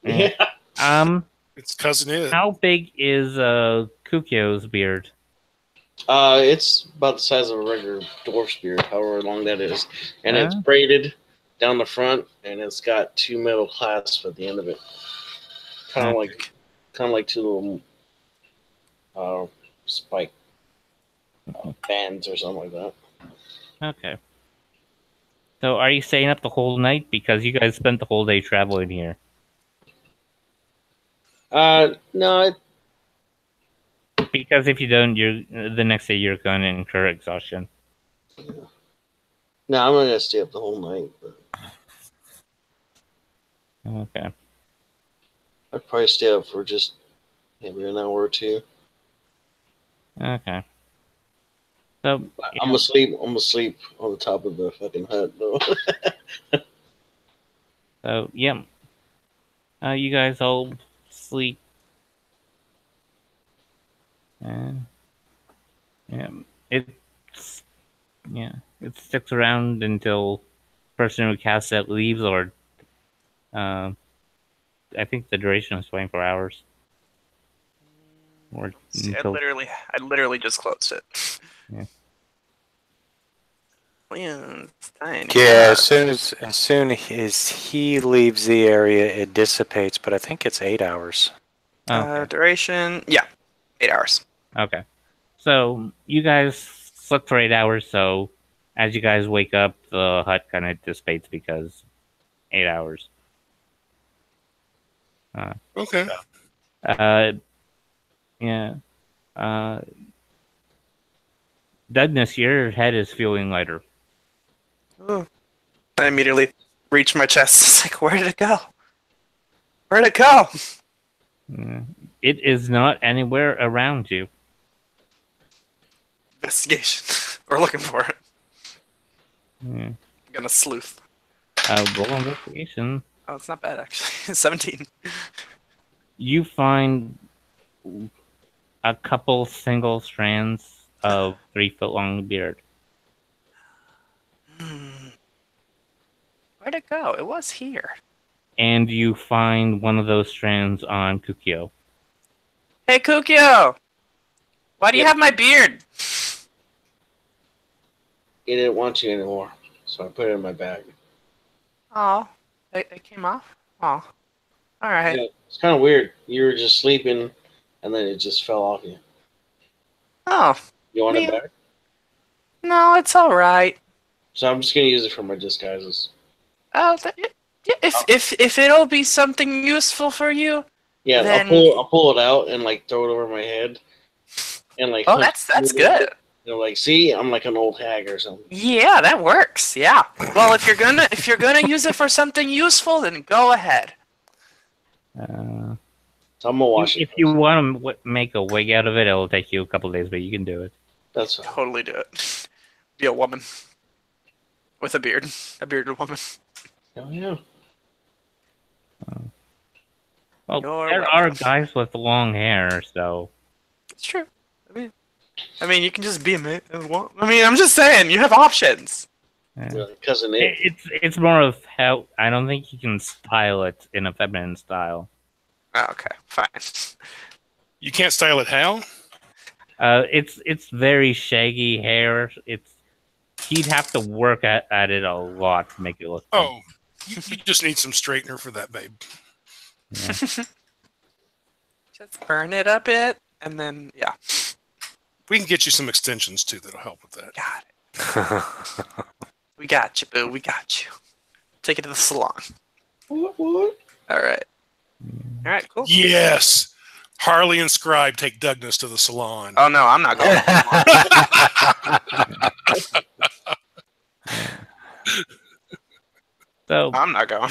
Yeah. It's cousin Ed. How big is Kukyo's beard? It's about the size of a regular dwarf's beard, however long that is, and it's Huh? braided down the front, and it's got 2 metal clasps at the end of it, kind of like 2 little spike bands or something like that. Okay. So are you staying up the whole night? Because you guys spent the whole day traveling here. No, Because if you don't, the next day you're going to incur exhaustion. No, I'm not gonna stay up the whole night, but Okay. I'd probably stay up for just maybe an hour or two. Okay. So I'm asleep. I'm asleep on the top of the fucking hut, though. yeah. You guys all sleep. Yeah. It's yeah. It sticks around until the person who casts it leaves, or I think the duration is 24 hours. Or See, I until literally just closed it. Yeah. Yeah, it's tiny. Yeah, as soon as he leaves the area, it dissipates. But I think it's 8 hours. okay. Duration, yeah, 8 hours. Okay. So you guys slept for 8 hours. So as you guys wake up, the hut kind of dissipates because 8 hours. Okay. Yeah. Douglas, your head is feeling lighter. Ooh. I immediately reached my chest. It's like, where did it go? Where'd it go? Yeah. It is not anywhere around you. Investigation. We're looking for it. Yeah. I'm gonna sleuth. Roll investigation. Oh, it's not bad actually. 17. You find a couple single strands of 3-foot long beard. Where'd it go? It was here. And you find one of those strands on Kukio. Hey, Kukio! Why do you have my beard? He didn't want you anymore, so I put it in my bag. Oh, it came off? Oh. Alright. Yeah, it's kind of weird. You were just sleeping, and then it just fell off you. Oh, You want it Man. back? no, it's alright. So I'm just gonna use it for my disguises. Oh, if it'll be something useful for you, Yeah, Then- I'll pull it out and like throw it over my head, and like. oh, punch that's it. good. You know, like, see, I'm like an old hag or something. Yeah, that works. Yeah. Well, if you're gonna use it for something useful, then go ahead. Uh, So I'm gonna wash it. if you want to make a wig out of it, it'll take you a couple days, but you can do it. That's fine. Totally do it. Be a woman with a beard, a bearded woman. Oh yeah. Well, You're there are welcome. guys with long hair, so It's true. I mean, you can just be a man. I mean, I'm just saying, you have options. yeah. Cousin Nick. It's more of how I don't think you can style it in a feminine style. Oh, okay, fine. You can't style it how? It's very shaggy hair. He'd have to work at it a lot to make it look. Oh, you just need some straightener for that, babe. Yeah. Just burn it a bit, and then yeah, We can get you some extensions too that'll help with that. got it. We got you, boo. We got you. Take it to the salon. What? All right. All right. Cool. Yes. Harley and Scribe take Douglas to the salon. Oh no, I'm not going. So I'm not going.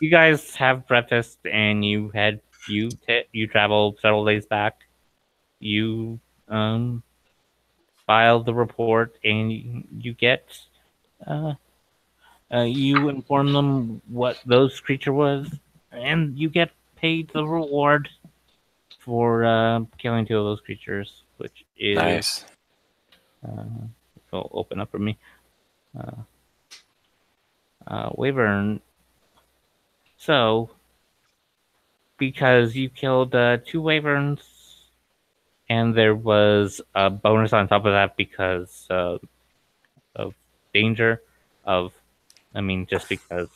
you guys have breakfast and you travel several days back. You file the report and you get you inform them what those creature was, and you get paid the reward for killing 2 of those creatures, which is Nice. it'll open up for me. Wyvern. So, because you killed 2 wyverns, and there was a bonus on top of that because of danger of, just because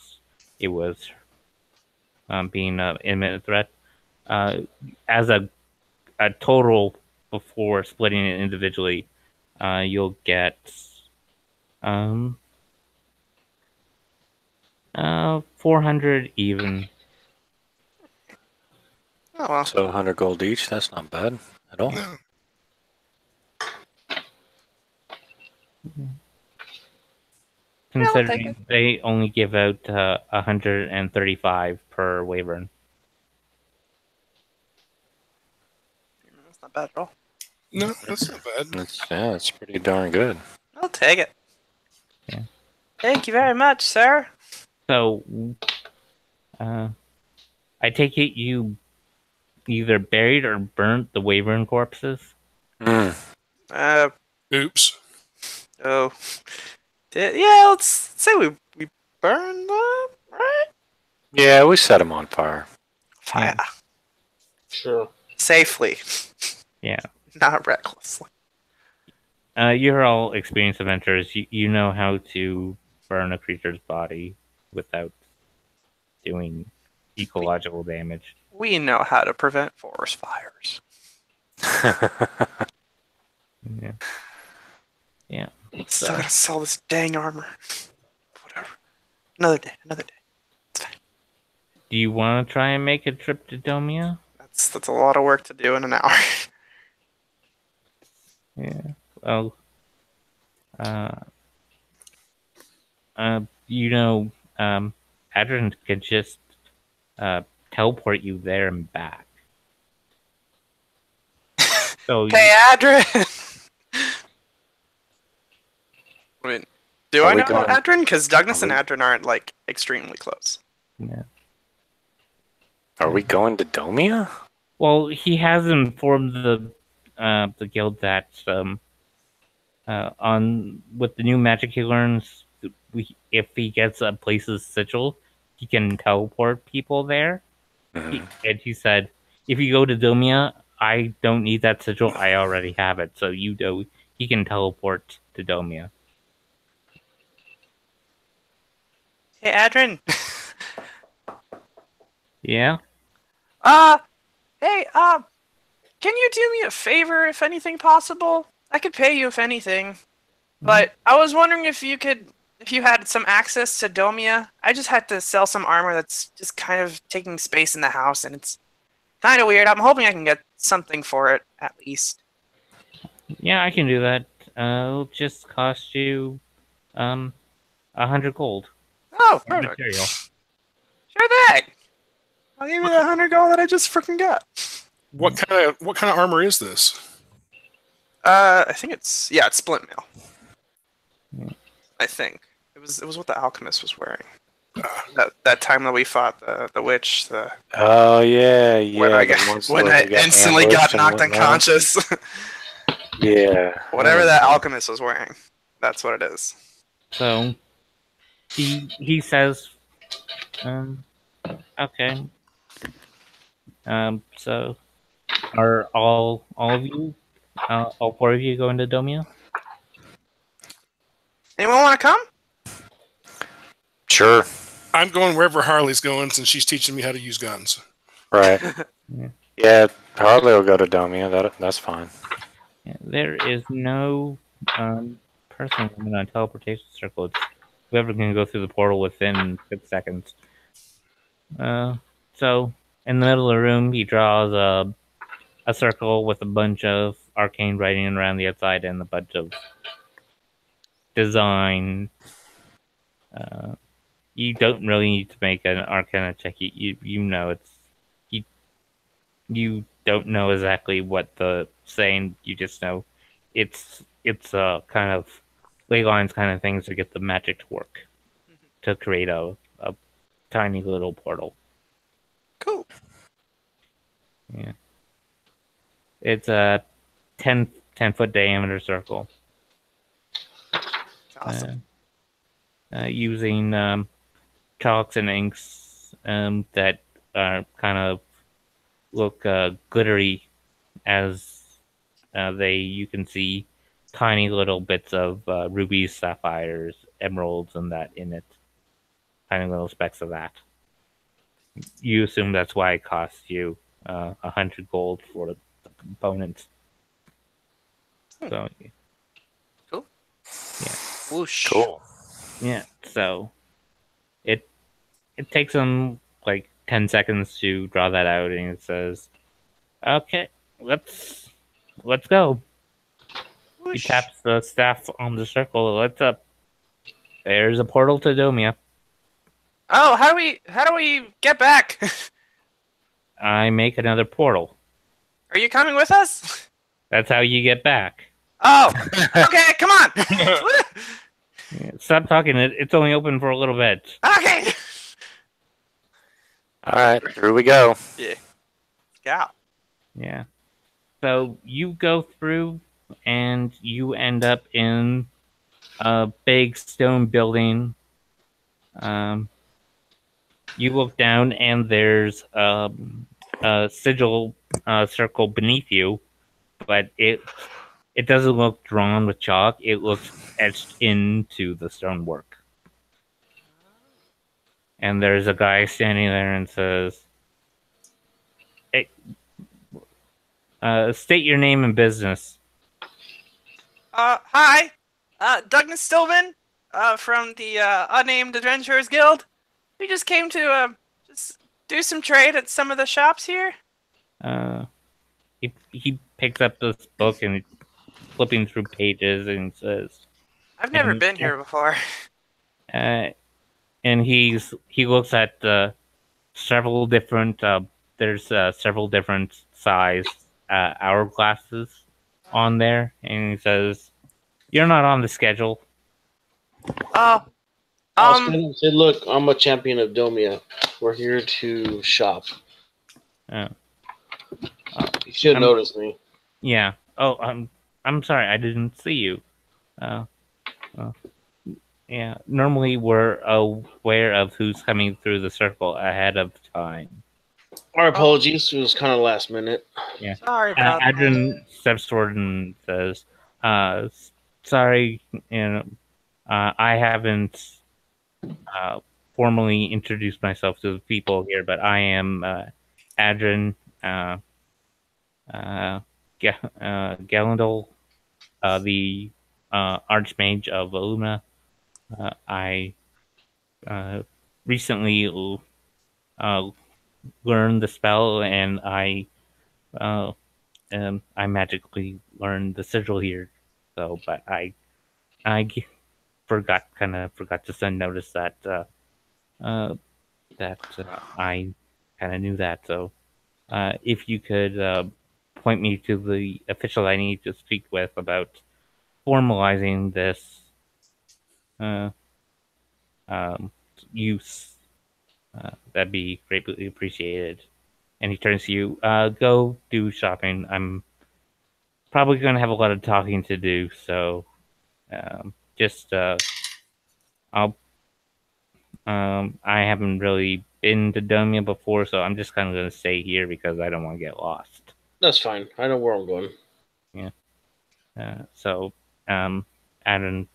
it was being an imminent threat. As a total before splitting it individually, you'll get 400 even. Oh well. So 100 gold each. That's not bad at all. considering they only give out 135 per wyvern. That's not bad at all. No, that's not bad. That's pretty darn good. I'll take it. Yeah. Thank you very much, sir. So, I take it you either buried or burnt the wyvern corpses? Mm. Oops. Oh. Yeah, let's say we burned them, right? Yeah, we set them on fire. Fire. Sure. Safely. Yeah. Not recklessly. You're all experienced adventurers. You know how to burn a creature's body without doing ecological damage. We know how to prevent forest fires. Yeah. Yeah. Still gotta sell this dang armor. Whatever. Another day. It's fine. Do you want to try and make a trip to Domia? That's a lot of work to do in an hour. Yeah. Well, Adrian could just teleport you there and back. So Hey, Adrian! I mean, do Are I we know going- Adrian? Because Douglas Are and we- Adrian aren't, like, extremely close. yeah. Are we going to Domia? Well, he has informed the guild that on with the new magic he learns, if he gets a place's sigil, he can teleport people there. Mhm. And he said, if you go to Domia, I don't need that sigil. I already have it. So he can teleport to Domia. Hey, Adrian! Yeah. Hey, can you do me a favor, if anything possible? I could pay you if anything. But I was wondering if you had some access to Domia. I just had to sell some armor that's just kind of taking space in the house, and it's kind of weird. I'm hoping I can get something for it, at least. Yeah, I can do that. It'll just cost you 100 gold. Oh, for perfect. material. Sure thing. I'll give you the 100 gold that I just freaking got. What kind of armor is this? I think it's splint mail. Yeah. I think it was what the alchemist was wearing. That time that we fought the witch. Oh yeah. When I the ones when where I we got instantly ambushed got and knocked whatnot. unconscious. Yeah. Whatever that alchemist was wearing, that's what it is. So he says, okay. So are all of you, all four of you going to Domia? Anyone want to come? Sure. I'm going wherever Harley's going since she's teaching me how to use guns. Right. Yeah. Yeah. Harley will go to Domia. That's fine. Yeah, there is no person in a teleportation circle. It's whoever can go through the portal within 6 seconds. So in the middle of the room, he draws a circle with a bunch of arcane writing around the outside and a bunch of design. You don't really need to make an Arcana check. You know it's you don't know exactly what the saying. You just know it's kind of ley lines kind of things to get the magic to work to create a tiny little portal. Cool. Yeah, it's a 10-foot diameter circle. Awesome. Using chalks and inks that are kind of look glittery as you can see tiny little bits of rubies, sapphires, emeralds, and that in it. Tiny little specks of that. You assume that's why it costs you 100 gold for the components. So Cool. Yeah. Whoosh. Cool. yeah, so it takes them like 10 seconds to draw that out, and it says, "Okay, let's go." He Whoosh. taps the staff on the circle. Let's up. There's a portal to Domia. Oh, how do we get back? I make another portal. Are you coming with us? That's how you get back. Oh, okay, come on. Stop talking. It's only open for a little bit. Okay. All right, through we go. Yeah. Yeah. So you go through and you end up in a big stone building. You look down and there's a sigil circle beneath you, but it doesn't look drawn with chalk. It looks etched into the stonework. And there's a guy standing there and says, "Hey, state your name and business." Hi. Douglas Stillman, from the Unnamed Adventurers Guild. We just came to just do some trade at some of the shops here. He picks up this book and flipping through pages and says, I've never been here before. and he looks at several different there's several different size hourglasses on there, and he says, "You're not on the schedule." I said, look, I'm a champion of Domia. We're here to shop. Oh. You should notice me. Yeah. Oh, I'm sorry, I didn't see you. Yeah. Normally we're aware of who's coming through the circle ahead of time. Our apologies. It was kind of last minute. Yeah. Sorry about that. Adrian steps forward and says, "Sorry, I haven't formally introduced myself to the people here, but I am Adrian Gallandol, the Archmage of Illumina. I recently learned the spell, and I magically learned the sigil here. So, but I forgot to send notice that I kind of knew that. So, if you could point me to the official I need to speak with about formalizing this use, that'd be greatly appreciated. And he turns to you. Go do shopping. I'm probably going to have a lot of talking to do, so I haven't really been to Domia before, so I'm just kind of going to stay here because I don't want to get lost. That's fine. I know where I'm going. Yeah. Adam,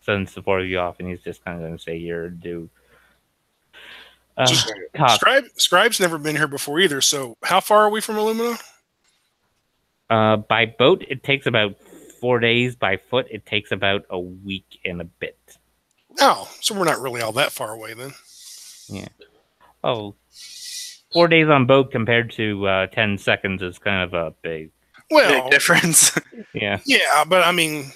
sends the four of you off, and he's just kind of going to stay here and do. Scribe's never been here before either. So how far are we from Illumina? By boat, it takes about 4 days. By foot, it takes about a week and a bit. Oh, so we're not really all that far away then. Yeah. Oh, 4 days on boat compared to 10 seconds is kind of a big difference. Yeah. Yeah, but I mean,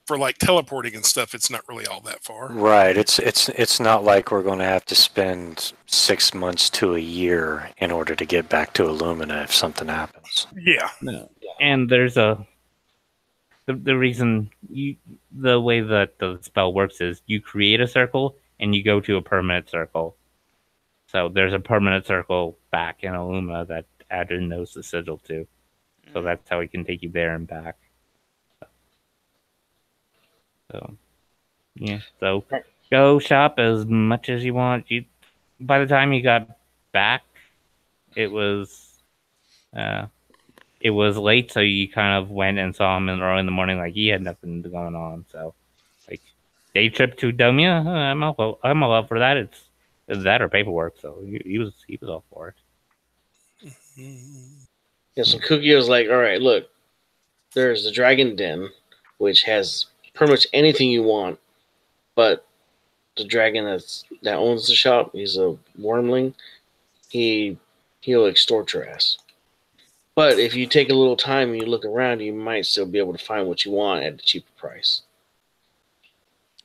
for like teleporting and stuff, it's not really all that far. Right. It's not like we're going to have to spend 6 months to a year in order to get back to Illumina if something happens. Yeah. No. And there's the reason the way that the spell works is you create a circle and you go to a permanent circle. So there's a permanent circle back in Illumina that Adrian knows the sigil to. So that's how he can take you there and back. So yeah. So go shop as much as you want. By the time you got back, it was late, so you kind of went and saw him early in the morning, like he had nothing going on. So, like, day trip to Domia, I'm all up for that. It's that or paperwork, so he was all for it. Yeah, so Cookie was like, all right, look, there's the Dragon Den, which has pretty much anything you want, but the dragon that owns the shop, he's a wormling, he'll extort your ass. But if you take a little time and you look around, you might still be able to find what you want at a cheaper price.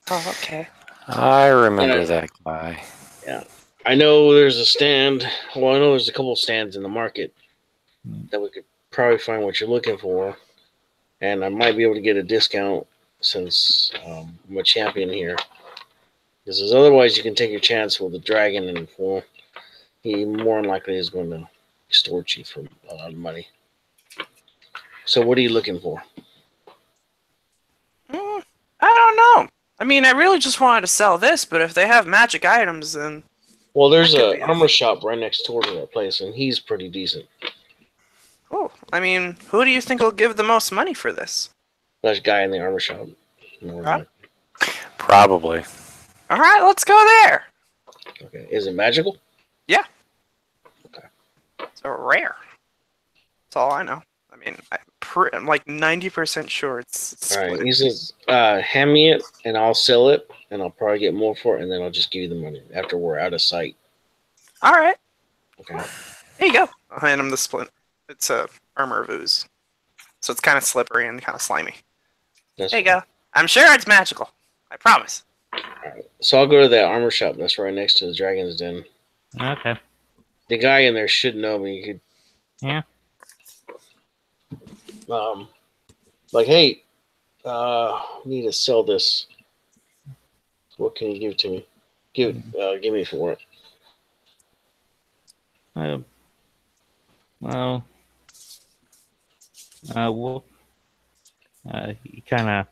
Oh, okay. I remember that guy. I know there's a stand. Well, I know there's a couple stands in the market that we could probably find what you're looking for, and I might be able to get a discount since I'm a champion here. Because otherwise, you can take your chance with the dragon, and well, he more than likely is going to extort you for a lot of money. So, what are you looking for? I don't know. I mean, I really just wanted to sell this, but if they have magic items, then Well, there's That could a be armor shop right next door to that place, and he's pretty decent. cool. I mean, who do you think will give the most money for this? That guy in the armor shop. More than Huh? likely. Probably. All right, let's go there. Okay. Is it magical? It's a rare. That's all I know. I mean, I'm like 90% sure it's All right. split. He says, hand me it, and I'll sell it, and I'll probably get more for it, and then I'll just give you the money after we're out of sight. All right, Okay. here you go. I'll hand him the splint. It's a armor of ooze, so it's kind of slippery and kind of slimy. That's There you fine. go. I'm sure it's magical. I promise. All right. So I'll go to that armor shop that's right next to the Dragon's Den. Okay. The guy in there should know me. He Yeah. could, like, hey, need to sell this. What can you give to me? Give me for it. Well, he kind of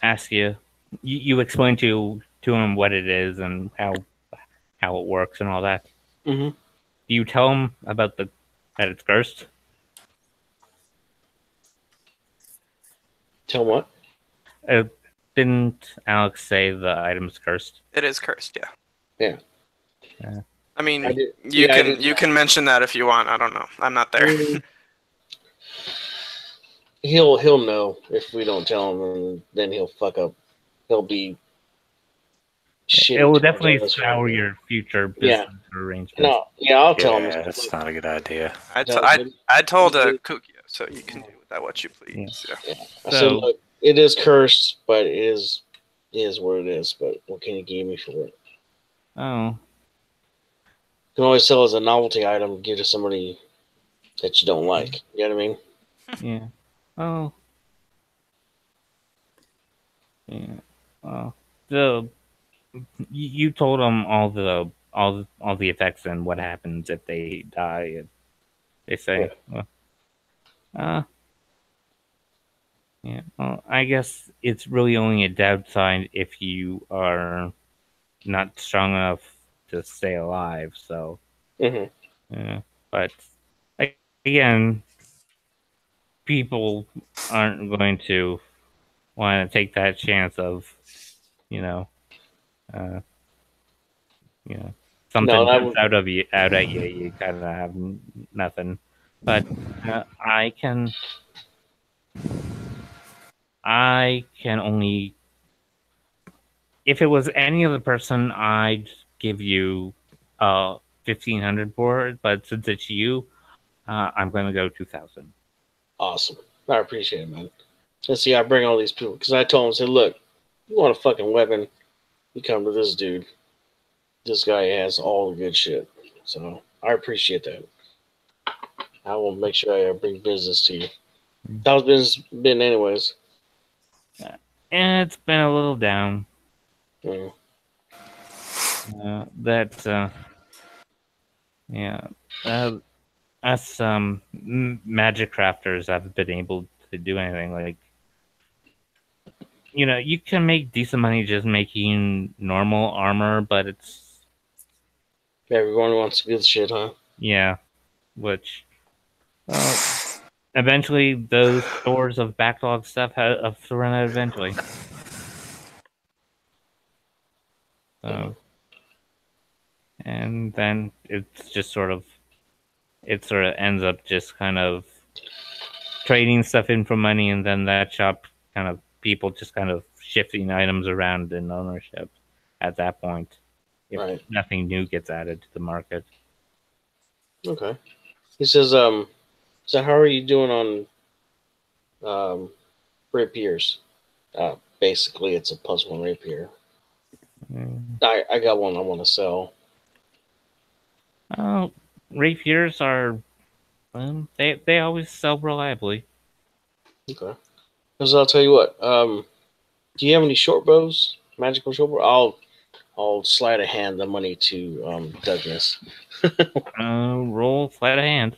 asks you. You explain to him what it is and how it works and all that. Mm-hmm. Do you tell him about that it's cursed? Tell him what? Didn't Alex say the item's cursed? It is cursed, yeah. Yeah. Yeah. I mean, I did- you yeah, I can did- you can mention that if you want. I don't know. I'm not there. He'll know if we don't tell him, and then he'll fuck up. He'll be shit. It will definitely sour your future Yeah. business arrangements. No, yeah, I'll tell him. Yeah, that's not a good idea. I told Kukia, so you can do with that what you please. Yeah. I said, So- look, it is cursed, but it is what it is. But what can you give me for it? Oh, You can always sell as a novelty item, give to somebody that you don't like. You know what I mean? yeah. Oh. Yeah. Well, you told them all the effects and what happens if they die. And they say, yeah. Well, I guess it's really only a downside if you are not strong enough to stay alive. So, Mm-hmm. but again, people aren't going to want to take that chance of, something No, that jumps out at you. You kind of have nothing. But I can only, if it was any other person, I'd give you 1,500 for it. But since it's you, I'm going to go 2,000. Awesome. I appreciate it, man. And see, I bring all these people because I told him, I said, look, you want a fucking weapon, you come to this dude. This guy has all the good shit. So I appreciate that. I will make sure I bring business to you. How's business been, anyways? And it's been a little down. Mm. Us magic crafters haven't been able to do anything. Like, you can make decent money just making normal armor, but it's Everyone wants good shit, huh? which eventually those stores of backlog stuff have to run out eventually. So, and then it's just sort of ends up just kind of trading stuff in for money, and then that shop kind of people just kind of shifting items around in ownership at that point. If Right. nothing new gets added to the market. Okay. He says, so how are you doing on rapiers? Basically, it's a +1 rapier. I got one I want to sell. Rapiers are they always sell reliably. Okay. Because I'll tell you what. Do you have any short bows? Magical short bow? I'll slide a hand the money to Douglas. Roll sleight of hand.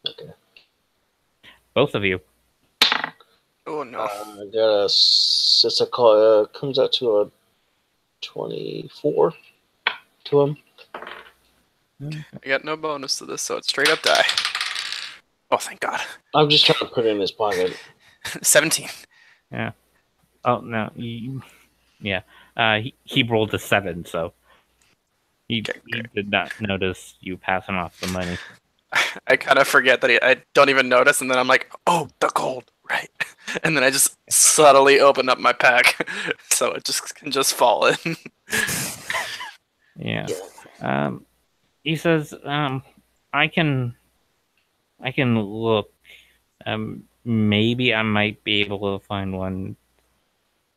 Okay. Both of you. Oh no. I got it's a call. Comes out to a 24 to him. I got no bonus to this, so it's straight up die. Oh, thank God. I'm just trying to put it in his pocket. 17. Oh no, yeah. He rolled a 7, so he did not notice you passing off the money. I kind of forget that I don't even notice, and then I'm like, oh, the gold, right? And then I just subtly open up my pack, so it can just fall in. Yeah. He says, I can look. Maybe I might be able to find one.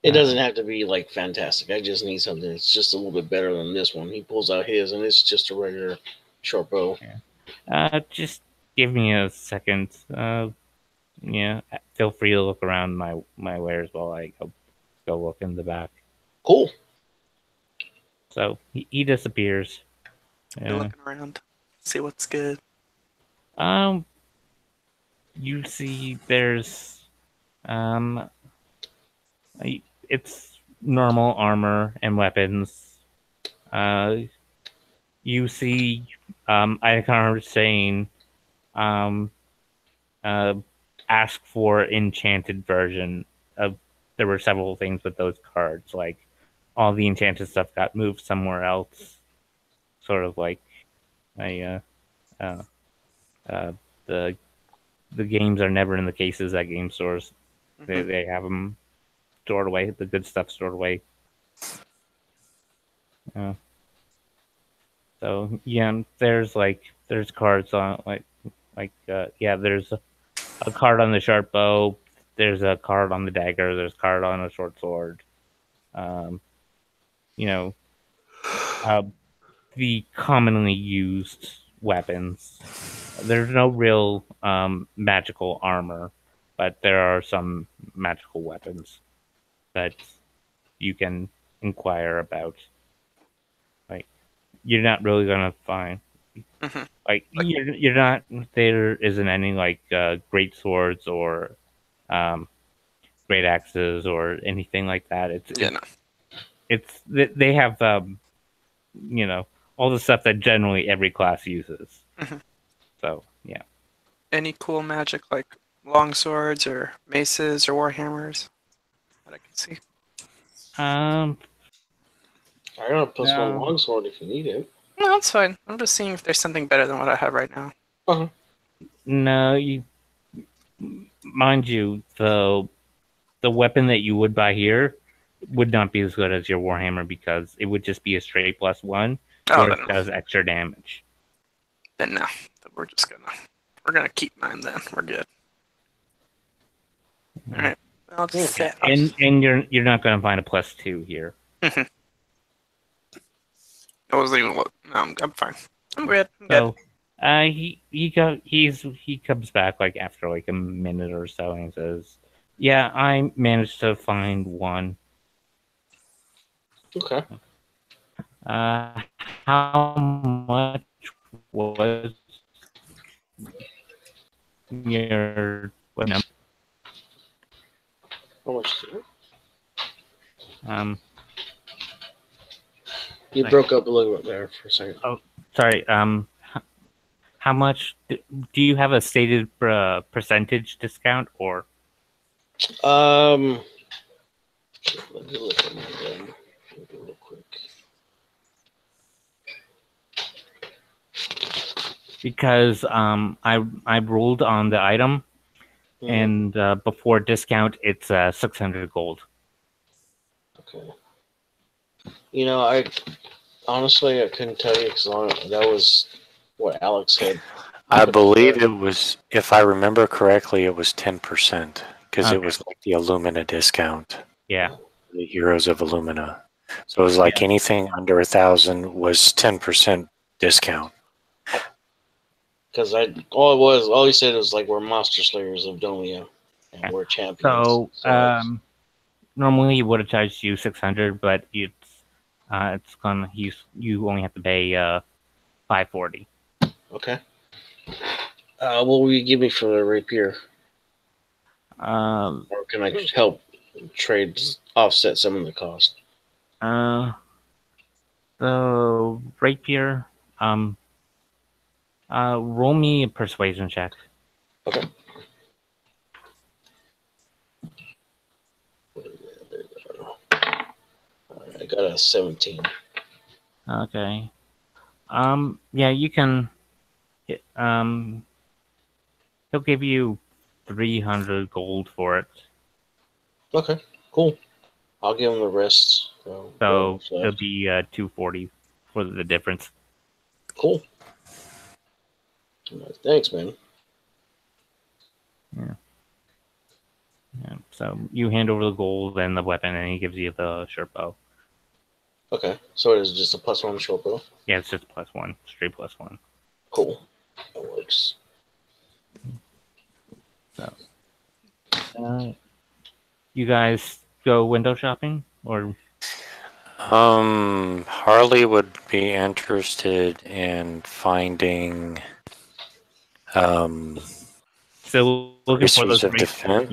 It doesn't have to be like fantastic. I just need something that's just a little bit better than this one. He pulls out his, and it's just a regular short bow. Just give me a second. Yeah, feel free to look around my wares while I go look in the back. Cool. So he disappears. You're looking around, see what's good. You see, there's it's normal armor and weapons. You see, Icon saying, ask for enchanted version of. There were several things with those cards, like all the enchanted stuff got moved somewhere else. Sort of like the games are never in the cases at game stores. They have them stored away, the good stuff stored away. So yeah, there's cards on there's a card on the sharp bow, there's a card on the dagger, there's a card on a short sword. The commonly used weapons. There's no real magical armor, but there are some magical weapons that you can inquire about. Like, you're not really gonna find. You're not. There isn't any great swords or great axes or anything like that. They have all the stuff that generally every class uses. So yeah. Any cool magic like long swords or maces or warhammers that I can see? I got a +1 longsword if you need it. No, that's fine. I'm just seeing if there's something better than what I have right now. No, mind you, the weapon that you would buy here would not be as good as your warhammer because it would just be a straight +1. It does extra damage. Then no, we're gonna keep mine. Then we're good. All right. I'll just say. And you're not gonna find a +2 here. I wasn't even look. No, I'm fine. I'm good. So, he comes back after a minute or so and says, "Yeah, I managed to find one." Okay. How much was your what number? How much is it? You broke up a little bit there for a second. Oh, sorry. How much do you have a stated percentage discount or? Let me look at my gun. Real quick. Because I rolled on the item, and before discount, it's 600 gold. Okay. I honestly couldn't tell you because that was what Alex said. I believe it was, if I remember correctly, it was 10% because it was like the Illumina discount. Yeah. The Heroes of Illumina. So it was like anything under 1,000 was 10% discount. Because all he said was like we're monster slayers of Domia, and we're champions. So, normally you would have charged you 600, but it's gonna you only have to pay 540. Okay. What will you give me for the rapier? Um, Or can I help trade offset some of the cost? the rapier. Roll me a persuasion check. Okay. I got a 17. Okay. Yeah, you can. He'll give you 300 gold for it. Okay, cool. I'll give him the rest. So it'll be 240 for the difference. Cool. Thanks, man. Yeah. So you hand over the gold and the weapon, and he gives you the short bow. Okay, so it is just a +1 short bow. Yeah, it's just +1, straight +1. Cool. That works. So, you guys go window shopping, or Harley would be interested in finding still looking for those Bracers of defense.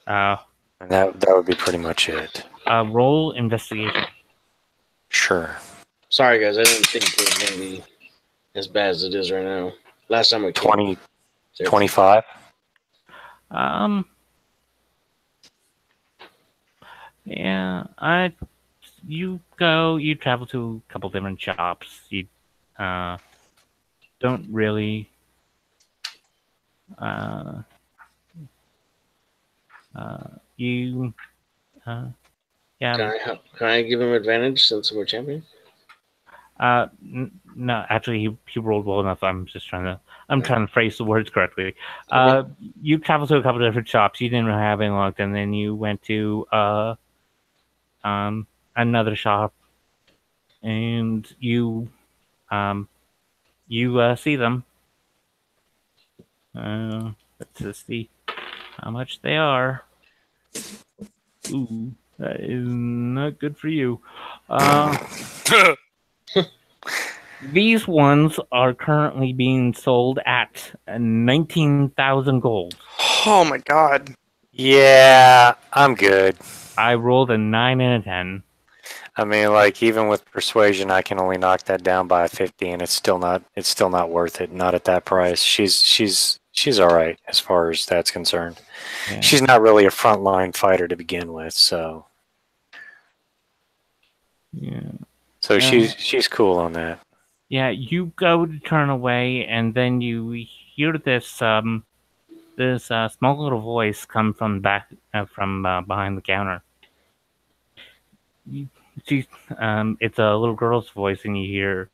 Yeah. And that would be pretty much it. Roll investigation. Sure. Sorry, guys. I didn't think it was going to be as bad as it is right now. Last time I came. 20, 25. Yeah, you travel to a couple different shops. You don't really yeah. Can I give him advantage since we're champion? No, actually, he rolled well enough. I'm trying to phrase the words correctly. You traveled to a couple different shops. You didn't really have any luck, and then you went to another shop, and you see them. Let's just see how much they are. Ooh, that is not good for you. These ones are currently being sold at 19,000 gold. Oh my god. Yeah, I'm good. I rolled a 9 and a 10. I mean, like, even with persuasion, I can only knock that down by 50, and it's still not worth it. Not at that price. She's all right as far as that's concerned. Yeah. She's not really a frontline fighter to begin with, so. Yeah. So she's cool on that. Yeah, you go to turn away, and then you hear this small little voice come from back from behind the counter. It's a little girl's voice, and you hear,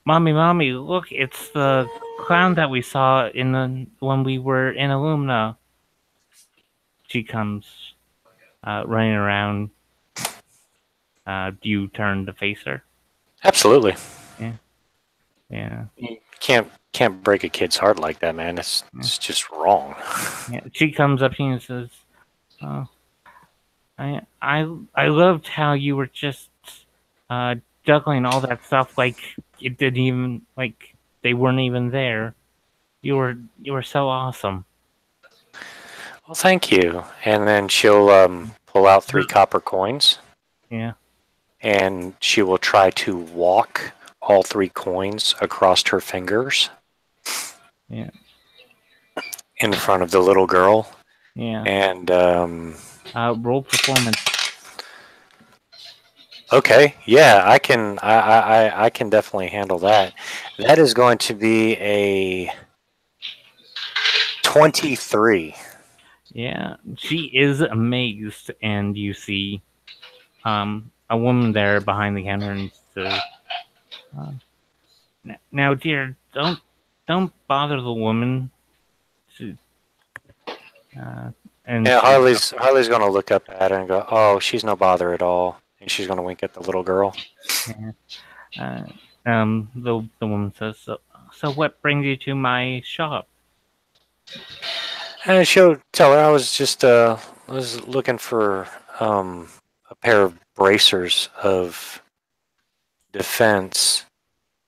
"Mommy, look! It's the clown that we saw when we were in Illumina." She comes running around. Do you turn to face her? Absolutely. Yeah. You can't break a kid's heart like that, man. It's just wrong. Yeah. She comes up to you and says, "Oh, I loved how you were just juggling all that stuff like it didn't even like they weren't even there. You were so awesome." Well, thank you. And then she'll pull out 3 copper coins. Yeah. And she will try to walk all 3 coins across her fingers. Yeah. In front of the little girl. Yeah. And roll performance. Okay, yeah, I can definitely handle that. That is going to be a 23. Yeah, she is amazed, and you see a woman there behind the counter, and says, "Now, dear, don't bother the woman. And Yeah, she- Harley's gonna look up at her and go, "Oh, she's no bother at all," and she's gonna wink at the little girl. the woman says, so what brings you to my shop? And she'll tell her I was just was looking for a pair of bracers of defense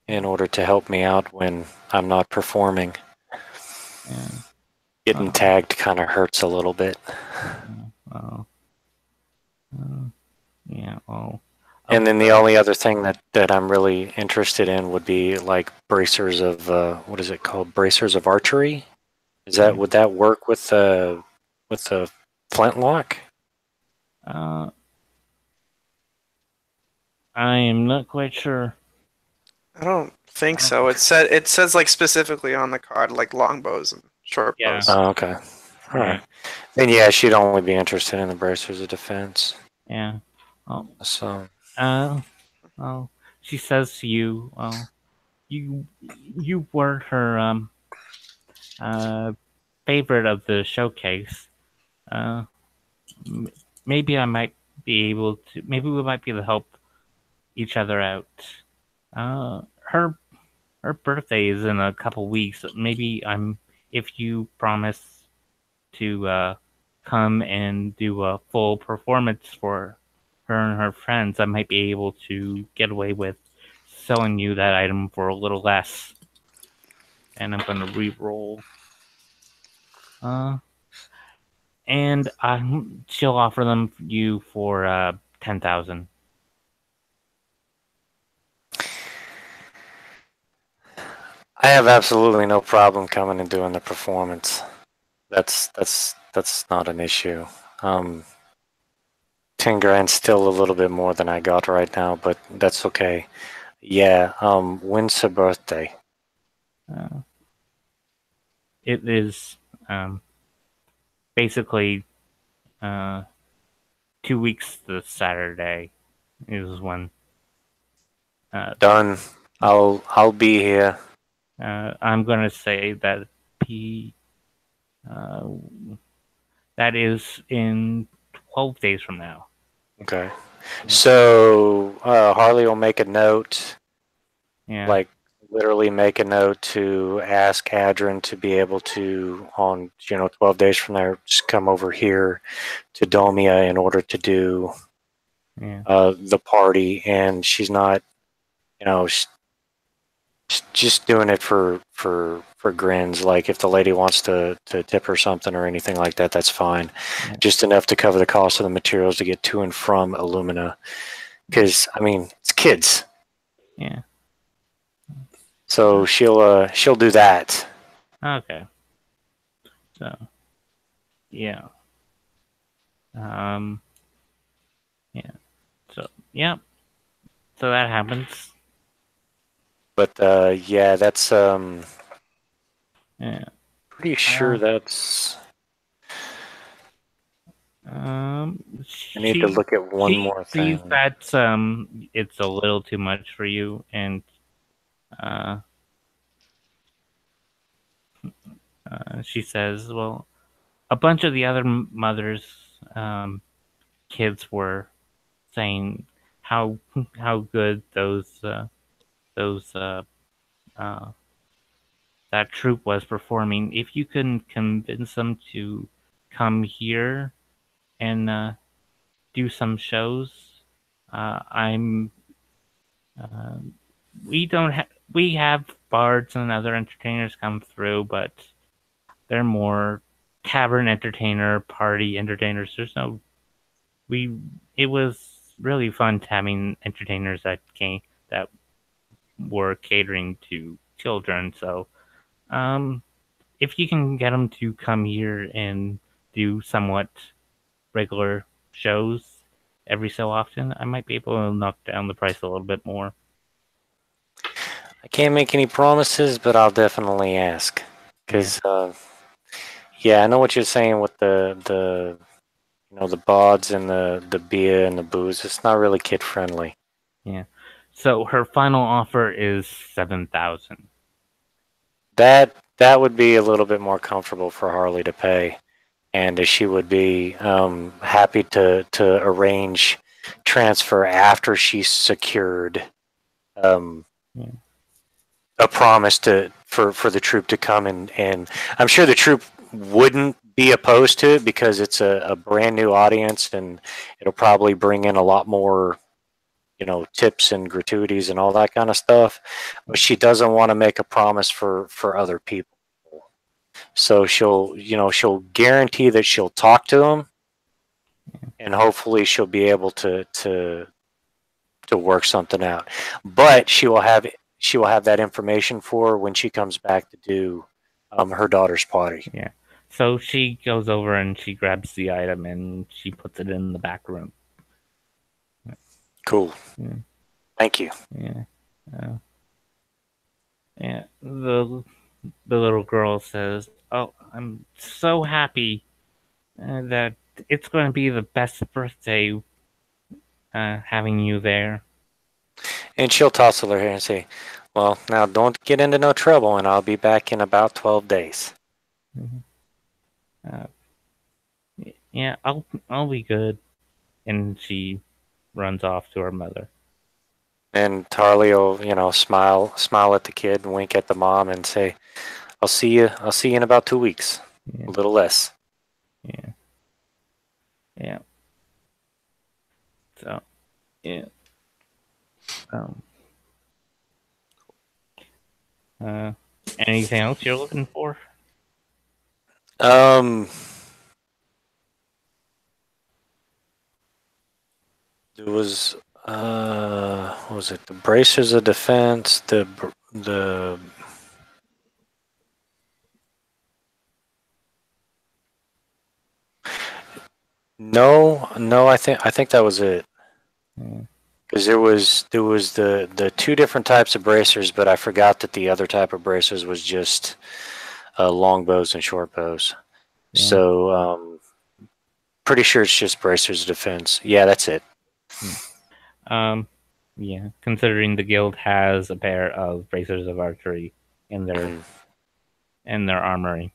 in order to help me out when I'm not performing. Yeah. Getting tagged kind of hurts a little bit. Well, yeah. Well, And then the only other thing that I'm really interested in would be like bracers of what is it called? Bracers of archery. Would that work with the flintlock? I am not quite sure. I don't think so. It says like specifically on the card like longbows and short Yeah. bows. Oh, okay. All right. Then yeah, she'd only be interested in the bracers of defense. Yeah. Oh, So well, she says to you, well, you were her favorite of the showcase. Maybe I might be able to. Maybe we might be able to help each other out. Her birthday is in a couple weeks. Maybe if you promise to come and do a full performance for her and her friends, I might be able to get away with selling you that item for a little less. And I'm gonna re-roll. And she'll offer them you for 10,000. I have absolutely no problem coming and doing the performance. That's not an issue. 10 grand's still a little bit more than I got right now, but that's okay. Yeah. When's her birthday? It is basically 2 weeks this Saturday is when. Done. I'll be here. I'm gonna say that that is in 12 days from now. Okay. So Harley will make a note, Yeah. like literally make a note to ask Adrian to be able to, on 12 days from there, just come over here to Domia in order to do the party, and she's not, she's just doing it for grins. Like if the lady wants to tip her something or anything like that, that's fine. Yeah. Just enough to cover the cost of the materials to get to and from Illumina. Because I mean, it's kids. Yeah. So she'll do that. Okay. So, yeah. Yeah. So, yeah. So that happens. But yeah, that's Yeah. pretty sure that's. I need to look at one more thing. That's it's a little too much for you, and she says, well, a bunch of the other mothers' kids were saying how good that troupe was performing. If you can convince them to come here and do some shows, we have bards and other entertainers come through, but they're more tavern entertainer, party entertainers. It was really fun having entertainers that were catering to children. So, if you can get them to come here and do somewhat regular shows every so often, I might be able to knock down the price a little bit more. I can't make any promises, but I'll definitely ask. Because, yeah, I know what you're saying with the bods and the beer and the booze. It's not really kid friendly. Yeah. So her final offer is 7,000. That would be a little bit more comfortable for Harley to pay. and she would be happy to arrange transfer after she's secured a promise for the troop to come, and I'm sure the troop wouldn't be opposed to it because it's a brand new audience, and it'll probably bring in a lot more, tips and gratuities and all that kind of stuff. But she doesn't want to make a promise for other people. So she'll guarantee that she'll talk to them, and hopefully she'll be able to work something out. But she will have that information for when she comes back to do her daughter's party. Yeah. So she goes over and she grabs the item and she puts it in the back room. Cool. Yeah. Thank you. Yeah. Yeah. The little girl says, "Oh, I'm so happy that it's going to be the best birthday having you there." And she'll tousle her hair and say, "Well, now don't get into no trouble, and I'll be back in about 12 days." Yeah, I'll be good. And she runs off to her mother. And Tarly will, smile at the kid and wink at the mom and say, I'll see you in about 2 weeks. Yeah. A little less. Yeah. Yeah. So, yeah. Anything else you're looking for? There was what was it? The bracers of defense, the No, I think that was it. Because there was the two different types of bracers, but I forgot that the other type of bracers was just long bows and short bows. Yeah. So pretty sure it's just bracers of defense. Yeah, that's it. Yeah, considering the guild has a pair of bracers of archery in their armory.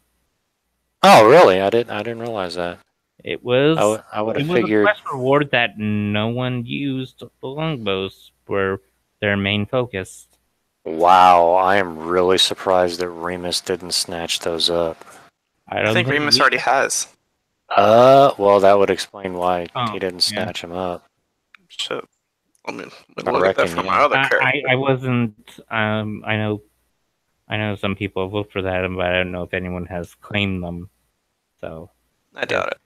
Oh, really? I didn't realize that. It was I would have a figured. quest reward that no one used. The longbows were their main focus. Wow, I am really surprised that Remus didn't snatch those up. I think Remus already has. Well, that would explain why he didn't snatch them up. So, I mean, look at that from my other character. I wasn't. I know some people have looked for that, but I don't know if anyone has claimed them. So I doubt it.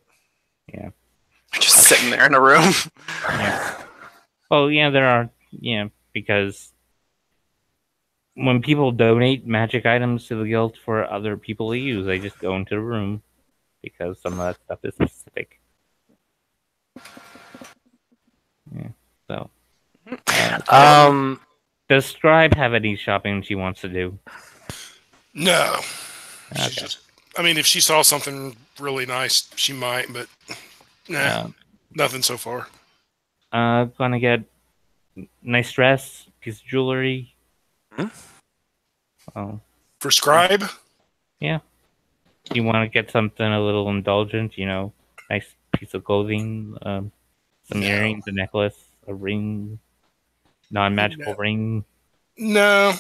Yeah. Just sitting there in a room. Yeah. Well, yeah, there are. Yeah, because when people donate magic items to the guild for other people to use, they just go into the room because some of that stuff is specific. Yeah. So. Does Scribe have any shopping she wants to do? No. Okay. If she saw something really nice, she might, but nothing so far. Gonna get nice dress, piece of jewelry. Oh. For Scribe? Yeah. You want to get something a little indulgent, nice piece of clothing, some earrings, a necklace, a ring, non-magical ring. No.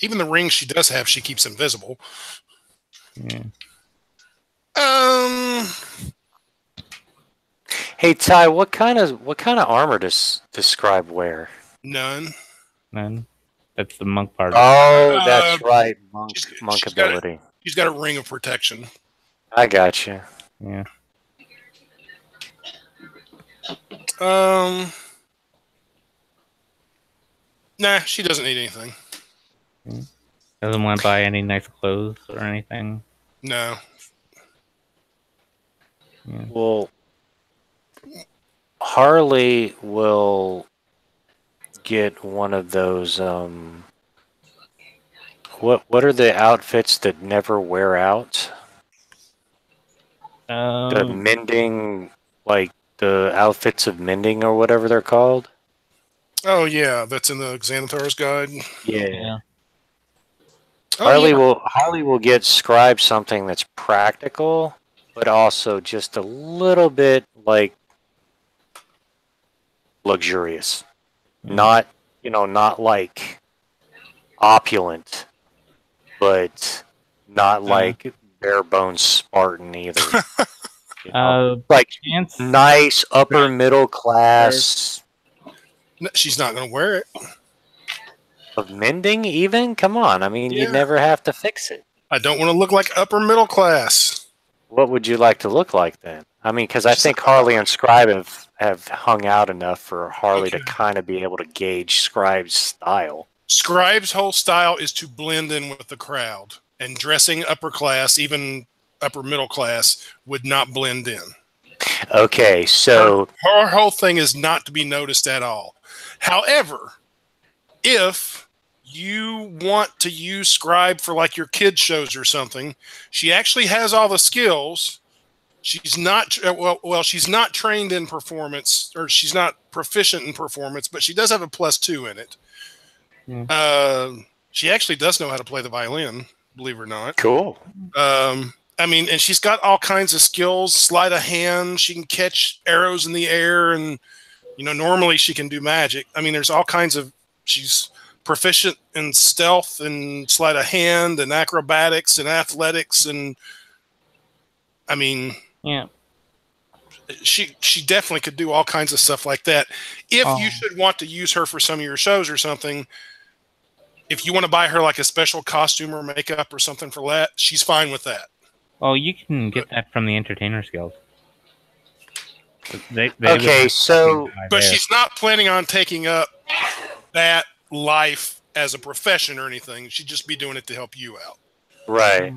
Even the ring she does have, she keeps invisible. Yeah. Hey Ty, what kind of armor does Scribe wear? None. That's the monk part. Oh, that's right. Monk ability. She's got a ring of protection. I got you. Yeah. Nah, she doesn't need anything. Doesn't want to buy any nice clothes or anything. No. Yeah. Well, Harley will get one of those. What are the outfits that never wear out? The mending, like the outfits of mending or whatever they're called. Oh yeah, that's in the Xanathar's Guide. Yeah. Oh, Harley will get Scribe something that's practical, but also just a little bit like luxurious. Not not like opulent, but not like bare bones Spartan either. Like Chance, nice upper middle class she's not going to wear it. of mending. Even come on, I mean, Yeah. you'd never have to fix it. I don't want to look like upper middle class. What would you like to look like then? I mean, because I think Harley and Scribe have hung out enough for Harley to kind of be able to gauge Scribe's style. Scribe's whole style is to blend in with the crowd, and dressing upper class, even upper middle class, would not blend in. Okay, so her whole thing is not to be noticed at all. However, if you want to use Scribe for like your kids shows or something, she actually has all the skills. She's not she's not trained in performance, or she's not proficient in performance, but she does have a +2 in it. She actually does know how to play the violin, believe it or not. Cool. I mean, and she's got all kinds of skills. Sleight of hand. She can catch arrows in the air, and normally she can do magic. I mean, there's all kinds of. She's proficient in stealth and sleight of hand and acrobatics and athletics, and I mean, yeah. She definitely could do all kinds of stuff like that. If you should want to use her for some of your shows or something, if you want to buy her like a special costume or makeup or something for that, she's fine with that. Oh, you can get that from the Entertainer Guild. Okay, so but she's not planning on taking up that life as a profession or anything. She'd just be doing it to help you out. Right.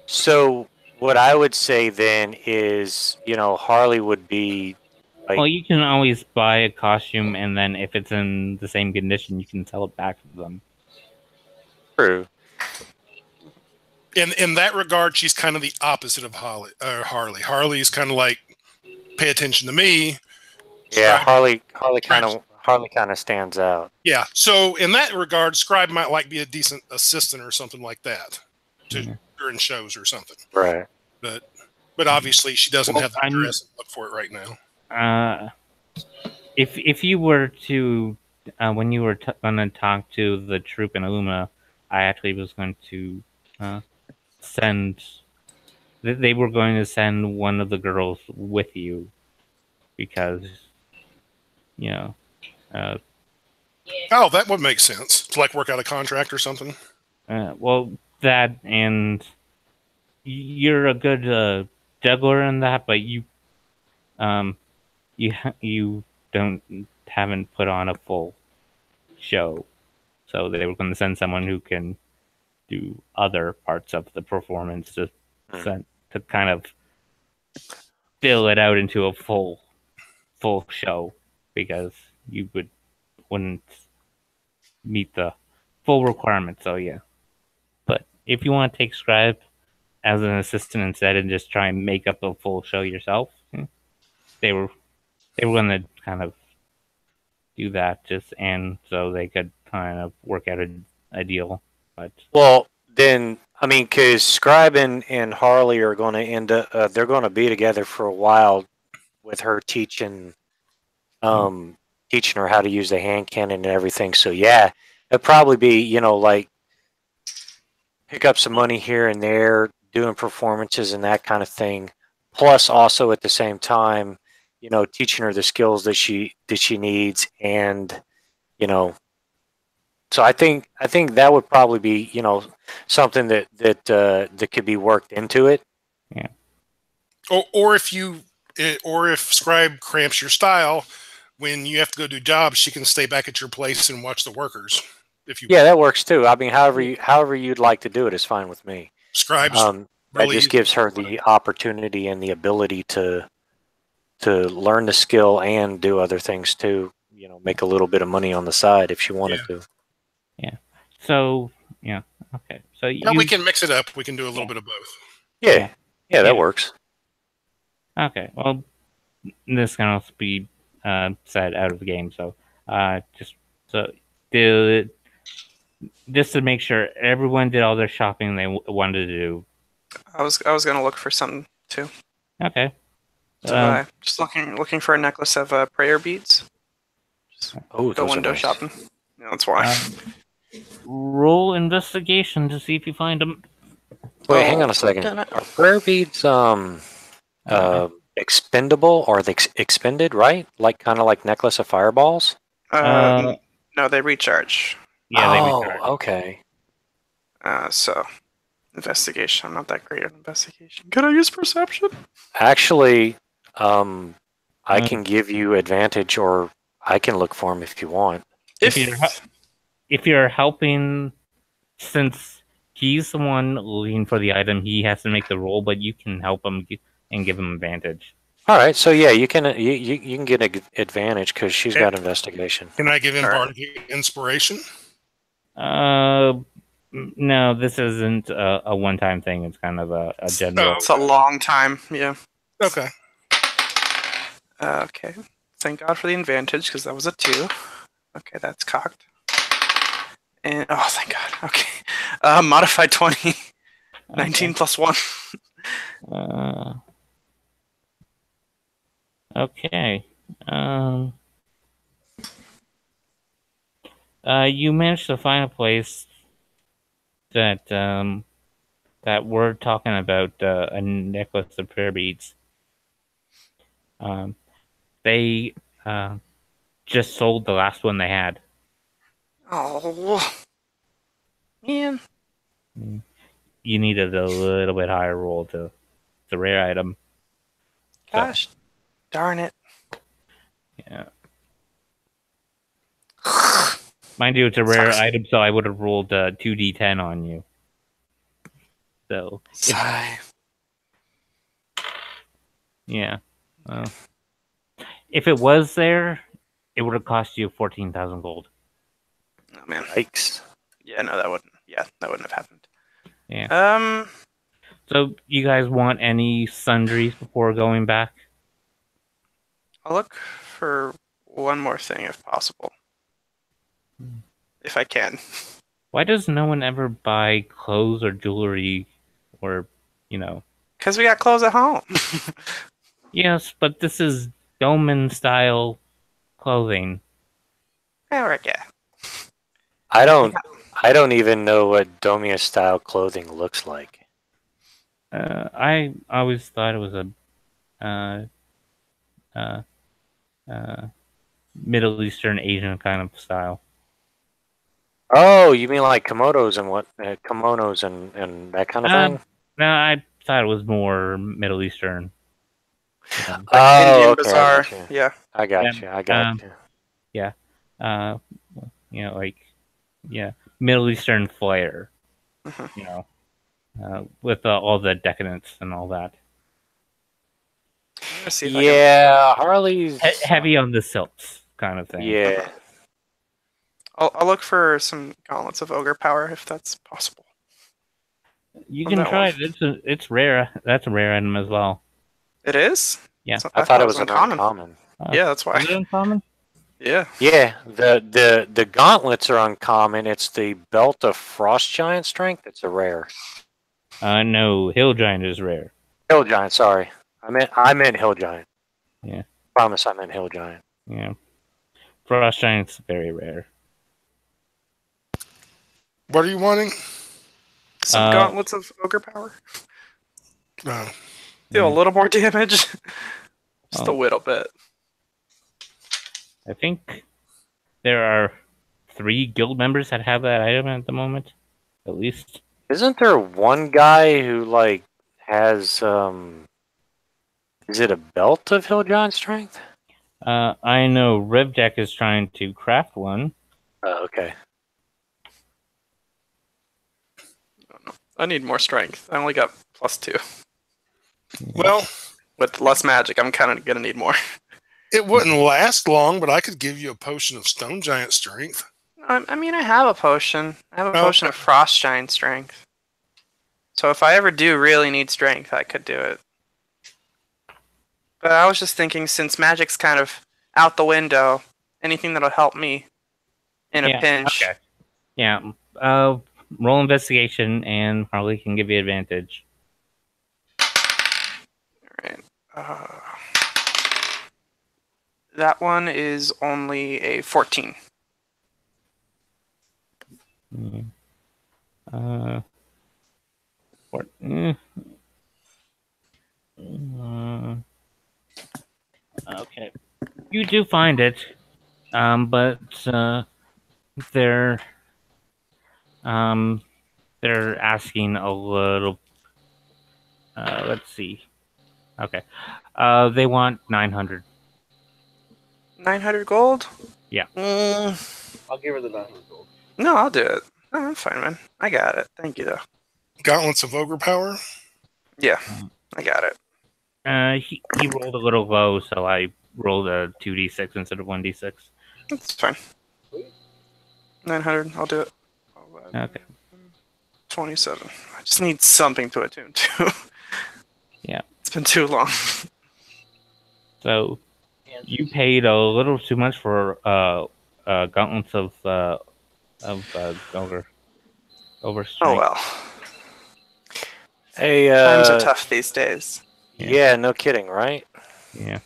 So what I would say then is, Harley would be like... Well, you can always buy a costume, and then if it's in the same condition, you can sell it back to them. True. In that regard, she's kind of the opposite of Harley. Harley's kind of like, pay attention to me. Yeah, Harley kind of stands out. Yeah, so in that regard, Scribe might be a decent assistant or something like that during shows or something. Right. But obviously she doesn't have the dress to look for it right now. If you were to when you were going to talk to the troop in Uma, I actually was going to send. They were going to send one of the girls with you because, that would make sense. To like work out a contract or something. Well, that, and you're a good juggler in that, but you haven't put on a full show, so they were going to send someone who can do other parts of the performance to kind of fill it out into a full show, because you wouldn't meet the full requirement. So yeah, but if you want to take Scribe as an assistant instead and just try and make up a full show yourself, they were going to kind of do that and so they could kind of work out a deal. But well, then I mean, because Scribe and Harley are going to end up, they're going to be together for a while, with her teaching her how to use the hand cannon and everything. So yeah, it'd probably be like pick up some money here and there, doing performances and that kind of thing. Plus, also at the same time, teaching her the skills that she needs, and so I think that would probably be something that could be worked into it. Yeah. Or if Scribe cramps your style, when you have to go do jobs, she can stay back at your place and watch the workers. Yeah, that works too. I mean, however you'd like to do it is fine with me. Scribe's that just gives her the opportunity and the ability to learn the skill and do other things too. Make a little bit of money on the side if she wanted to. Yeah. So yeah. Okay. So we can mix it up. We can do a little bit of both. Yeah. Yeah, that works. Okay. Well, this can also be said out of the game. So just to make sure everyone did all their shopping they wanted to do. I was gonna look for something too. Okay. To buy. Just looking for a necklace of prayer beads. Just Oh, go those are window nice. shopping. Yeah, that's why. Roll investigation to see if you find them. Wait, hang on a second. Damn it. Are prayer beads expendable or they expended, right? Like kind of like necklace of fireballs? No, they recharge. Yeah, they Oh, recharge. okay. So investigation. I'm not that great at investigation. Could I use perception? Actually, I can give you advantage, or I can look for them if you want. If you're helping, since he's the one looking for the item, he has to make the roll, but you can help him and give him advantage. All right, so yeah, you can get an advantage because she's got investigation. Can I give him All right. part of the inspiration? No, this isn't a one-time thing. It's kind of a general. It's a long time. Yeah. Okay. Okay. Thank God for the advantage because that was a 2. Okay, that's cocked. And oh, thank God. Okay. Modified 20. 19 plus 1. Okay. You managed to find a place that that we're talking about a necklace of prayer beads. They just sold the last one they had. Oh. Man. You needed a little bit higher roll to it's a rare item. Gosh. Darn it. Yeah. Mind you, it's a rare item, so I would have rolled 2d10 on you. So, Sigh. yeah. If it was there, it would have cost you 14,000 gold. Oh man. Yikes. Yeah, no, that wouldn't. Yeah, that wouldn't have happened. Yeah. So, you guys want any sundries before going back? I'll look for one more thing if possible. If I can. Why does no one ever buy clothes or jewelry or, Because we got clothes at home. Yes, but this is Doman style clothing. Alright, yeah. I don't even know what Domia style clothing looks like. I always thought it was a Middle Eastern Asian kind of style. Oh, you mean like kimonos and kimonos and that kind of thing? No, I thought it was more Middle Eastern. Oh, Indian okay, Bazaar. I got you. Yeah. I got you. I got you. Middle Eastern flair. Mhm. With all the decadence and all that. Let's see if I can- Yeah, Harley's Heavy on the silks kind of thing. Yeah. I'll look for some gauntlets of ogre power if that's possible. You On can that try one. it. It's rare. That's a rare item as well. It is? Yeah. So I thought it was an uncommon. Yeah, that's why. Is it uncommon? Yeah. Yeah, the gauntlets are uncommon. It's the belt of frost giant strength. It's a rare. No, Hill Giant is rare. Hill giant. Sorry, I meant hill giant. Yeah. Promise, I meant hill giant. Yeah. Frost Giant's very rare. What are you wanting? Some gauntlets of ogre power. Oh. Do a little more damage. Just a Oh. little bit. I think there are 3 guild members that have that item at the moment, at least. Isn't there one guy who like has Is it a belt of hill giant strength? I know Rivdeck is trying to craft one. Oh, okay. I need more strength. I only got +2. Well, With less magic, I'm kind of gonna need more. it wouldn't last long, but I could give you a potion of stone giant strength. I mean, I have a potion. I have a Oh. potion of frost giant strength. So if I ever do really need strength, I could do it. But I was just thinking, since magic's kind of out the window, anything that'll help me in a pinch. Okay. Yeah, roll investigation, and Harley can give you advantage. Alright. That one is only a 14. Yeah. Okay. You do find it, but they're asking a little. Let's see. Okay. They want 900. 900 gold? Yeah. I'll give her the 900 gold. No, I'll do it. No, I'm fine, man. I got it. Thank you, though. Gauntlets of Ogre Power. Yeah, I got it. He rolled a little low, so I rolled a 2d6 instead of 1d6. That's fine. 900, I'll do it. Okay. 27. I just need something to attune to. Yeah. It's been too long. So you paid a little too much for gauntlets of Ogre Oh Strength. well. Hey, Times are tough these days. yeah, no kidding, right? Yeah.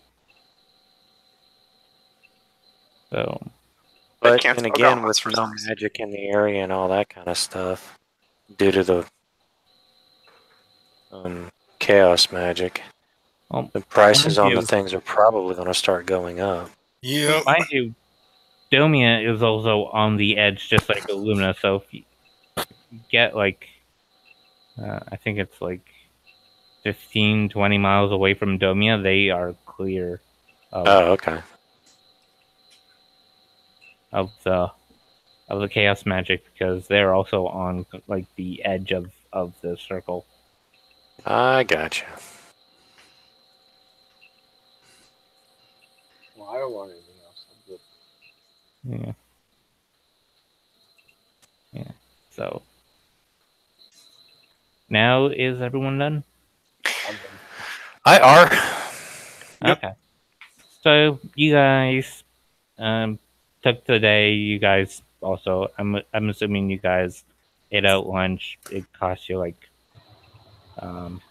So But can't and spell again, gauntlets with for no some reason. magic in the area and all that kind of stuff, due to the chaos magic, well, the prices mind on you- the things are probably going to start going up. Yep. mind you, Domia is also on the edge, just like Illumina. So if you get like, I think it's like 15, 20 miles away from Domia, they are clear of, Oh, okay. of the chaos magic because they're also on like the edge of the circle. I gotcha. Well, I don't want anything else. I'm good. Yeah. So now is everyone done? I'm done. I are. Yep. Okay. So you guys took the day. You guys also. I'm assuming you guys ate out lunch. It cost you like. I'm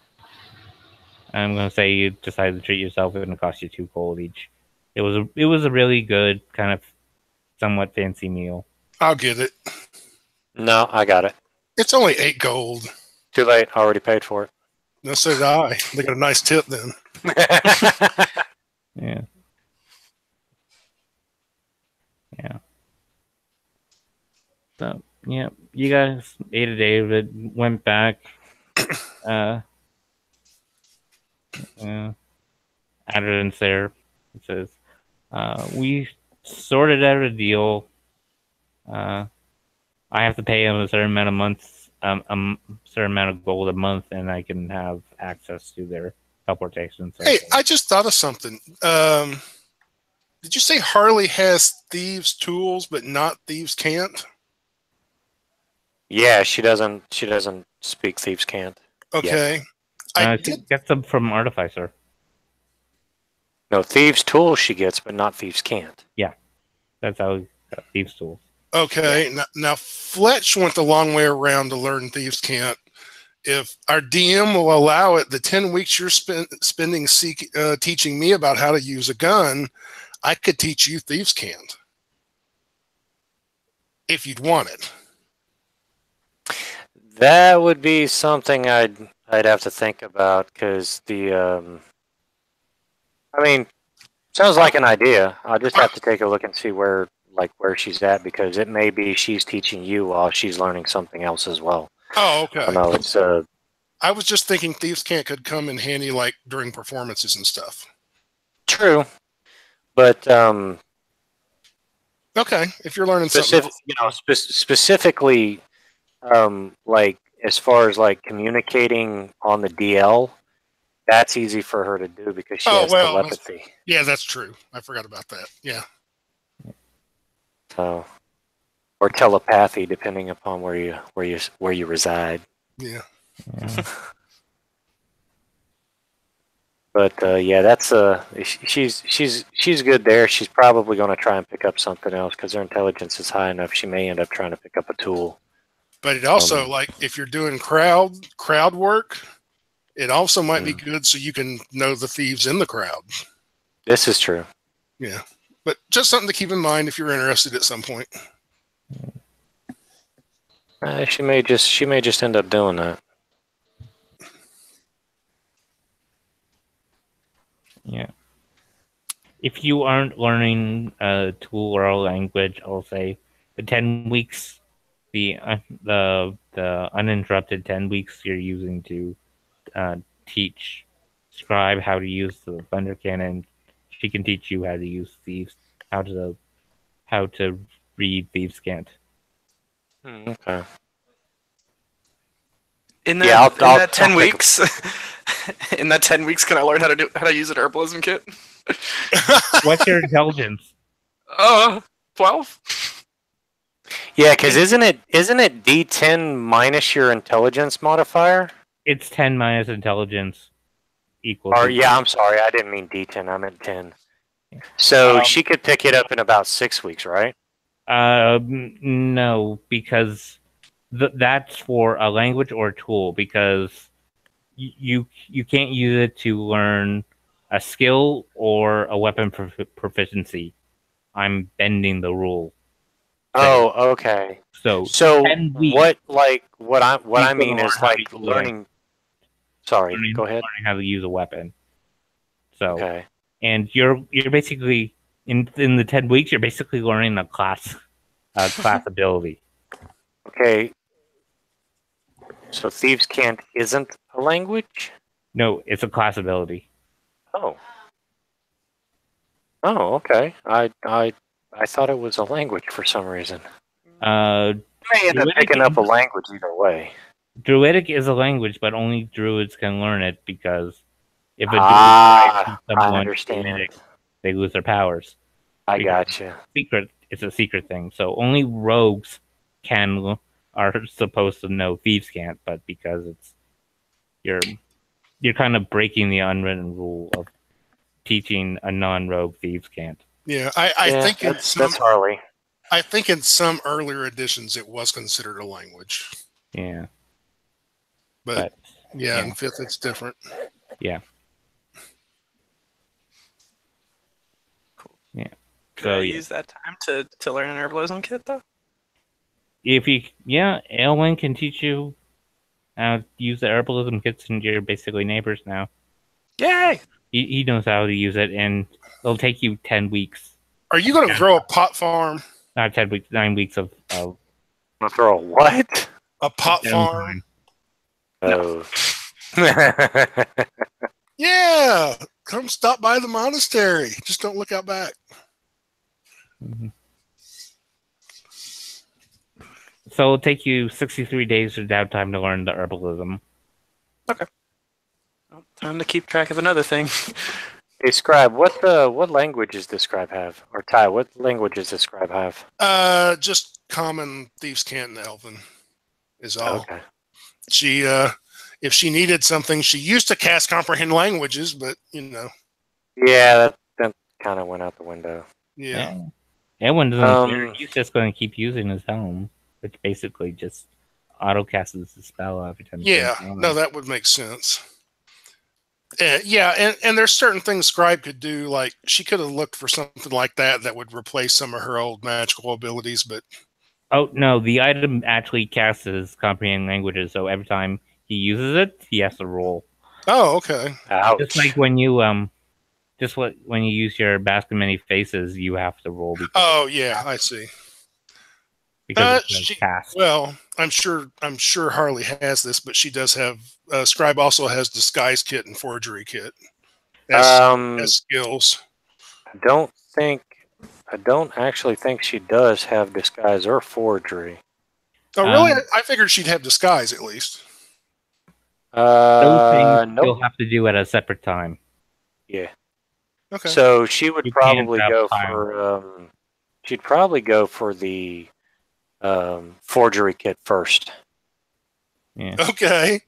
gonna say you decided to treat yourself, and it cost you 2 gold each. It was a really good kind of somewhat fancy meal. I'll get it. No, I got it. It's only 8 gold. Too late. Already paid for No, so did I. They got a nice tip then. it. Yeah. Yeah. So yeah, you guys ate a day of it, went back. Adderton's there. It says, we sorted out a deal. I have to pay him a certain amount of months, certain amount of gold a month, and I can have access to their teleportation. Hey, I just thought of something. Did you say Harley has thieves' tools, but not thieves' can't? Yeah, she doesn't speak thieves' can't. Okay. I did. Get them from Artificer. No, thieves' tools she gets, but not thieves' can't. That's how thieves tools. Okay. Now, Fletch went the long way around to learn thieves' can't. If our DM will allow it, the 10 weeks you're spending teaching me about how to use a gun, I could teach you thieves' can't. If you'd want it. That would be something I'd have to think about because I mean, sounds like an idea. I'll just have to take a look and see where she's at because it may be she's teaching you while she's learning something else as well. Oh, okay. I know it's I was just thinking thieves' can't could come in handy like during performances and stuff. true, but Okay, if you're learning something else. specifically, like as far as like communicating on the DL, that's easy for her to do because she has telepathy. Yeah, that's true. I forgot about that. Yeah. So, or telepathy, depending upon where you reside. Yeah. Yeah. But yeah, that's she's good there. She's probably going to try and pick up something else because her intelligence is high enough. She may end up trying to pick up a tool. But it also, like, if you're doing crowd work, it also might be good so you can know the thieves in the crowd. This is true. Yeah. But just something to keep in mind if you're interested at some point. She may just end up doing that. Yeah. If you aren't learning a tool or a language, I'll say the 10 weeks, the uninterrupted 10 weeks you're using to teach Scribe how to use the Thunder Cannon. She can teach you how to use Thieves, how to read Thieves' Cant. Okay. In that, Yeah, in that I'll 10 weeks, in that 10 weeks, can I learn how to use an herbalism kit? What's your intelligence? 12. Yeah, because isn't it D10 minus your intelligence modifier? It's 10 minus intelligence equals. Or yeah, I'm sorry, I didn't mean D10. I meant 10. So she could pick it up in about 6 weeks, right? No, because that's for a language or a tool. Because you can't use it to learn a skill or a weapon proficiency. I'm bending the rule. Oh, okay. So 10 weeks, what I mean learn is how like to learning. Sorry, go ahead. learning how to use a weapon. So Okay. and you're basically in the 10 weeks you're basically learning a class ability. Okay. So Thieves' Cant isn't a language? No, it's a class ability. Oh. Oh, okay. I thought it was a language for some reason. Uh, You may end up picking up a language either way. Druidic is a language, but only druids can learn it because if a druid I someone understand. Druidic, they lose their powers. I Because gotcha. it's a secret thing. So only rogues are supposed to know Thieves' Cant, but because it's you're kind of breaking the unwritten rule of teaching a non-rogue Thieves' Cant. Yeah, I think that's Harley. I think in some earlier editions it was considered a language. Yeah. But in 5th it's different. Yeah. Yeah. Could I use that time to learn an herbalism kit though? If you Elwyn can teach you how to use the herbalism kits, and you're basically neighbors now. Yay! He knows how to use it, and it'll take you 10 weeks. Are you going to grow a pot farm? Not 10 weeks, 9 weeks of I'm gonna throw a what? A pot farm? Oh. Yeah! Come stop by the monastery. Just don't look out back. Mm-hmm. So it'll take you 63 days of downtime to learn the herbalism. Okay. Well, time to keep track of another thing. Hey, Scribe, what languages does Scribe have? Or Ty, what languages does Scribe have? Just common Thieves' Cant and Elven is all. Okay. She, if she needed something, she used to cast Comprehend Languages, but, Yeah, that kind of went out the window. Yeah. Elwyn doesn't care. He's just going to keep using his helm, which basically just auto-casts the spell every time. Yeah, no, that would make sense. And there's certain things Scribe could do, like she could have looked for something like that would replace some of her old magical abilities, but... Oh, no, the item actually casts his Comprehend Languages, so every time he uses it, he has to roll. Oh, okay. Ouch. Just like when you when you use your Basket of Many Faces, you have to roll. Oh, yeah, I see. Because it's cast. Well, I'm sure Harley has this, but she does have Scribe also has Disguise Kit and Forgery Kit as skills. I don't actually think she does have Disguise or Forgery. Oh, really? I figured she'd have Disguise at least. Those things nope. you'll have to do at a separate time. Yeah. Okay. So she would probably go for she'd probably go for the Forgery Kit first. Yeah. Okay.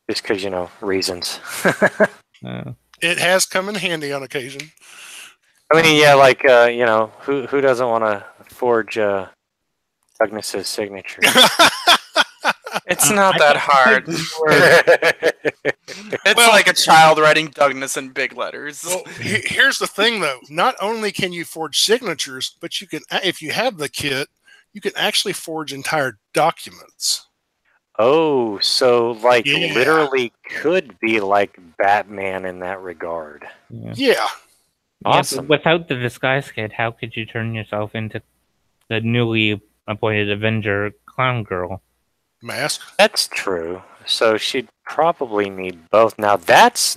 Just because, reasons. It has come in handy on occasion. I mean, yeah, like, who doesn't want to forge Douglas's signature. It's not that hard. It's Well- like a child writing Douglas in big letters. Well, here's the thing, though. Not only can you forge signatures, but you can, if you have the kit, you can actually forge entire documents. Oh, so like Yeah. literally could be like Batman in that regard. Yeah. Yeah. Awesome. Yeah, but without the disguise kit, how could you turn yourself into the newly appointed Avenger Clown Girl? Mask. That's true. So she'd probably need both. Now that's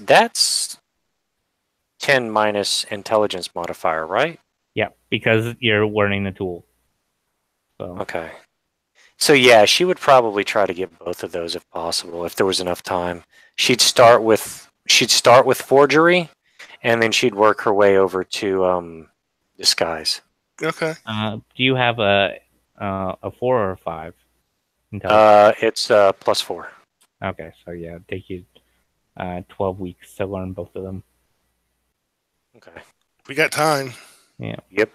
10 minus intelligence modifier, right? Yeah, because you're learning the tool. So Okay. So yeah, she would probably try to get both of those if possible, if there was enough time. She'd start with forgery, and then she'd work her way over to disguise. Okay. do you have a 4 or a 5? Intelligence? It's +4. Okay, so yeah, it'd take you 12 weeks to learn both of them. Okay. We got time. Yep.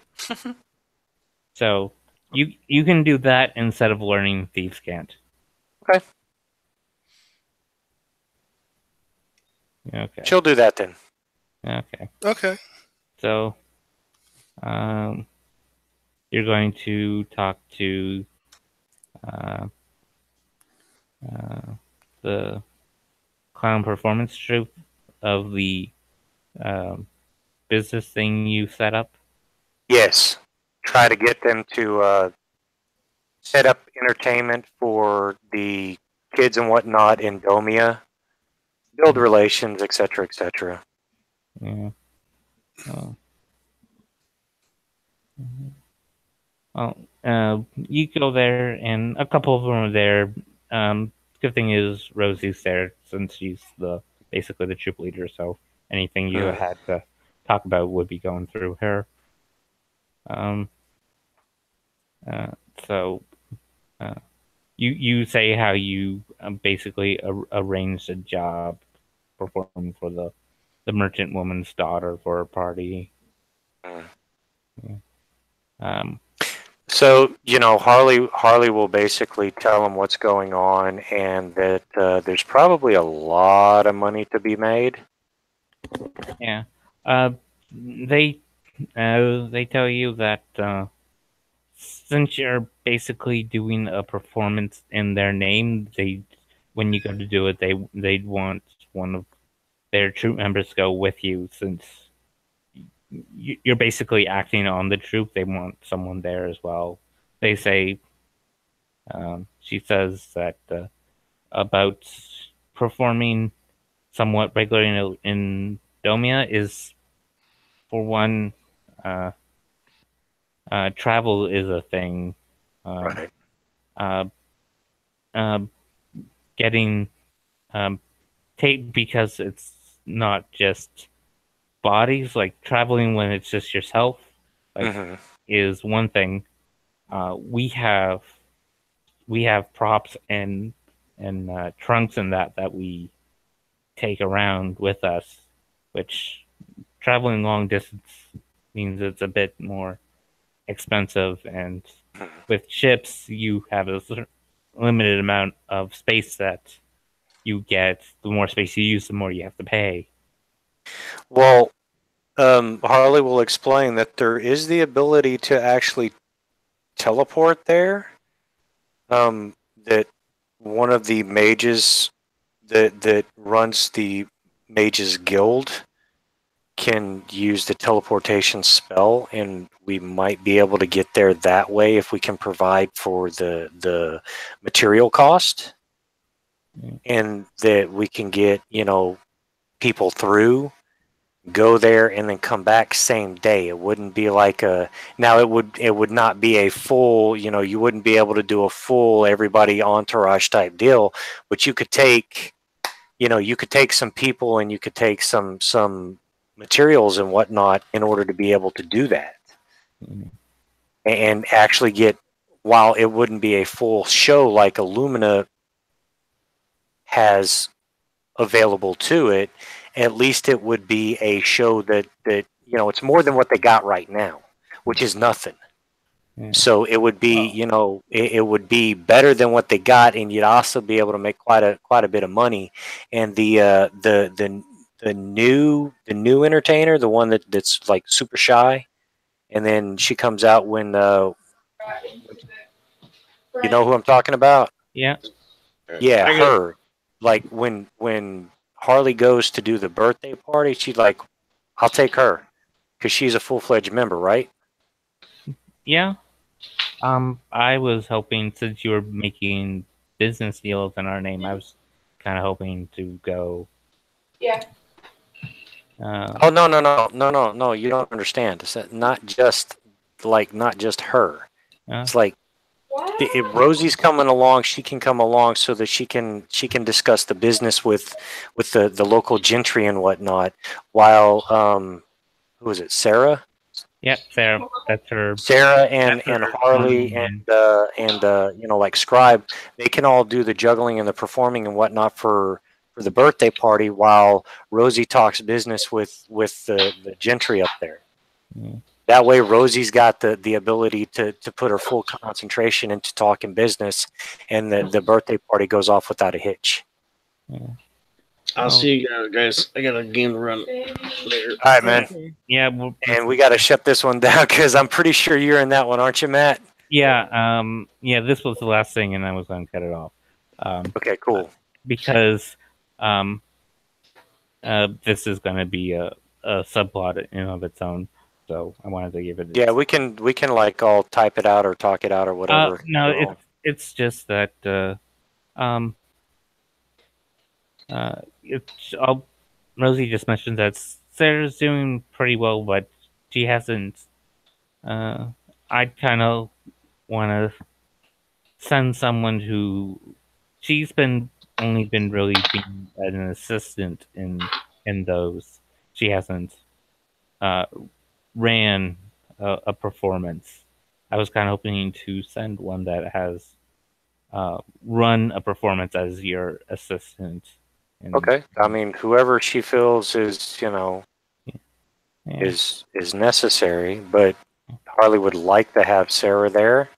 So you can do that instead of learning Thieves' Cant. Okay. Okay. She'll do that then. Okay. Okay. So, you're going to talk to the clown performance troupe of the business thing you set up. Yes. Try to get them to set up entertainment for the kids and whatnot in Domia, build relations, etc., etc. Yeah. Oh. Mhm. Well, you go there, and a couple of them are there. Good thing is Rosie's there since she's basically the troop leader. So anything you had to talk about would be going through her. So you say how you basically arranged a job performing for the merchant woman's daughter for a party. Yeah. So, Harley will basically tell them what's going on and that there's probably a lot of money to be made. Yeah. They tell you that since you're basically doing a performance in their name, when you go to do it, they'd want one of their troop members to go with you, since you're basically acting on the troop. They want someone there as well. They say, she says that about performing somewhat regularly in Domia is, for one, travel is a thing. Right. Getting tape, because it's not just bodies, like traveling when it's just yourself, like, is one thing. We have props and trunks and that we take around with us, which traveling long distance means it's a bit more expensive, and with ships you have a limited amount of space that you get. The more space you use, the more you have to pay. Well, Harley will explain that there is the ability to actually teleport there. That one of the mages that runs the Mages Guild can use the teleportation spell, and we might be able to get there that way if we can provide for the material cost, and that we can get people through, go there, and then come back same day. It wouldn't be like now it would not be a full, you wouldn't be able to do a full everybody entourage type deal, but you could take some people, and you could take some materials and whatnot in order to be able to do that. And actually get, while it wouldn't be a full show like Illumina has available to it, at least it would be a show that it's more than what they got right now, which is nothing. Yeah. So it would be, you know, it would be better than what they got, and you'd also be able to make quite a bit of money. And the new entertainer, the one that's like super shy, and then she comes out when you know who I'm talking about. Yeah. Yeah, I get her. Like when Harley goes to do the birthday party, she's like, "I'll take her," because she's a full-fledged member, right? Yeah. I was hoping, since you were making business deals in our name, I was kind of hoping to go. Yeah. Oh no! You don't understand. It's not just not just her. It's like if Rosie's coming along, she can come along so that she can discuss the business with the local gentry and whatnot. While who is it? Sarah. Yeah, Sarah. That's her. Sarah and That's her Harley one. and you know, like Scribe, they can all do the juggling and the performing and whatnot for the birthday party, while Rosie talks business with the gentry up there. Mm. That way, Rosie's got the ability to put her full concentration into talking business, and the birthday party goes off without a hitch. I'll see you guys. I got a game to run later. All right, man. Yeah. Well, And we got to shut this one down because I'm pretty sure you're in that one, aren't you, Matt? yeah. Yeah. This was the last thing, and I was going to cut it off. Okay, cool. Because this is going to be a subplot in and of its own. So I wanted to give it. Yeah, we can like all type it out or talk it out or whatever. No, it's just that it's Rosie just mentioned that Sarah's doing pretty well, but she hasn't. I'd kind of want to send someone who she's only been really being an assistant in those. She hasn't ran a performance. I was kind of hoping to send one that has run a performance as your assistant. Okay. I mean, whoever she feels is, you know, Yeah. is necessary, but Harley would like to have Sarah there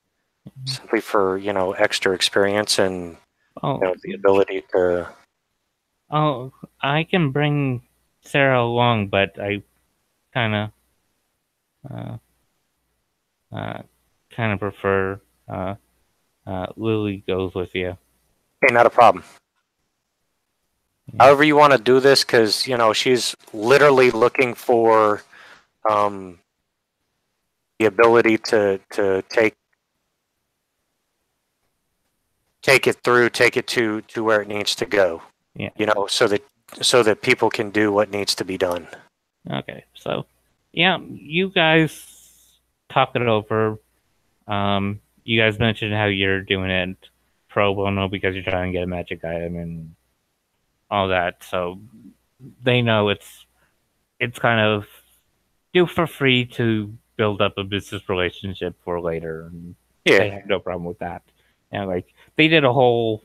simply for, you know, extra experience and you know, the ability to. Oh, I can bring Sarah along, but I kind of prefer Lily goes with you. Hey, not a problem. However you want to do this, because you know she's literally looking for the ability to take it through, take it to where it needs to go. Yeah. You know, so that people can do what needs to be done. Okay, so yeah, you guys talk it over. You guys mentioned how you're doing it pro bono because you're trying to get a magic item and all that, so they know it's kind of do for free to build up a business relationship for later, and they Yeah. have no problem with that. And like they did a whole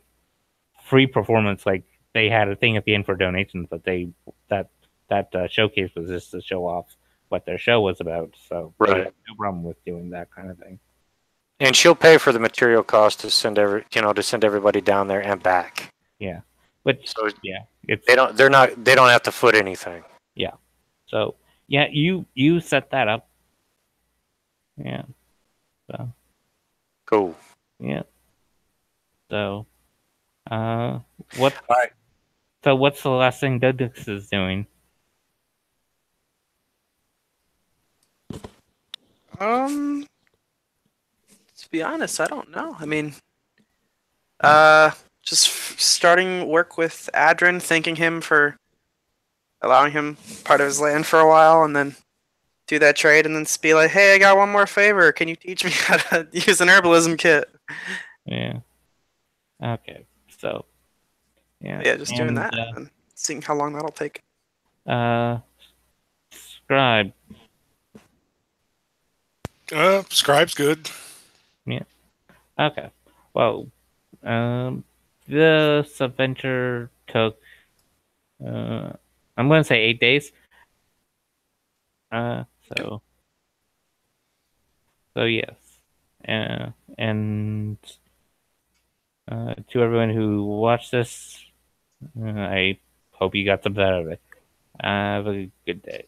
free performance, like they had a thing at the end for donations, but that showcase was just to show off what their show was about. So they Right. have no problem with doing that kind of thing. And she'll pay for the material cost to send everybody down there and back. Yeah, but So yeah, it's they don't have to foot anything. so yeah. You set that up. Yeah. So Cool. yeah. So what? All right. So what's the last thing Douglas is doing? To be honest, I don't know. I mean, just starting work with Adrin, thanking him for allowing him part of his land for a while, and then do that trade, and then just be like, "Hey, I got one more favor. Can you teach me how to use an herbalism kit?" Yeah. Okay. So yeah. Yeah, just doing And, that, and seeing how long that'll take. Scribe. Scribe's good. Okay. Well, this adventure took, I'm going to say 8 days. So yes. And to everyone who watched this, I hope you got something out of it. Have a good day.